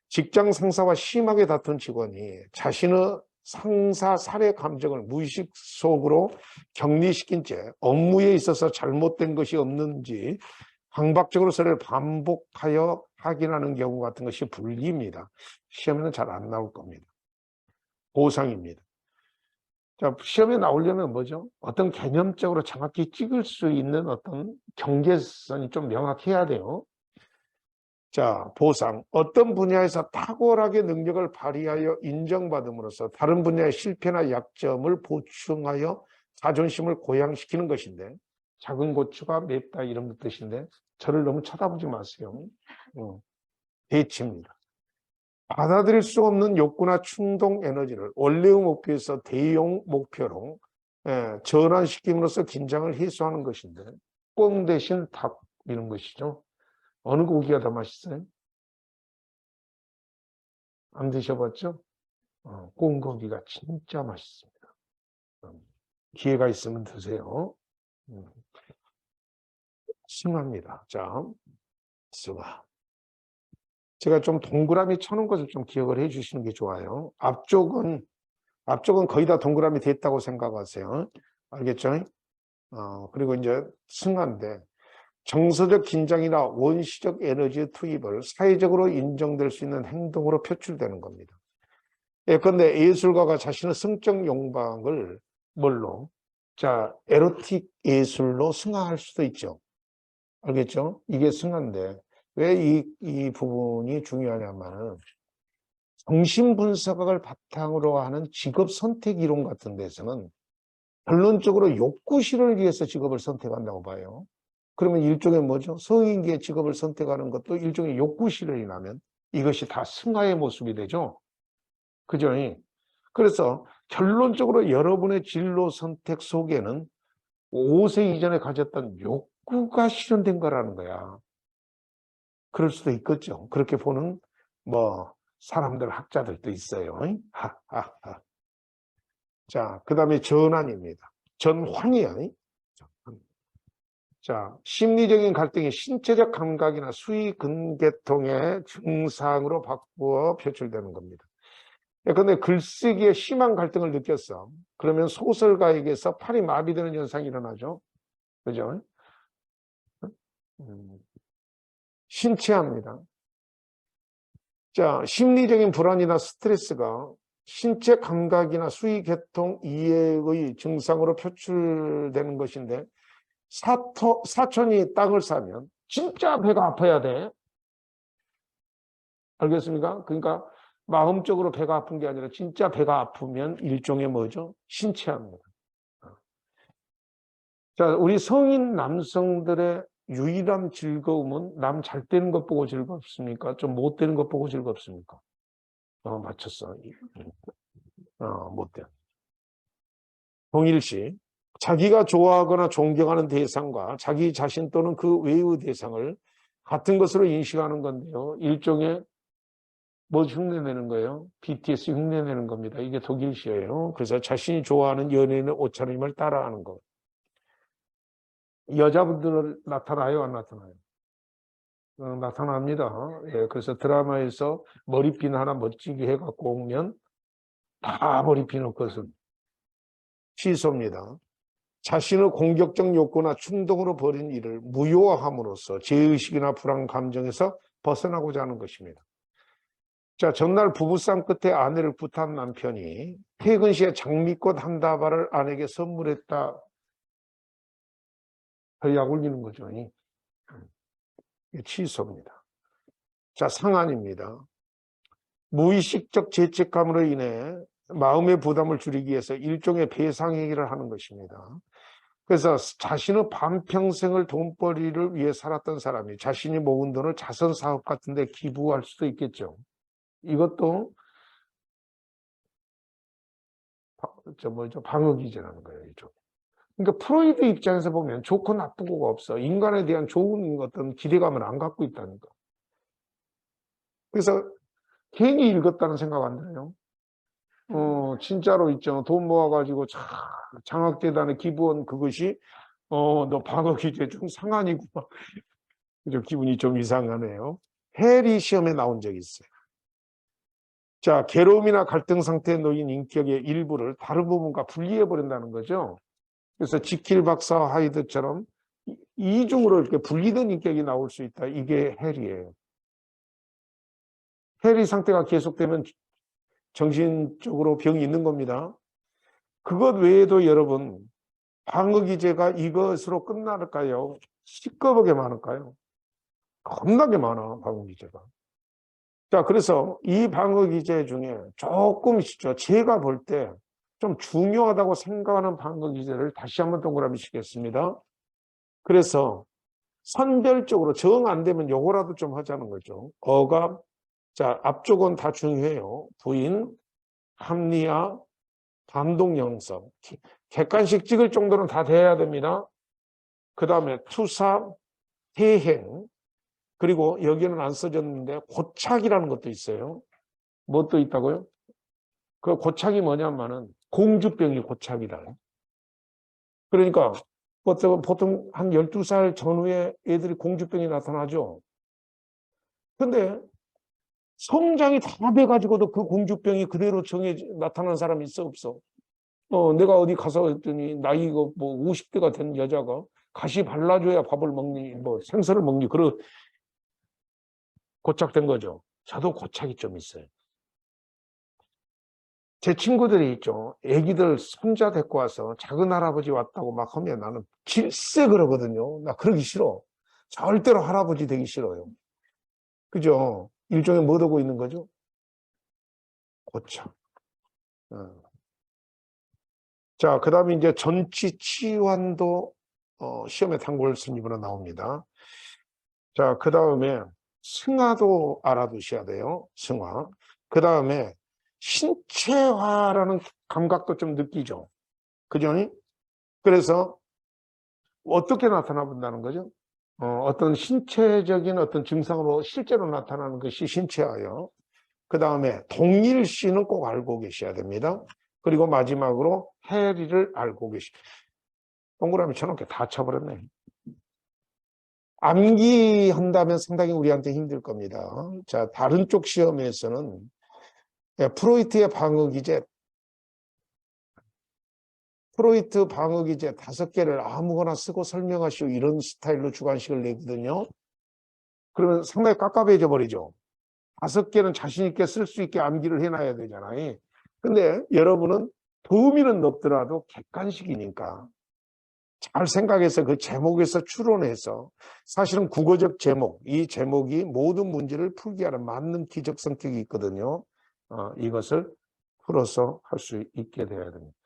직장 상사와 심하게 다툰 직원이 자신의 상사 살해 감정을 무의식 속으로 격리시킨 채 업무에 있어서 잘못된 것이 없는지 강박적으로 서를 반복하여 확인하는 경우 같은 것이 분리입니다. 시험에는 잘 안 나올 겁니다. 보상입니다. 자, 시험에 나오려면 뭐죠? 어떤 개념적으로 정확히 찍을 수 있는 어떤 경계선이 좀 명확해야 돼요. 자, 보상. 어떤 분야에서 탁월하게 능력을 발휘하여 인정받음으로써 다른 분야의 실패나 약점을 보충하여 자존심을 고양시키는 것인데, 작은 고추가 맵다 이런 뜻인데 저를 너무 쳐다보지 마세요. 대치입니다. 받아들일 수 없는 욕구나 충동 에너지를 원래의 목표에서 대용 목표로 전환시킴으로써 긴장을 해소하는 것인데, 꽁 대신 닭 이런 것이죠. 어느 고기가 더 맛있어요? 안 드셔봤죠? 꽁고기가 진짜 맛있습니다. 기회가 있으면 드세요. 승화입니다. 자, 승화. 제가 좀 동그라미 쳐놓은 것을 좀 기억을 해 주시는 게 좋아요. 앞쪽은 거의 다 동그라미 됐다고 생각하세요. 알겠죠? 그리고 이제 승화인데, 정서적 긴장이나 원시적 에너지의 투입을 사회적으로 인정될 수 있는 행동으로 표출되는 겁니다. 예컨대 예술가가 자신의 성적 욕망을 뭘로? 자, 에로틱 예술로 승화할 수도 있죠. 알겠죠? 이게 승화인데, 왜 이 부분이 중요하냐면, 정신분석학을 바탕으로 하는 직업 선택 이론 같은 데서는 결론적으로 욕구실을 위해서 직업을 선택한다고 봐요. 그러면 일종의 뭐죠? 성인기의 직업을 선택하는 것도 일종의 욕구실을 인하면 이것이 다 승화의 모습이 되죠. 그죠? 그래서 결론적으로 여러분의 진로 선택 속에는 5세 이전에 가졌던 욕구가 실현된 거라는 거야. 그럴 수도 있겠죠. 그렇게 보는 사람들, 학자들도 있어요. 하하하. 자, 그 다음에 전환입니다. 전환이야. 자, 심리적인 갈등이 신체적 감각이나 수위근계통의 증상으로 바꾸어 표출되는 겁니다. 근데 글쓰기에 심한 갈등을 느꼈어. 그러면 소설가에게서 팔이 마비되는 현상이 일어나죠. 그죠? 신체합니다. 자, 심리적인 불안이나 스트레스가 신체 감각이나 수위, 계통, 이해의 증상으로 표출되는 것인데 사촌이 땅을 싸면 진짜 배가 아파야 돼. 알겠습니까? 그러니까 마음적으로 배가 아픈 게 아니라 진짜 배가 아프면 일종의 뭐죠? 신체합니다. 자, 우리 성인 남성들의 유일한 즐거움은 남 잘 되는 것 보고 즐겁습니까? 좀 못 되는 것 보고 즐겁습니까? 맞췄어. 못 돼. 동일시. 자기가 좋아하거나 존경하는 대상과 자기 자신 또는 그 외의 대상을 같은 것으로 인식하는 건데요. 일종의 뭐 흉내내는 거예요? BTS 흉내내는 겁니다. 이게 독일시예요. 그래서 자신이 좋아하는 연예인의 옷차림을 따라하는 거. 여자분들 나타나요? 안 나타나요? 나타납니다. 예, 그래서 드라마에서 머리핀 하나 멋지게 해갖고 오면 다 머리핀을 것은 취소입니다. 자신의 공격적 욕구나 충동으로 벌인 일을 무효화함으로써 죄의식이나 불안 감정에서 벗어나고자 하는 것입니다. 자, 전날 부부싸움 끝에 아내를 부탄 남편이 퇴근 시에 장미꽃 한 다발을 아내에게 선물했다. 약 올리는 거죠. 취소입니다. 자, 상한입니다. 무의식적 죄책감으로 인해 마음의 부담을 줄이기 위해서 일종의 배상행위를 하는 것입니다. 그래서 자신의 반평생을 돈벌이를 위해 살았던 사람이 자신이 모은 돈을 자선사업 같은 데 기부할 수도 있겠죠. 이것도 방어기제라는 거예요. 이쪽. 그러니까 프로이드 입장에서 보면 좋고 나쁘고가 없어. 인간에 대한 좋은 어떤 기대감을 안 갖고 있다니까. 그래서 괜히 읽었다는 생각 안 들어요. 진짜로 있죠. 돈 모아가지고 장학재단에 기부한 그것이 너 방어기제 좀 상한이구나. 그죠? 기분이 좀 이상하네요. 해리 시험에 나온 적이 있어요. 자, 괴로움이나 갈등 상태에 놓인 인격의 일부를 다른 부분과 분리해버린다는 거죠. 그래서 지킬 박사 하이드처럼 이중으로 이렇게 분리된 인격이 나올 수 있다. 이게 해리예요. 해리 상태가 계속되면 정신적으로 병이 있는 겁니다. 그것 외에도 여러분, 방어기제가 이것으로 끝날까요? 시꺼멓게 많을까요? 겁나게 많아, 방어기제가. 자, 그래서 이 방어기제 중에 조금씩죠. 제가 볼 때 좀 중요하다고 생각하는 방어기제를 다시 한번 동그라미 치겠습니다. 그래서 선별적으로 정 안 되면 요거라도 좀 하자는 거죠. 억압, 자, 앞쪽은 다 중요해요. 부인, 합리화, 반동영성. 객관식 찍을 정도는 다 돼야 됩니다. 그 다음에 투사, 대행, 그리고 여기는 안 써졌는데 고착이라는 것도 있어요. 뭣도 있다고요? 그 고착이 뭐냐면은 공주병이 고착이다. 그러니까 보통 한 12살 전후에 애들이 공주병이 나타나죠. 근데 성장이 다 돼가지고도 그 공주병이 그대로 나타나는 사람이 있어, 없어? 내가 어디 가서 했더니 나이가 뭐 50대가 된 여자가 가시 발라줘야 밥을 먹니, 뭐 생선을 먹니, 그런 고착된 거죠. 저도 고착이 좀 있어요. 제 친구들이 있죠. 애기들 손자 데리고 와서 작은 할아버지 왔다고 막 하면 나는 질세 그러거든요. 나 그러기 싫어. 절대로 할아버지 되기 싫어요. 그죠? 일종의 뭐 하고 있는 거죠? 고착. 자, 그 다음에 이제 전치치환도 시험에 단골 스님으로 나옵니다. 자, 그 다음에 승화도 알아두셔야 돼요. 승화. 그 다음에 신체화라는 감각도 좀 느끼죠. 그죠? 그래서 어떻게 나타나 본다는 거죠? 어떤 신체적인 어떤 증상으로 실제로 나타나는 것이 신체화요. 그 다음에 동일시는 꼭 알고 계셔야 됩니다. 그리고 마지막으로 해리를 알고 계시죠. 동그라미 쳐놓게 다 쳐버렸네. 암기한다면 상당히 우리한테 힘들 겁니다. 자, 다른 쪽 시험에서는 프로이트의 방어기제, 프로이트 방어기제 5개를 아무거나 쓰고 설명하시오. 이런 스타일로 주관식을 내거든요. 그러면 상당히 깝깝해져 버리죠. 5개는 자신 있게 쓸 수 있게 암기를 해놔야 되잖아요. 근데 여러분은 범위는 높더라도 객관식이니까 잘 생각해서 그 제목에서 추론해서 사실은 국어적 제목, 이 제목이 모든 문제를 풀게 하는 맞는 기적 성격이 있거든요. 이것을 풀어서 할 수 있게 되어야 됩니다.